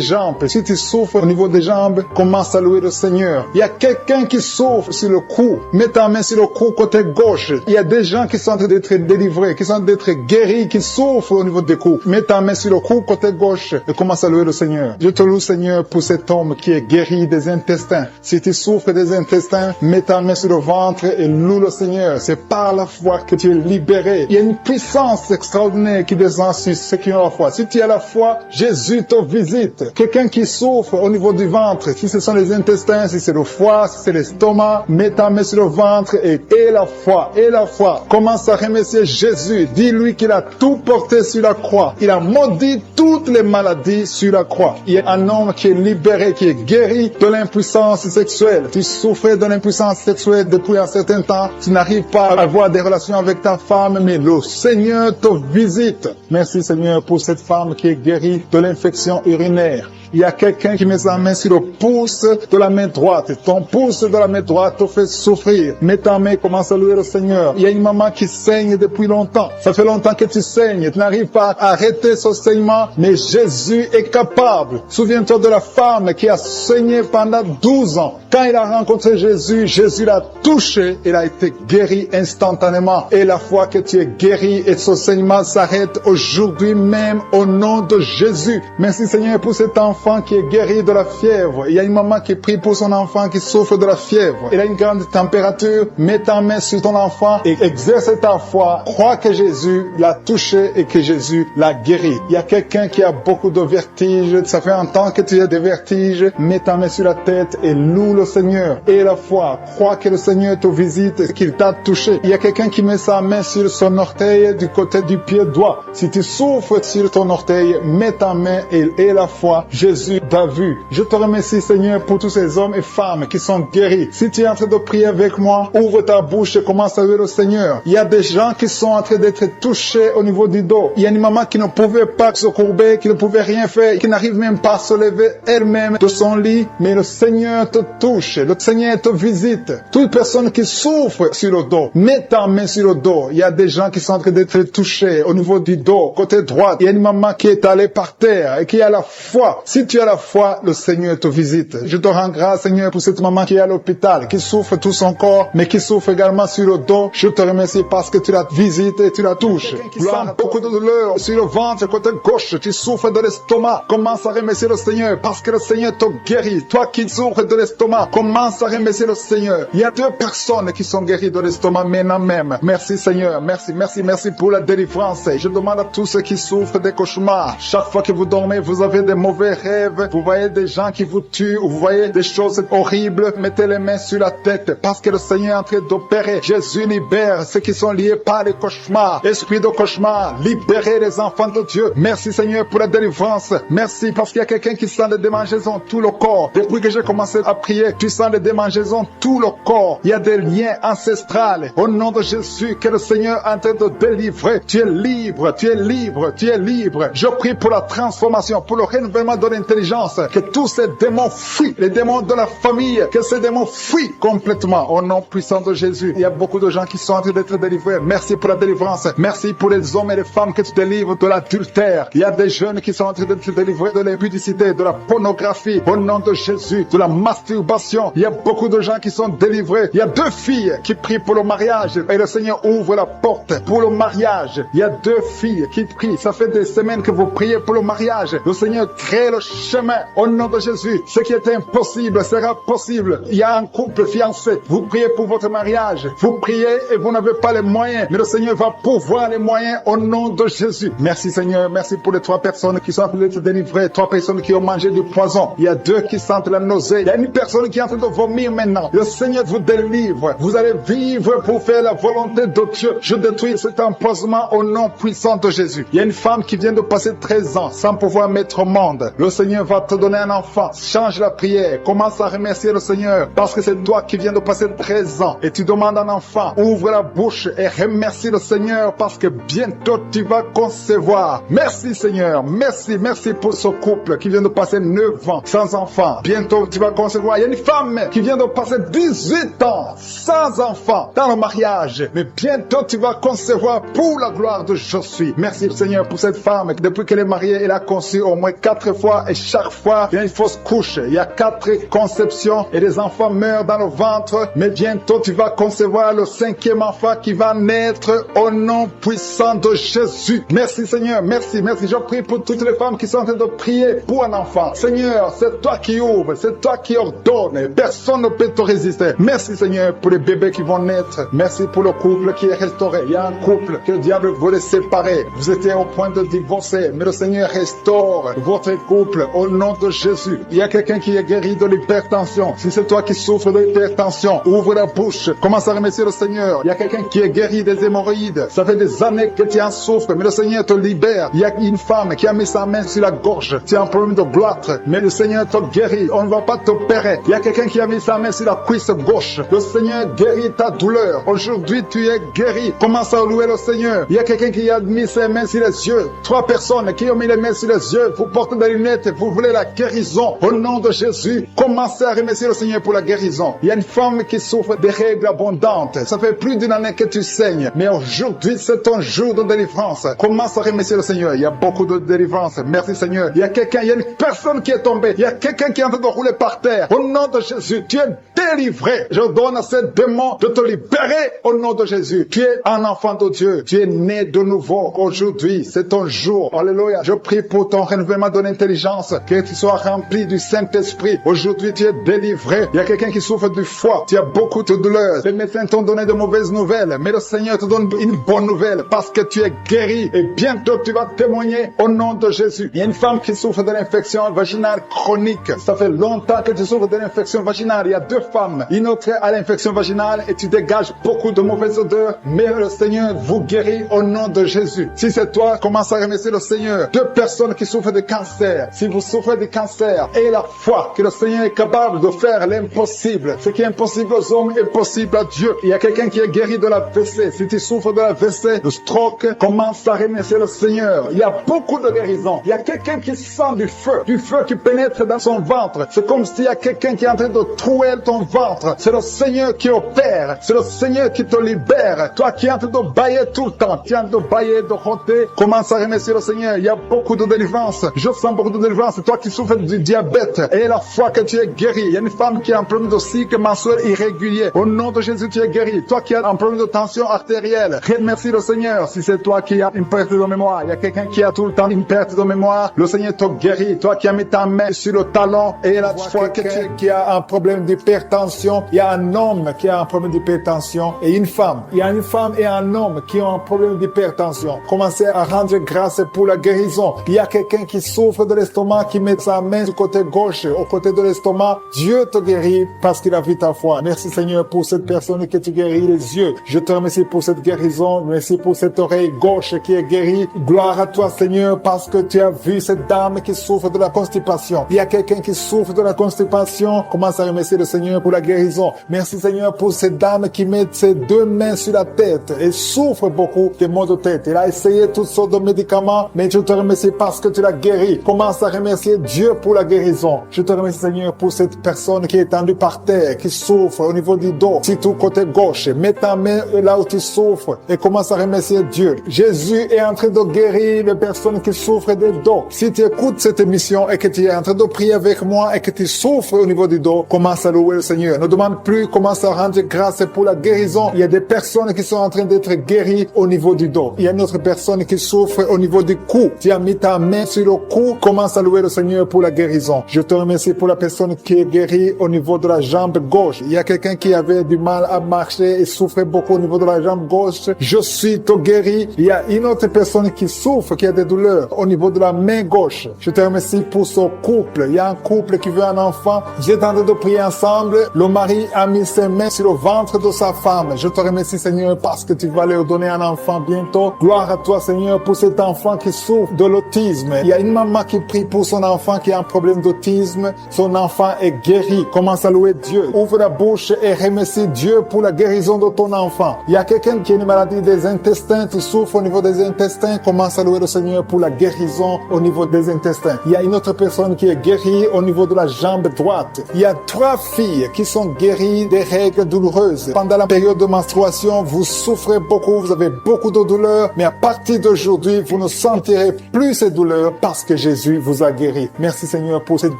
jambes. Si tu souffres au niveau des jambes, commence à louer le Seigneur. Il y a quelqu'un qui souffre sur le cou. Mets ta main sur le cou côté gauche. Il y a des gens qui sont en train d'être délivrés, qui sont en train d'être guéris, qui souffrent au niveau des coups. Mets ta main sur le cou côté gauche et commence à louer le Seigneur. Je te loue Seigneur pour cet homme qui est guéri des intestins. Si tu souffres des intestins, mets ta main sur le ventre et loue le Seigneur. C'est par la foi que tu es libéré. Il y a une puissance extraordinaire qui descend sur ceux qui ont la foi. Si tu as la foi, Jésus te visite. Quelqu'un qui souffre au niveau du ventre, si ce sont les intestins, si c'est le foie, si c'est l'estomac, mets ta main sur le ventre et la foi, et la foi. Commence à remercier Jésus. Dis-lui qu'il a tout porté sur la croix. Il a maudit toutes les maladies sur la croix. Il y a un homme qui est libéré, qui est guéri de l'impuissance sexuelle. Tu souffrais de l'impuissance sexuelle depuis un certain temps. Tu n'arrives pas à avoir des relations avec ta femme, mais le Seigneur te visite. Merci Seigneur pour cette femme qui est guérie de l'infection urinaire. Il y a quelqu'un qui met sa main sur le pouce de la main droite. Ton pouce de la main droite te fait souffrir. Mets ta main, commence à louer le Seigneur. Il y a une maman qui saigne depuis longtemps. Ça fait longtemps que tu saignes. Tu n'arrives pas à arrêter ce saignement, mais Jésus est capable. Souviens-toi de la femme qui a saigné pendant 12 ans. Quand il a rencontré Jésus, Jésus l'a touché. Il a été guéri instantanément. Et la fois que tu es guéri et ce saignement s'arrête aujourd'hui même au nom de Jésus. Merci Seigneur pour cet enfant qui est guéri de la fièvre. Il y a une maman qui prie pour son enfant qui souffre de la fièvre. Il a une grande température. Mets ta main sur ton enfant et exerce ta foi. Crois que Jésus l'a touché et que Jésus l'a guéri. Il y a quelqu'un qui a beaucoup de vertiges. Ça fait un temps que tu as des vertiges. Mets ta main sur la tête et loue le Seigneur. Et la foi. Crois que le Seigneur te visite et qu'il t'a touché. Il y a quelqu'un qui met sa main sur son orteil du côté du pied droit. Si tu souffres sur ton orteil, mets ta main et la foi. Jésus t'a vu. Je te remercie Seigneur pour tous ces hommes et femmes qui sont guéris. Si tu es en train de prier avec moi, ouvre ta bouche et commence à louer le Seigneur. Il y a des gens qui sont en train d'être touchés au niveau du dos. Il y a une maman qui ne pouvait pas se courber, qui ne pouvait rien faire, qui n'arrive même pas à se lever elle-même de son lit. Mais le Seigneur te touche. Le Seigneur te visite. Toute personne qui souffre sur le dos, mets ta main sur le dos. dos. Il y a des gens qui sont en train d'être touchés au niveau du dos, côté droit. Il y a une maman qui est allée par terre et qui a la foi. Si tu as la foi, le Seigneur te visite. Je te rends grâce, Seigneur, pour cette maman qui est à l'hôpital, qui souffre tout son corps, mais qui souffre également sur le dos. Je te remercie parce que tu la visites et tu la touches. Tu sens beaucoup de douleur sur le ventre, côté gauche. Tu souffres de l'estomac. Commence à remercier le Seigneur parce que le Seigneur te guérit. Toi qui souffres de l'estomac, commence à remercier le Seigneur. Il y a 2 personnes qui sont guéries de l'estomac maintenant même. Merci Seigneur. Merci, merci, merci pour la délivrance. Je demande à tous ceux qui souffrent des cauchemars. Chaque fois que vous dormez, vous avez des mauvais rêves. Vous voyez des gens qui vous tuent. Vous voyez des choses horribles. Mettez les mains sur la tête parce que le Seigneur est en train d'opérer. Jésus libère ceux qui sont liés par les cauchemars. Esprit de cauchemar, libérez les enfants de Dieu. Merci Seigneur pour la délivrance. Merci parce qu'il y a quelqu'un qui sent des démangeaisons tout le corps. Depuis que j'ai commencé à prier, tu sens des démangeaisons tout le corps. Il y a des liens ancestrales. Au nom de Jésus, que le Seigneur est en train de délivrer. Tu es libre, tu es libre, tu es libre. Je prie pour la transformation, pour le renouvellement de l'intelligence. Que tous ces démons fuient, les démons de la famille, que ces démons fuient complètement. Au nom puissant de Jésus, il y a beaucoup de gens qui sont en train d'être délivrés. Merci pour la délivrance. Merci pour les hommes et les femmes que tu délivres de l'adultère. Il y a des jeunes qui sont en train d'être délivrés de l'impudicité, de la pornographie. Au nom de Jésus, de la masturbation. Il y a beaucoup de gens qui sont délivrés. Il y a 2 filles qui prient pour le mariage et le Seigneur ouvre la porte pour le mariage. Il y a 2 filles qui prient. Ça fait des semaines que vous priez pour le mariage. Le Seigneur crée le chemin. Au nom de Jésus, ce qui est impossible sera possible. Il y a un couple fiancé. Vous priez pour votre mariage. Vous priez et vous n'avez pas les moyens. Mais le Seigneur va pourvoir les moyens au nom de Jésus. Merci Seigneur. Merci pour les 3 personnes qui sont en train d'être délivrées. 3 personnes qui ont mangé du poison. Il y a 2 qui sentent la nausée. Il y a une personne qui est en train de vomir maintenant. Le Seigneur vous délivre. Vous allez vivre pour faire la volonté de Dieu. Je détruis cet empoisonnement au nom puissant de Jésus. Il y a une femme qui vient de passer 13 ans sans pouvoir mettre au monde. Le Seigneur va te donner un enfant. Change la prière. Commence à remercier le Seigneur parce que c'est toi qui viens de passer 13 ans et tu demandes un enfant. Ouvre la bouche et remercie le Seigneur parce que bientôt tu vas concevoir. Merci Seigneur. Merci, merci pour ce couple qui vient de passer 9 ans sans enfant. Bientôt tu vas concevoir. Il y a une femme qui vient de passer 18 ans sans enfant dans le mariage. Mais bientôt tu vas concevoir pour la gloire de Je suis. Merci Seigneur pour cette femme. Depuis qu'elle est mariée, elle a conçu au moins 4 fois et chaque fois il y a une fausse couche. Il y a 4 conceptions et les enfants meurent dans le ventre. Mais bientôt tu vas concevoir le 5e enfant qui va naître au nom puissant de Jésus. Merci Seigneur. Merci, merci. Je prie pour toutes les femmes qui sont en train de prier pour un enfant. Seigneur, c'est toi qui ouvres, c'est toi qui ordonnes. Personne ne peut te résister. Merci Seigneur pour les bébés qui vont naître. Merci pour le couple qui est restauré. Il y a un couple que le diable voulait séparer. Vous étiez au point de divorcer, mais le Seigneur restaure votre couple au nom de Jésus. Il y a quelqu'un qui est guéri de l'hypertension. Si c'est toi qui souffres de l'hypertension, ouvre la bouche. Commence à remercier le Seigneur. Il y a quelqu'un qui est guéri des hémorroïdes. Ça fait des années que tu en souffres, mais le Seigneur te libère. Il y a une femme qui a mis sa main sur la gorge. Tu as un problème de gloître, mais le Seigneur te guérit. On ne va pas t'opérer. Il y a quelqu'un qui a mis sa main sur la cuisse gauche. Le Seigneur guérit ta douleur. Aujourd'hui, tu es guéri. Commence à louer le Seigneur. Il y a quelqu'un qui a mis ses mains sur les yeux. 3 personnes qui ont mis les mains sur les yeux. Vous portez des lunettes. Vous voulez la guérison. Au nom de Jésus, commencez à remercier le Seigneur pour la guérison. Il y a une femme qui souffre des règles abondantes. Ça fait plus d'1 année que tu saignes. Mais aujourd'hui, c'est ton jour de délivrance. Commence à remercier le Seigneur. Il y a beaucoup de délivrance. Merci Seigneur. Il y a quelqu'un, il y a une personne qui est tombée. Il y a quelqu'un qui est en train de rouler par terre. Au nom de Jésus, tu es délivré. Je donne à ces démons de te libérer au nom de Jésus. Tu es un enfant de Dieu. Tu es né de nouveau. Aujourd'hui, c'est ton jour. Alléluia. Je prie pour ton renouvellement de l'intelligence. Que tu sois rempli du Saint-Esprit. Aujourd'hui, tu es délivré. Il y a quelqu'un qui souffre du foie. Tu as beaucoup de douleurs. Les médecins t'ont donné de mauvaises nouvelles. Mais le Seigneur te donne une bonne nouvelle parce que tu es guéri. Et bientôt, tu vas témoigner au nom de Jésus. Il y a une femme qui souffre de l'infection vaginale chronique. Ça fait longtemps que tu souffres de l'infection vaginale. Il y a 2 femmes. Une autre a l'infection vaginale et tu dégages beaucoup de mauvaises odeurs. Mais le Seigneur vous guérit au nom de Jésus. Si c'est toi, commence à remercier le Seigneur. 2 personnes qui souffrent de cancer. Si vous souffrez de cancer, ayez la foi que le Seigneur est capable de faire l'impossible. Ce qui est impossible aux hommes est possible à Dieu. Il y a quelqu'un qui est guéri de la WC. Si tu souffres de la WC, de stroke, commence à remercier le Seigneur. Il y a beaucoup de guérisons. Il y a quelqu'un qui sent du feu qui pénètre dans son ventre. C'est comme s'il y a quelqu'un qui est en train de trouer ton ventre. C'est le Seigneur qui opère. C'est le Seigneur qui te libère. Toi qui es en train de bailler tout le temps, tu es en train de bailler, de roter, commence à remercier le Seigneur. Il y a beaucoup de délivrance. Je sens beaucoup de délivrance. Toi qui souffres du diabète, et la foi que tu es guéri. Il y a une femme qui a un problème de cycle mensuel irrégulier. Au nom de Jésus, tu es guéri. Toi qui as un problème de tension artérielle, remercie le Seigneur. Si c'est toi qui as une perte de mémoire, il y a quelqu'un qui a tout le temps une perte de mémoire, le Seigneur te guérit. Toi qui as mis ta main sur le talon et la foi qui a un problème d'hypertension, il y a un homme qui a un problème d'hypertension et une femme. Il y a une femme et un homme qui ont un problème d'hypertension. Commencez à rendre grâce pour la guérison. Il y a quelqu'un qui souffre de l'estomac, qui met sa main du côté gauche, au côté de l'estomac. Dieu te guérit parce qu'il a vu ta foi. Merci Seigneur pour cette personne que tu guéris les yeux. Je te remercie pour cette guérison. Merci pour cette oreille gauche qui est guérie. Gloire à toi Seigneur parce que tu as vu cette dame qui souffre de la constipation. Il y a quelqu'un qui souffre de la constipation. Commence à remercier le Seigneur pour la guérison. Merci Seigneur pour cette dame qui met ses deux mains sur la tête et souffre beaucoup de maux de tête. Elle a essayé toutes sortes de médicaments, mais je te remercie parce que tu l'as guéri. Commence à remercier Dieu pour la guérison. Je te remercie Seigneur pour cette personne qui est étendue par terre, qui souffre au niveau du dos, surtout côté gauche. Mets ta main là où tu souffres et commence à remercier Dieu. Jésus est en train de guérir les personnes qui souffrent de dos. Si tu écoutes cette émission et que tu es en train de prier avec moi et que tu souffres au niveau du dos, commence à louer le Seigneur. Ne demande plus, commence à rendre grâce pour la guérison. Il y a des personnes qui sont en train d'être guéries au niveau du dos. Il y a une autre personne qui souffre au niveau du cou. Tu as mis ta main sur le cou, commence à louer le Seigneur pour la guérison. Je te remercie pour la personne qui est guérie au niveau de la jambe gauche. Il y a quelqu'un qui avait du mal à marcher et souffrait beaucoup au niveau de la jambe gauche. Je suis te guéri. Il y a une autre personne qui souffre, qui a des douleurs au niveau de la main gauche. Je te remercie pour ce couple. Il y a un couple qui veut un enfant. J'ai tenté de prier ensemble. Le mari a mis ses mains sur le ventre de sa femme. Je te remercie Seigneur parce que tu vas leur donner un enfant bientôt. Gloire à toi Seigneur pour cet enfant qui souffre de l'autisme. Il y a une maman qui prie pour son enfant qui a un problème d'autisme. Son enfant est guéri. Commence à louer Dieu. Ouvre la bouche et remercie Dieu pour la guérison de ton enfant. Il y a quelqu'un qui a une maladie des intestins, qui souffre au niveau des intestins. Commence à louer le Seigneur pour la guérison au niveau des intestins. Il y a une autre personne qui est guérie au niveau de la jambe droite. Il y a 3 filles qui sont guéries des règles douloureuses. Pendant la période de menstruation, vous souffrez beaucoup, vous avez beaucoup de douleurs, mais à partir d'aujourd'hui, vous ne sentirez plus ces douleurs parce que Jésus vous a guéri. Merci Seigneur pour cette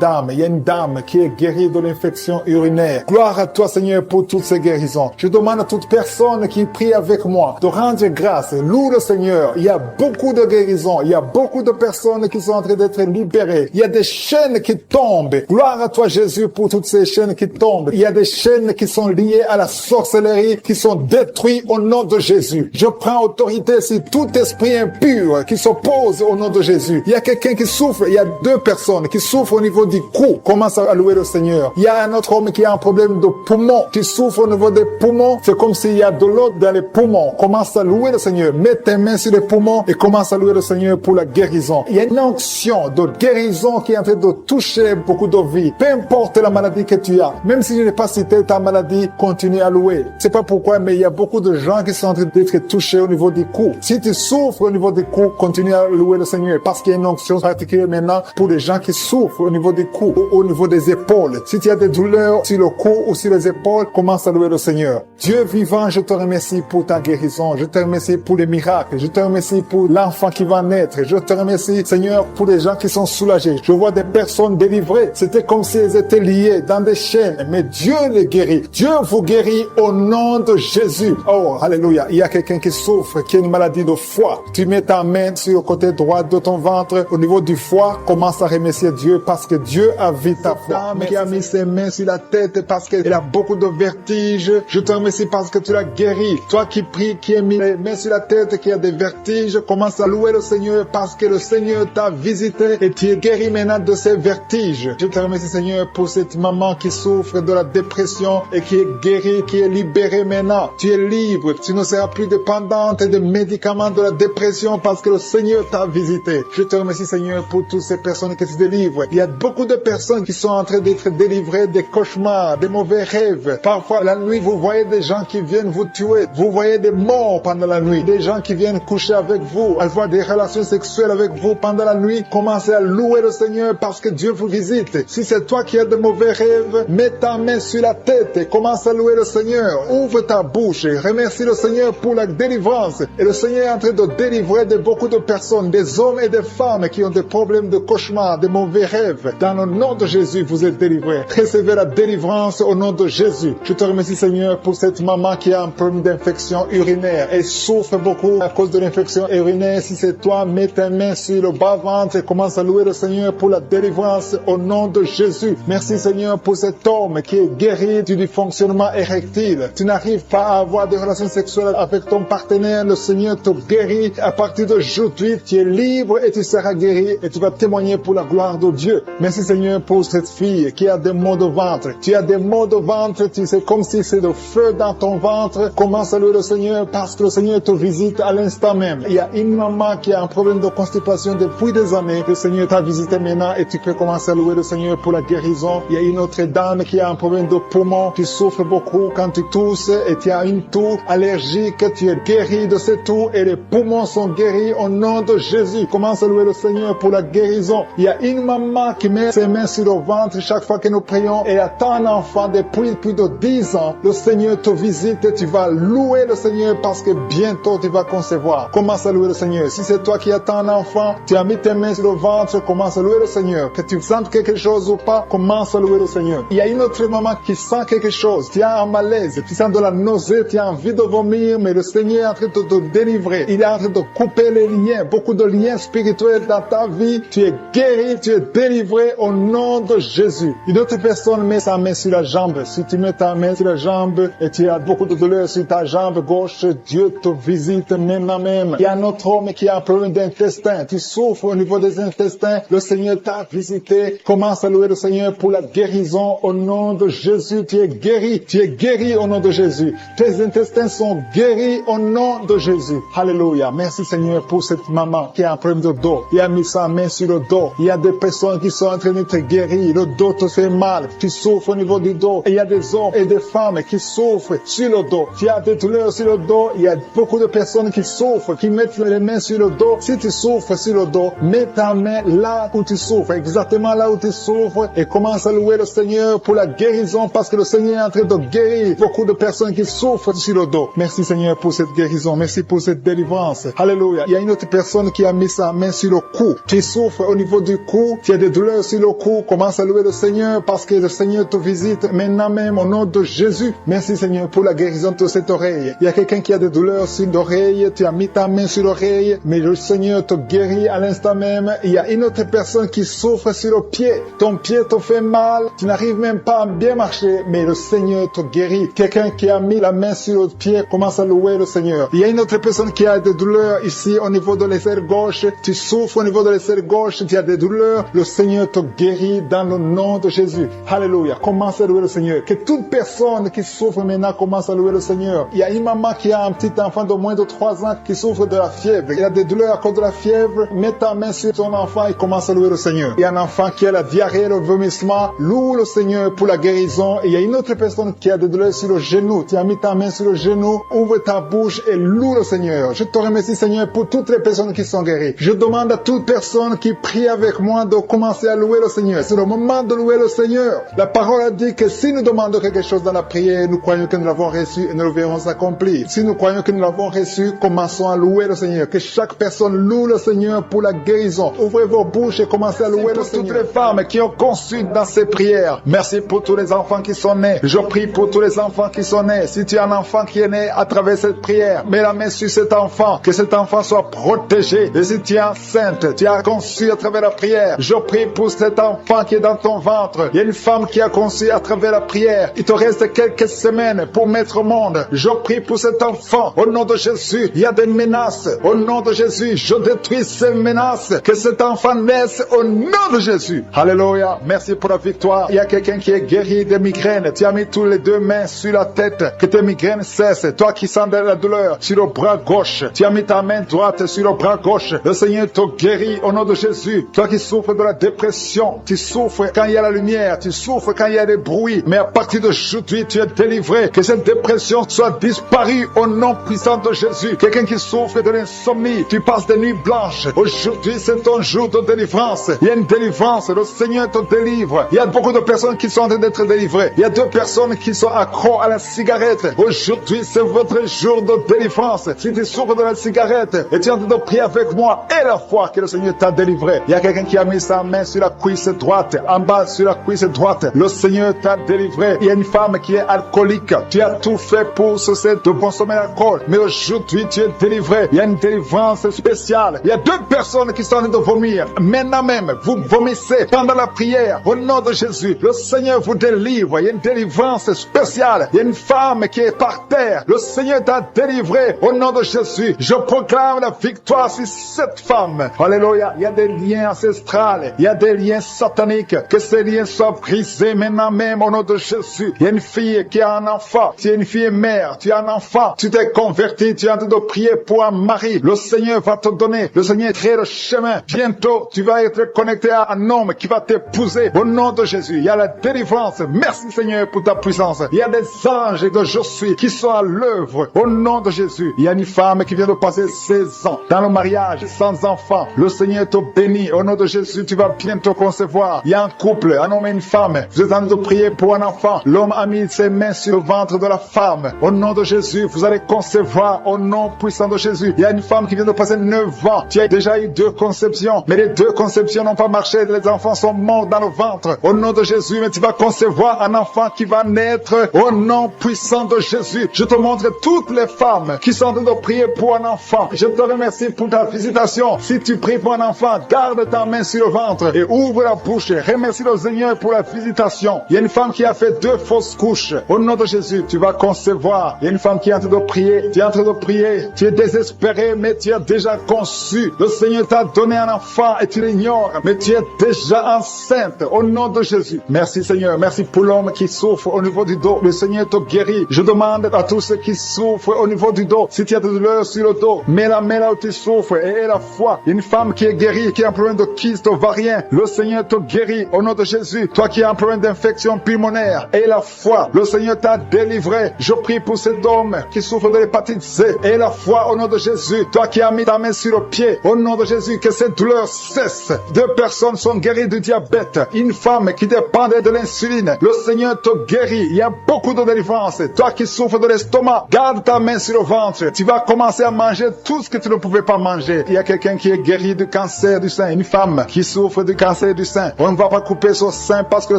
dame. Il y a une dame qui est guérie de l'infection urinaire. Gloire à toi Seigneur pour toutes ces guérisons. Je demande à toute personne qui prie avec moi de rendre grâce. Loue le Seigneur. Il y a beaucoup de guérisons. Il y a beaucoup de personnes qui sont en train d'être libérées. Il y a des chaînes qui tombent. Gloire à toi Jésus pour toutes ces chaînes qui tombent. Il y a des chaînes qui sont liées à la sorcellerie qui sont détruites au nom de Jésus. Je prends autorité sur tout esprit impur qui s'oppose au nom de Jésus. Il y a quelqu'un qui souffre. Il y a 2 personnes qui souffrent au niveau du cou. Commence à louer le Seigneur. Il y a un autre homme qui a un problème de poumon, qui souffre au niveau des poumons. C'est comme s'il y a de l'eau dans les poumons. Commence à louer le Seigneur. Mets tes mains sur les poumons et commence à louer le Seigneur pour la guérison. Il y a une onction de guérison qui est en train de toucher beaucoup de vies. Peu importe la maladie que tu as. Même si je n'ai pas cité ta maladie, continue à louer. C'est pas pourquoi, mais il y a beaucoup de gens qui sont en train d'être touchés au niveau du cou. Si tu souffres au niveau du cou, continue à louer le Seigneur parce qu'il y a une onction particulière maintenant pour les gens qui souffrent au niveau du cou, au niveau des épaules. Si tu as des douleurs sur le cou ou sur les épaules, commence à louer le Seigneur. Dieu vivant, je te remercie pour ta guérison. Je te remercie pour les miracles. Je te remercie pour l'enfant qui va naître. Je te remercie, Seigneur, pour les gens qui sont soulagés. Je vois des personnes délivrées. C'était comme si elles étaient liées dans des chaînes. Mais Dieu les guérit. Dieu vous guérit au nom de Jésus. Oh, alléluia. Il y a quelqu'un qui souffre, qui a une maladie de foie. Tu mets ta main sur le côté droit de ton ventre, au niveau du foie. Commence à remercier Dieu parce que Dieu a vu ta foi. Qui a mis ses mains sur la tête parce qu'elle a beaucoup de vertiges. Je te remercie parce que tu l'as guéri. Toi qui pries, qui a mis les mains sur la tête, qui a des vertiges, commence à louer le Seigneur parce que le Seigneur t'a visité et tu es guéri maintenant de ces vertiges. Je te remercie Seigneur pour cette maman qui souffre de la dépression et qui est guérie, qui est libérée maintenant. Tu es libre. Tu ne seras plus dépendante des médicaments de la dépression parce que le Seigneur t'a visité. Je te remercie Seigneur pour toutes ces personnes qui se délivrent. Il y a beaucoup de personnes qui sont en train d'être délivrées des cauchemars, des mauvais rêves. Parfois, la nuit, vous voyez des gens qui viennent vous tuer. Vous voyez des morts pendant la nuit. Des gens qui viennent coucher avec vous, avoir des relations sexuelles avec vous pendant la nuit. Commencez à louer le Seigneur parce que Dieu vous visite. Si c'est toi qui as de mauvais rêves, mets ta main sur la tête et commence à louer le Seigneur. Ouvre ta bouche et remercie le Seigneur pour la délivrance. Et le Seigneur est en train de délivrer de beaucoup de personnes, des hommes et des femmes qui ont des problèmes de cauchemar, de mauvais rêves. Dans le nom de Jésus, vous êtes délivrés. Recevez la délivrance au nom de Jésus. Je te remercie, Seigneur, pour cette maman qui a un problème d'infection urinaire et souffre beaucoup à cause de l'infection urinaire. Si c'est toi, mets ta main sur le bas-ventre et commence à louer le Seigneur pour la délivrance au nom de Jésus. Merci, Seigneur, pour cet homme qui est guéri du dysfonctionnement érectile. Tu n'arrives pas à avoir des relations sexuelles avec ton partenaire. Le Seigneur te guérit. À partir d'aujourd'hui, tu es libre et tu seras guéri et tu vas témoigner pour la gloire de Dieu. Merci, Seigneur, pour cette fille qui a des maux de ventre. Tu as des maux de ventre, tu sais, comme si c'est le feu dans ton ventre. Commence à louer le Seigneur parce que le Seigneur te visite à l'instant même. Il y a une maman qui a un problème de constipation depuis des années. Le Seigneur t'a visité maintenant et tu peux commencer à louer le Seigneur pour la guérison. Il y a une autre dame qui a un problème de poumon. Tu souffres beaucoup quand tu tousses et tu as une toux allergique. Tu es guéri de cette toux et les poumons sont guéris au nom de Jésus. Commence à louer le Seigneur pour la guérison. Il y a une maman qui met ses mains sur le ventre chaque fois que nous prions et attend un enfant depuis plus de 10 ans. Le Seigneur te visite et tu vas louer le Seigneur parce que bientôt tu vas concevoir. Commence à louer le Seigneur. Si c'est toi qui attends un enfant, tu as mis tes mains sur le ventre, commence à louer le Seigneur. Que tu sentes quelque chose ou pas, commence à louer le Seigneur. Il y a une autre maman qui sent quelque chose. Tu as un malaise, tu sens de la nausée, tu as envie de vomir, mais le Seigneur est en train de te délivrer. Il est en train de couper les liens, beaucoup de liens spirituels dans ta vie. Tu es guéri, tu es délivré au nom de Jésus. Une autre personne met sa main sur la jambe. Si tu mets ta main sur la jambe et tu as beaucoup de douleur sur ta jambe gauche, Dieu te visite maintenant même. Il y a un autre homme qui a un problème d'intestin. Tu souffres au niveau des intestins. Le Seigneur t'a visité. Commence à louer le Seigneur pour la guérison au nom de Jésus. Tu es guéri. Tu es guéri au nom de Jésus. Tes intestins sont guéris au nom de Jésus. Alléluia. Merci Seigneur pour cette maman qui a un problème de dos. Il a mis sa main sur le dos. Il y a des personnes qui sont en train d'être guéries. Le dos te fait mal. Tu souffres au niveau du dos. Et il y a des hommes et des femmes qui souffrent sur le dos. Tu as des douleurs sur le dos. Il y a beaucoup de personnes qui souffrent, qui mettent les mains sur le dos. Si tu souffres sur le dos, mets ta main là où tu souffres, exactement là où tu souffres, et commence à louer le Seigneur pour la guérison, parce que le Seigneur est en train de guérir beaucoup de personnes qui souffrent sur le dos. Merci Seigneur pour cette guérison. Merci pour cette délivrance. Alléluia. Il y a une autre personne qui a mis sa main sur le cou. Tu souffres au niveau du cou. Tu as des douleurs sur le cou. Commence à louer le Seigneur parce que le Seigneur te visite maintenant même au nom de Jésus. Merci Seigneur pour la guérison de cette oreille. Il y a quelqu'un qui a des douleurs sur l'oreille. Tu as mis ta main sur l'oreille, mais le Seigneur te guérit à l'instant même. Il y a une autre personne qui souffre sur le pied. Ton pied te fait mal. Tu n'arrives même pas à bien marcher, mais le Seigneur te guérit. Quelqu'un qui a mis la main sur le pied commence à louer le Seigneur. Il y a une autre personne qui a des douleurs ici au niveau de l'aisselle gauche. Tu souffres au niveau de l'aisselle gauche. Tu as des douleurs. Le Seigneur te guérit dans le nom de Jésus. Alléluia. Commence à louer le Seigneur. Que toute personne qui souffre maintenant commence à louer le Seigneur. Il y a une maman qui a un petit enfant de moins de 3 ans qui souffre de la fièvre. Il a des douleurs à cause de la fièvre. Mets ta main sur ton enfant et commence à louer le Seigneur. Il y a un enfant qui a la diarrhée, le vomissement. Loue le Seigneur pour la guérison. Et il y a une autre personne qui a des douleurs sur le genou. Tu as mis ta main sur le genou. Ouvre ta bouche et loue le Seigneur. Je te remercie Seigneur pour toutes les personnes qui sont guéries. Je demande à toute personne qui prie avec moi de commencer à louer le Seigneur. C'est le moment de louer le Seigneur. La parole a dit que si nous demandons quelque chose dans la prière, nous croyons que nous l'avons reçu et nous le verrons s'accomplir. Si nous croyons que nous l'avons reçu, commençons à louer le Seigneur. Que chaque personne loue le Seigneur pour la guérison. Ouvrez vos bouches et commencez à louer le Seigneur. Toutes les femmes qui ont conçu dans ces prières. Merci pour tous les enfants qui sont nés. Je prie pour tous les enfants qui sont nés. Si tu as un enfant qui est né à travers cette prière, mets la main sur cet enfant. Que cet enfant soit protégé. Et si tu es enceinte, tu as conçu à travers la prière. Je prie pour cet enfant qui est dans ton ventre. Il y a une femme qui a conçu à travers la prière. Il te reste quelques semaines pour mettre au monde. Je prie pour cet enfant. Au nom de Jésus, il y a des menaces. Au nom de Jésus, je détruis ces menaces. Que cet enfant naisse au nom de Jésus. Alléluia. Merci pour la victoire. Il y a quelqu'un qui est guéri des migraines. Tu as mis tous les 2 mains sur la tête. Que tes migraines cessent. Toi qui sens de la douleur sur le bras gauche. Tu as mis ta main droite sur le bras gauche. Le Seigneur te guérit au nom de Jésus. Toi qui souffres de la dépression. Tu souffres quand il y a la lumière. Tu souffres quand il y a des bruits. Mais à partir d'aujourd'hui, tu es délivré. Que cette dépression soit disparue au nom puissant de Jésus. Quelqu'un qui souffre de l'insomnie. Tu passes des nuits blanches. Aujourd'hui, c'est ton jour de délivrance. Il y a une délivrance. Le Seigneur te délivre. Il y a beaucoup de personnes qui sont en train train d'être délivrés. Il y a 2 personnes qui sont accros à la cigarette. Aujourd'hui, c'est votre jour de délivrance. Si tu souffres de la cigarette et tu es en train de prier avec moi et la foi que le Seigneur t'a délivré. Il y a quelqu'un qui a mis sa main sur la cuisse droite, en bas sur la cuisse droite. Le Seigneur t'a délivré. Il y a une femme qui est alcoolique. Tu as tout fait pour cesser de consommer l'alcool. Mais aujourd'hui, tu es délivré. Il y a une délivrance spéciale. Il y a 2 personnes qui sont en train de vomir. Maintenant même, vous vomissez pendant la prière. Au nom de Jésus, le Seigneur vous délivre. Il y a une délivrance spéciale. Il y a une femme qui est par terre. Le Seigneur t'a délivré. Au nom de Jésus, je proclame la victoire sur cette femme. Alléluia. Il y a des liens ancestrales. Il y a des liens sataniques. Que ces liens soient brisés maintenant même au nom de Jésus. Il y a une fille qui a un enfant. Tu es une fille mère. Tu as un enfant. Tu t'es converti. Tu es en train de prier pour un mari. Le Seigneur va te donner. Le Seigneur crée le chemin. Bientôt, tu vas être connecté à un homme qui va t'épouser. Au nom de Jésus, il y a la délivrance. Merci Seigneur pour ta puissance. Il y a des anges de je suis qui sont à l'œuvre. Au nom de Jésus, il y a une femme qui vient de passer 16 ans dans le mariage sans enfant. Le Seigneur te bénit. Au nom de Jésus, tu vas bientôt concevoir. Il y a un couple, un homme et une femme. Vous êtes en train de prier pour un enfant. L'homme a mis ses mains sur le ventre de la femme. Au nom de Jésus, vous allez concevoir au nom puissant de Jésus. Il y a une femme qui vient de passer 9 ans. Tu as déjà eu 2 conceptions, mais les 2 conceptions n'ont pas marché. Les enfants sont morts dans le ventre. Au nom de Jésus, mais tu vas concevoir un enfant qui va naître au nom puissant de Jésus. Je te montre toutes les femmes qui sont en train de prier pour un enfant. Je te remercie pour ta visitation. Si tu pries pour un enfant, garde ta main sur le ventre et ouvre la bouche. Remercie le Seigneur pour la visitation. Il y a une femme qui a fait 2 fausses couches. Au nom de Jésus, tu vas concevoir. Il y a une femme qui est en train de prier. Tu es en train de prier. Tu es désespéré, mais tu as déjà conçu. Le Seigneur t'a donné un enfant et tu l'ignores, mais tu es déjà enceinte. Au nom de Jésus. Merci Seigneur. Merci pour l'homme qui souffre au niveau du dos. Le Seigneur te guérit. Je demande à tous ceux qui souffrent au niveau du dos, si tu as de douleur sur le dos, mets la main là où tu souffres et aie la foi. Une femme qui est guérie, qui a un problème de kyste ovarien, le Seigneur te guérit au nom de Jésus. Toi qui as un problème d'infection pulmonaire, aie la foi. Le Seigneur t'a délivré. Je prie pour cet homme qui souffre de l'hépatite C. Aie la foi au nom de Jésus. Toi qui as mis ta main sur le pied, au nom de Jésus, que cette douleur cesse. 2 personnes sont guéries du diabète. Une femme qui dépendait de l'insuline. Le Seigneur te guérit. Il y a beaucoup de délivrance. Toi qui souffres de l'estomac, garde ta main sur le ventre. Tu vas commencer à manger tout ce que tu ne pouvais pas manger. Il y a quelqu'un qui est guéri du cancer du sein. Une femme qui souffre du cancer du sein. On ne va pas couper son sein parce que le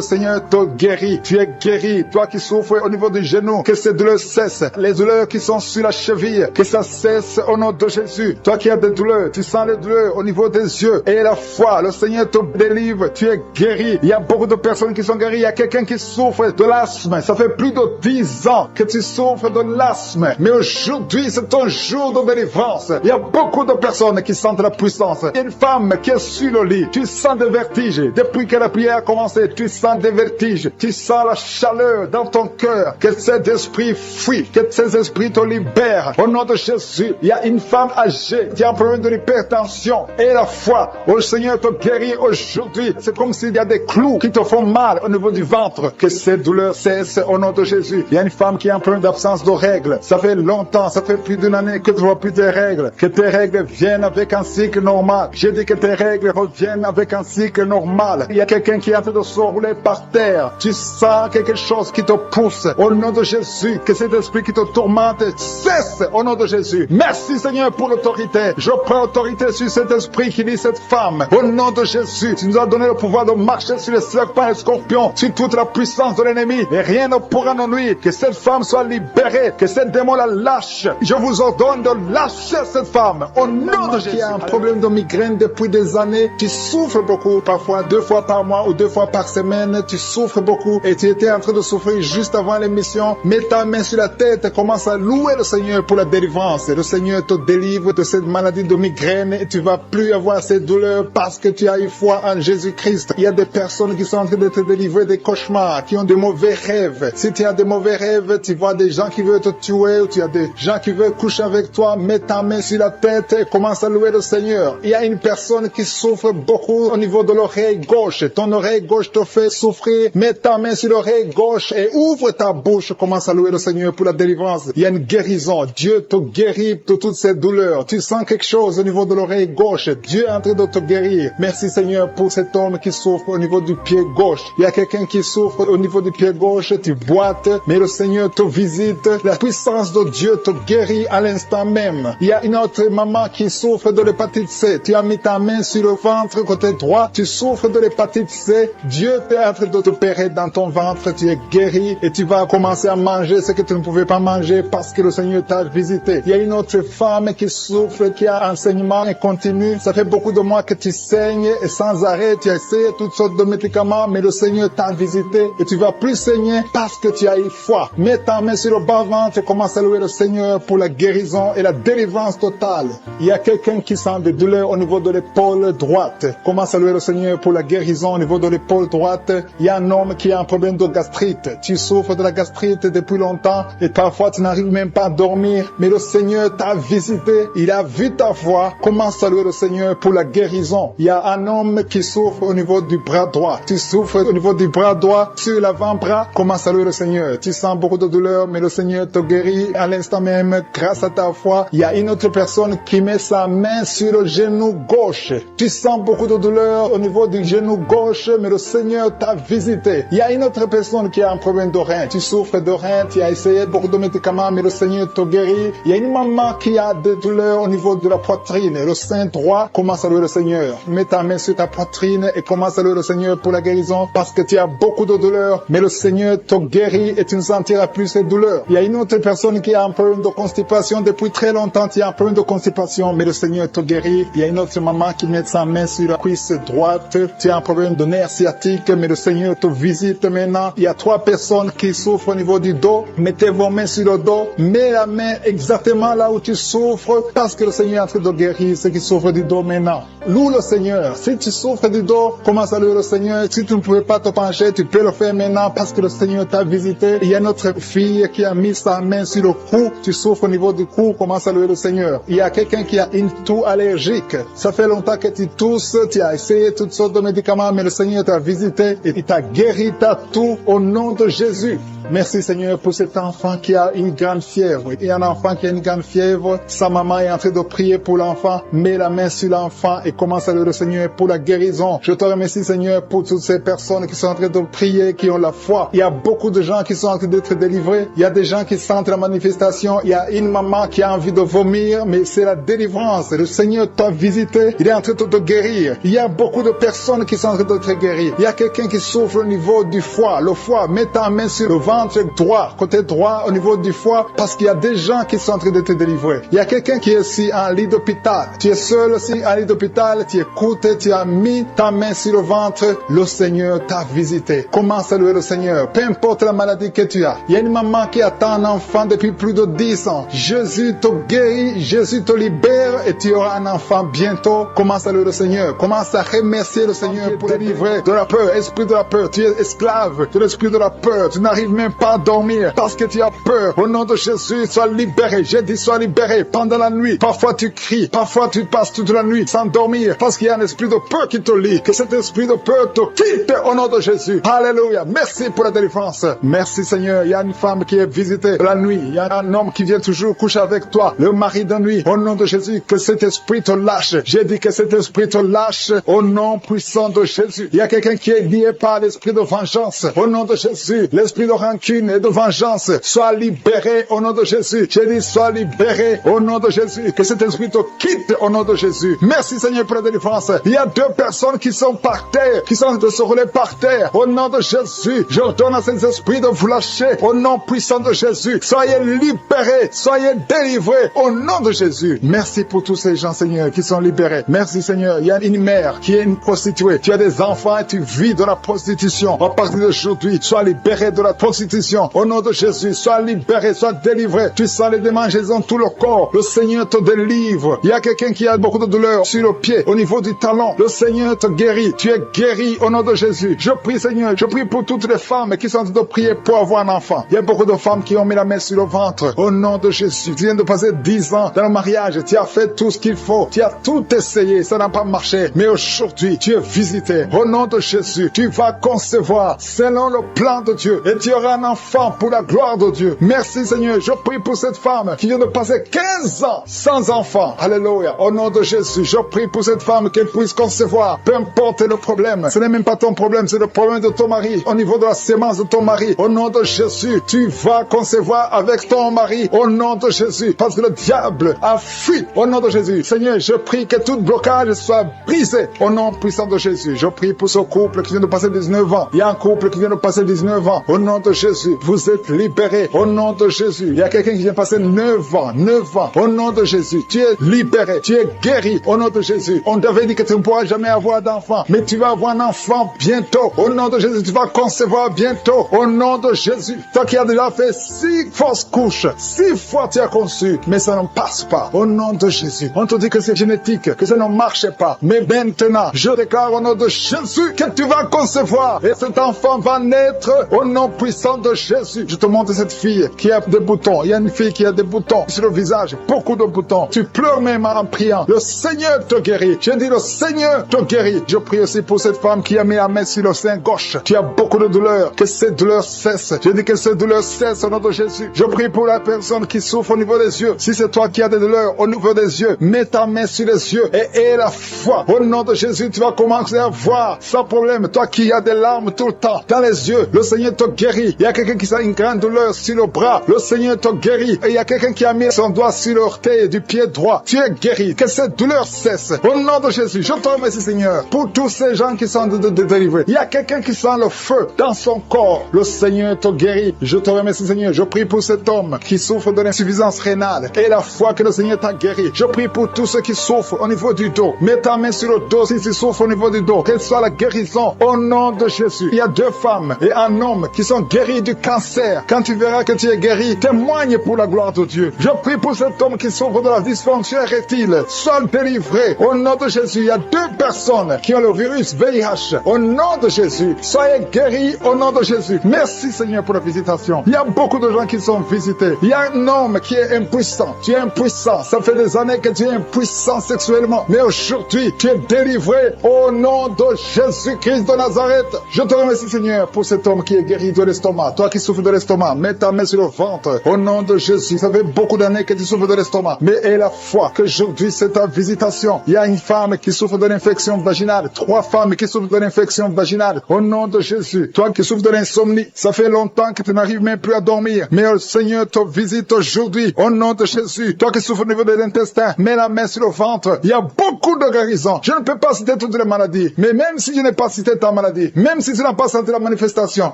Seigneur te guérit. Tu es guéri. Toi qui souffres au niveau du genou, que ces douleurs cessent. Les douleurs qui sont sur la cheville, que ça cesse au nom de Jésus. Toi qui as des douleurs, tu sens les douleurs au niveau des yeux. Et la foi, le Seigneur te délivre. Tu es guéri. Il y a beaucoup de personnes qui sont guéries. Il y a quelqu'un qui souffre de l'asthme. Ça fait plus de 10 ans que tu souffres de l'asthme. Mais aujourd'hui, c'est ton jour de délivrance. Il y a beaucoup de personnes qui sentent la puissance. Il y a une femme qui est sur le lit. Tu sens des vertiges. Depuis que la prière a commencé, tu sens des vertiges. Tu sens la chaleur dans ton cœur. Que ces esprits fuient. Que ces esprits te libèrent. Au nom de Jésus, il y a une femme âgée qui a un problème de l'hypertension. Et la foi, le Seigneur te guérit aujourd'hui. C'est comme s'il y a des clous qui te font mal au niveau du ventre. Que ces douleurs cessent au nom de Jésus. Il y a une femme qui a un problème d'absence de règles. Ça fait longtemps, ça fait plus d'1 année que tu ne vois plus tes règles. Que tes règles viennent avec un cycle normal. J'ai dit que tes règles reviennent avec un cycle normal. Il y a quelqu'un qui est en train de se rouler par terre. Tu sens quelque chose qui te pousse. Au nom de Jésus, que cet esprit qui te tourmente cesse au nom de Jésus. Merci Seigneur pour l'autorité. Je prends autorité sur cet esprit qui dit cette femme. Au nom de Jésus, tu nous as donné le pouvoir de marcher sur les serpents et les scorpions, sur toute la puissance de l'ennemi. Et rien ne pourra nous nuire. Que cette femme soit libérée. Que cette démon la lâche. Je vous ordonne de lâcher cette femme. Au nom de Jésus. Qui a un problème de migraine depuis des années. Tu souffres beaucoup, parfois 2 fois par mois ou 2 fois par semaine. Tu souffres beaucoup et tu étais en train de souffrir juste avant l'émission. Mets ta main sur la tête et commence à louer le Seigneur pour la délivrance. Le Seigneur te délivre de cette maladie de migraine et tu vas plus avoir ces douleurs parce que tu as eu foi en Jésus-Christ. Il y a des personnes qui sont en train d'être délivrées des cauchemars, qui ont de mauvais rêves. Si tu as de mauvais rêves, tu vois des gens qui veulent te tuer ou tu as des gens qui veulent coucher avec toi, mets ta main sur la tête et commence à louer le Seigneur. Il y a une personne qui souffre beaucoup au niveau de l'oreille gauche. Ton oreille gauche te fait souffrir. Mets ta main sur l'oreille gauche et ouvre ta bouche. Commence à louer le Seigneur pour la délivrance. Il y a une guérison. Dieu te guérit de toutes ces douleurs. Tu sens quelque chose au niveau de l'oreille gauche. Dieu est en train de te guérir. Merci Seigneur pour cet homme qui souffre au niveau du pied gauche. Il y a quelqu'un qui souffre au niveau du pied gauche, tu boites, mais le Seigneur te visite. La puissance de Dieu te guérit à l'instant même. Il y a une autre maman qui souffre de l'hépatite C. Tu as mis ta main sur le ventre côté droit, tu souffres de l'hépatite C. Dieu est en train de t'opérer dans ton ventre, tu es guéri et tu vas commencer à manger ce que tu ne pouvais pas manger parce que le Seigneur t'a visité. Il y a une autre femme qui souffre, qui a un saignement continu. Ça fait beaucoup de mois que tu saignes et sans arrêt, tu as essayé toutes sortes de médicaments, mais le Seigneur t'a visité et tu vas plus saigner parce que tu as eu foi. Mets ta main sur le bas-ventre et commence à louer le Seigneur pour la guérison et la délivrance totale. Il y a quelqu'un qui sent des douleurs au niveau de l'épaule droite. Commence à louer le Seigneur pour la guérison au niveau de l'épaule droite. Il y a un homme qui a un problème de gastrite. Tu souffres de la gastrite depuis longtemps et parfois tu n'arrives même pas à dormir, mais le Seigneur t'a visité. Il a vu ta foi. Commence à louer le Seigneur pour la guérison. Il y a un homme qui souffre au niveau du bras droit. Tu souffres au niveau du bras droit, sur l'avant-bras. Commence à louer le Seigneur. Tu sens beaucoup de douleur, mais le Seigneur te guérit à l'instant même grâce à ta foi. Il y a une autre personne qui met sa main sur le genou gauche. Tu sens beaucoup de douleur au niveau du genou gauche, mais le Seigneur t'a visité. Il y a une autre personne qui a un problème de rein. Tu souffres de rein, tu as essayé beaucoup de médicaments, mais le Seigneur te guérit. Il y a une maman qui a des douleurs au niveau de la poitrine. Le sein droit, commence à louer le Seigneur. Mets ta main sur ta poitrine et commence à louer le Seigneur pour la guérison parce que tu as beaucoup de douleurs, mais le Seigneur te guérit et tu ne sentiras plus ces douleurs. Il y a une autre personne qui a un problème de constipation depuis très longtemps. Tu as un problème de constipation, mais le Seigneur te guérit. Il y a une autre maman qui met sa main sur la cuisse droite. Tu as un problème de nerf sciatique, mais le Seigneur te visite maintenant. Il y a 3 personnes qui souffrent au niveau du dos. Mettez vos mains sur le dos. Mets la main exactement là où tu souffres parce que le Seigneur est en train de guérir ceux qui souffrent du dos maintenant. Loue le Seigneur. Si tu souffres du dos, commence à louer le Seigneur. Si tu ne pouvais pas te pencher, tu peux le faire maintenant parce que le Seigneur t'a visité. Il y a notre fille qui a mis sa main sur le cou. Tu souffres au niveau du cou, commence à louer le Seigneur. Il y a quelqu'un qui a une toux allergique. Ça fait longtemps que tu tousses, tu as essayé toutes sortes de médicaments, mais le Seigneur t'a visité et il t'a guéri ta toux au nom de Jésus. Merci Seigneur pour cet enfant qui a une grande fièvre. Il y a un enfant qui a une grande fièvre. Sa maman est en train de prier pour l'enfant. Mets la main sur l'enfant et commence à louer le Seigneur pour la guérison. Je te remercie Seigneur pour toutes ces personnes qui sont en train de prier, qui ont la foi. Il y a beaucoup de gens qui sont en train d'être délivrés. Il y a des gens qui sentent la manifestation. Il y a une maman qui a envie de vomir, mais c'est la délivrance. Le Seigneur t'a visité. Il est en train de te guérir. Il y a beaucoup de personnes qui sont en train de te guérir. Il y a quelqu'un qui souffre au niveau du foie. Le foie, mets ta main sur le ventre droit, côté droit au niveau du foie, parce qu'il y a des gens qui sont en train de te délivrer. Il y a quelqu'un qui est aussi en lit d'hôpital. Tu es seul aussi en lit d'hôpital, tu écoutes, tu as mis ta main sur le ventre, le Seigneur t'a visité. Commence à louer le Seigneur, peu importe la maladie que tu as. Il y a une maman qui attend un enfant depuis plus de 10 ans. Jésus te guérit, Jésus te libère et tu auras un enfant bientôt. Commence à louer le Seigneur. Commence à remercier le Seigneur pour te délivrer de la peur, esprit de la peur. Tu es esclave de l'esprit de la peur. Tu n'arrives même pas à dormir parce que tu as peur. Au nom de Jésus, sois libéré. J'ai dit sois libéré pendant la nuit. Parfois tu cries, parfois tu passes toute la nuit sans dormir parce qu'il y a un esprit de peur qui te lie. Que cet esprit de peur te quitte au nom de Jésus. Alléluia. Merci pour la délivrance. Merci Seigneur. Il y a une femme qui est visitée la nuit. Il y a un homme qui vient toujours coucher avec toi. Le mari de nuit. Au nom de Jésus, que cet esprit te lâche. J'ai dit que cet esprit te lâche au nom puissant de Jésus. Il y a quelqu'un qui est lié par l'esprit de vengeance. Au nom de Jésus, l'esprit de rancune et de vengeance, sois libéré au nom de Jésus. J'ai dit, sois libéré au nom de Jésus. Que cet esprit te quitte au nom de Jésus. Merci Seigneur pour la délivrance. Il y a 2 personnes qui sont par terre, qui sont en train de se rouler par terre. Au nom de Jésus, j'ordonne à ces esprits de vous lâcher au nom puissant de Jésus. Soyez libérés, soyez délivrés au nom de Jésus. Merci pour tous ces gens, Seigneur, qui sont libérés. Merci Seigneur. Il y a une mère qui est une prostituée. Tu as des enfants et tu vis de la prostitution. À partir d'aujourd'hui, sois libéré de la prostitution. Au nom de Jésus, sois libéré, sois délivré. Tu sens les démangeaisons tout le corps. Le Seigneur te délivre. Il y a quelqu'un qui a beaucoup de douleur sur le pied, au niveau du talon. Le Seigneur te guérit. Tu es guéri au nom de Jésus. Je prie Seigneur, je prie pour toutes les femmes qui sont en train de prier pour avoir un enfant. Il y a beaucoup de femmes qui ont mis la main sur le ventre. Au nom de Jésus, tu viens de passer 10 ans dans le mariage. Tu as fait tout ce qu'il faut. Tu as tout essayé. Ça n'a pas marché. Mais aujourd'hui, tu es visité. Au nom de Jésus, tu vas concevoir selon le plan de Dieu. Et tu auras un enfant pour la gloire de Dieu. Merci Seigneur. Je prie pour cette femme qui vient de passer 15 ans sans enfant. Alléluia. Au nom de Jésus, je prie pour cette femme qu'elle puisse concevoir. Peu importe le problème. Ce n'est même pas ton problème, c'est le problème de ton mari, au niveau de la sémence de ton mari. Au nom de Jésus, tu vas concevoir avec ton mari. Au nom de Jésus, parce que le diable a fui. Au nom de Jésus, Seigneur, je prie que tout blocage soit brisé. Au nom puissant de Jésus, je prie pour ce couple qui vient de passer 19 ans. Il y a un couple qui vient de passer 19 ans. Au nom de Jésus, vous êtes libérés. Au nom de Jésus, il y a quelqu'un qui vient de passer 9 ans. 9 ans. Au nom de Jésus, tu es libéré. Tu es guéri. Au nom de Jésus, on t'avait dit que tu ne pourras jamais avoir d'enfant, mais tu vas avoir un enfant bientôt. Au nom de Jésus, tu vas concevoir bientôt. Au nom de Jésus, toi qui as déjà fait 6 fausses couches, 6 fois tu as conçu, mais ça ne passe pas. Au nom de Jésus, on te dit que c'est génétique, que ça ne marche pas. Mais maintenant, je déclare au nom de Jésus que tu vas concevoir et cet enfant va naître au nom puissant de Jésus. Je te montre cette fille qui a des boutons. Il y a une fille qui a des boutons sur le visage, beaucoup de boutons. Tu pleures même en priant. Le Seigneur te guérit. Je dis le Seigneur te guérit. Je prie aussi pour cette femme qui a mis la main sur le sein gauche. Tu as beaucoup de douleurs. Que cette douleur cesse. Je dis que cette douleur cesse au nom de Jésus. Je prie pour la personne qui souffre au niveau des yeux. Si c'est toi qui as des douleurs au niveau des yeux, mets ta main sur les yeux et aie la foi. Au nom de Jésus, tu vas commencer à voir sans problème. Toi qui as des larmes tout le temps dans les yeux, le Seigneur te guérit. Il y a quelqu'un qui a une grande douleur sur le bras. Le Seigneur te guérit. Et il y a quelqu'un qui a mis son doigt sur l'orteil du pied droit. Tu es guéri. Que cette douleur cesse. Au nom de Jésus, je te remercie, Seigneur, pour tous ces gens qui sont délivrés. Il y a quelqu'un qui sent le feu dans son corps. Le Seigneur te guérit. Je te remercie, Seigneur. Je prie pour cet homme qui souffre de l'insuffisance rénale et la foi que le Seigneur t'a guéri. Je prie pour tous ceux qui souffrent au niveau du dos. Mets ta main sur le dos si tu souffres au niveau du dos. Quelle soit la guérison au nom de Jésus. Il y a 2 femmes et un homme qui sont guéris du cancer. Quand tu verras que tu es guéri, témoigne pour la gloire de Dieu. Je prie pour cet homme qui souffre de la dysfonction érectile. Sois délivré au nom de Jésus. Il y a 2 personnes qui ont le virus VIH. Au nom de Jésus, soyez guéris au nom de Jésus. Merci Seigneur pour la visitation. Il y a beaucoup de gens qui sont visités. Il y a un homme qui est impuissant. Tu es impuissant. Ça fait des années que tu es impuissant sexuellement. Mais aujourd'hui, tu es délivré au nom de Jésus-Christ de Nazareth. Je te remercie Seigneur pour cet homme qui est guéri de l'estomac. Toi qui souffres de l'estomac, mets ta main sur le ventre. Au nom de Jésus. Ça fait beaucoup d'années que tu souffres de l'estomac. Mais aie la foi qu'aujourd'hui c'est ta visitation. Il y a une femme qui souffre de l'infection vaginale. 3 femmes qui souffrent de l'infection vaginale. Au nom de Jésus. Toi qui souffres de l'insomnie. Ça fait longtemps que tu n'arrives même plus à dormir. Mais le Seigneur te visite aujourd'hui. Au nom de Jésus. Toi qui souffres au niveau de l'intestin, mets la main sur le ventre. Il y a beaucoup de guérisons. Je ne peux pas citer toutes les maladies. Mais même si je n'ai pas cité ta maladie, même si tu n'as pas senti la manifestation,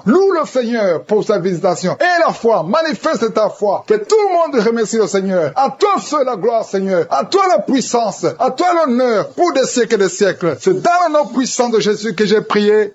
loue le Seigneur pour sa visitation. Et la foi, manifeste ta foi. Que tout le monde remercie le Seigneur. À toi seul la gloire, Seigneur. À toi la puissance. À toi l'honneur pour des siècles et des siècles. C'est dans le nom puissant de Jésus que j'ai prié.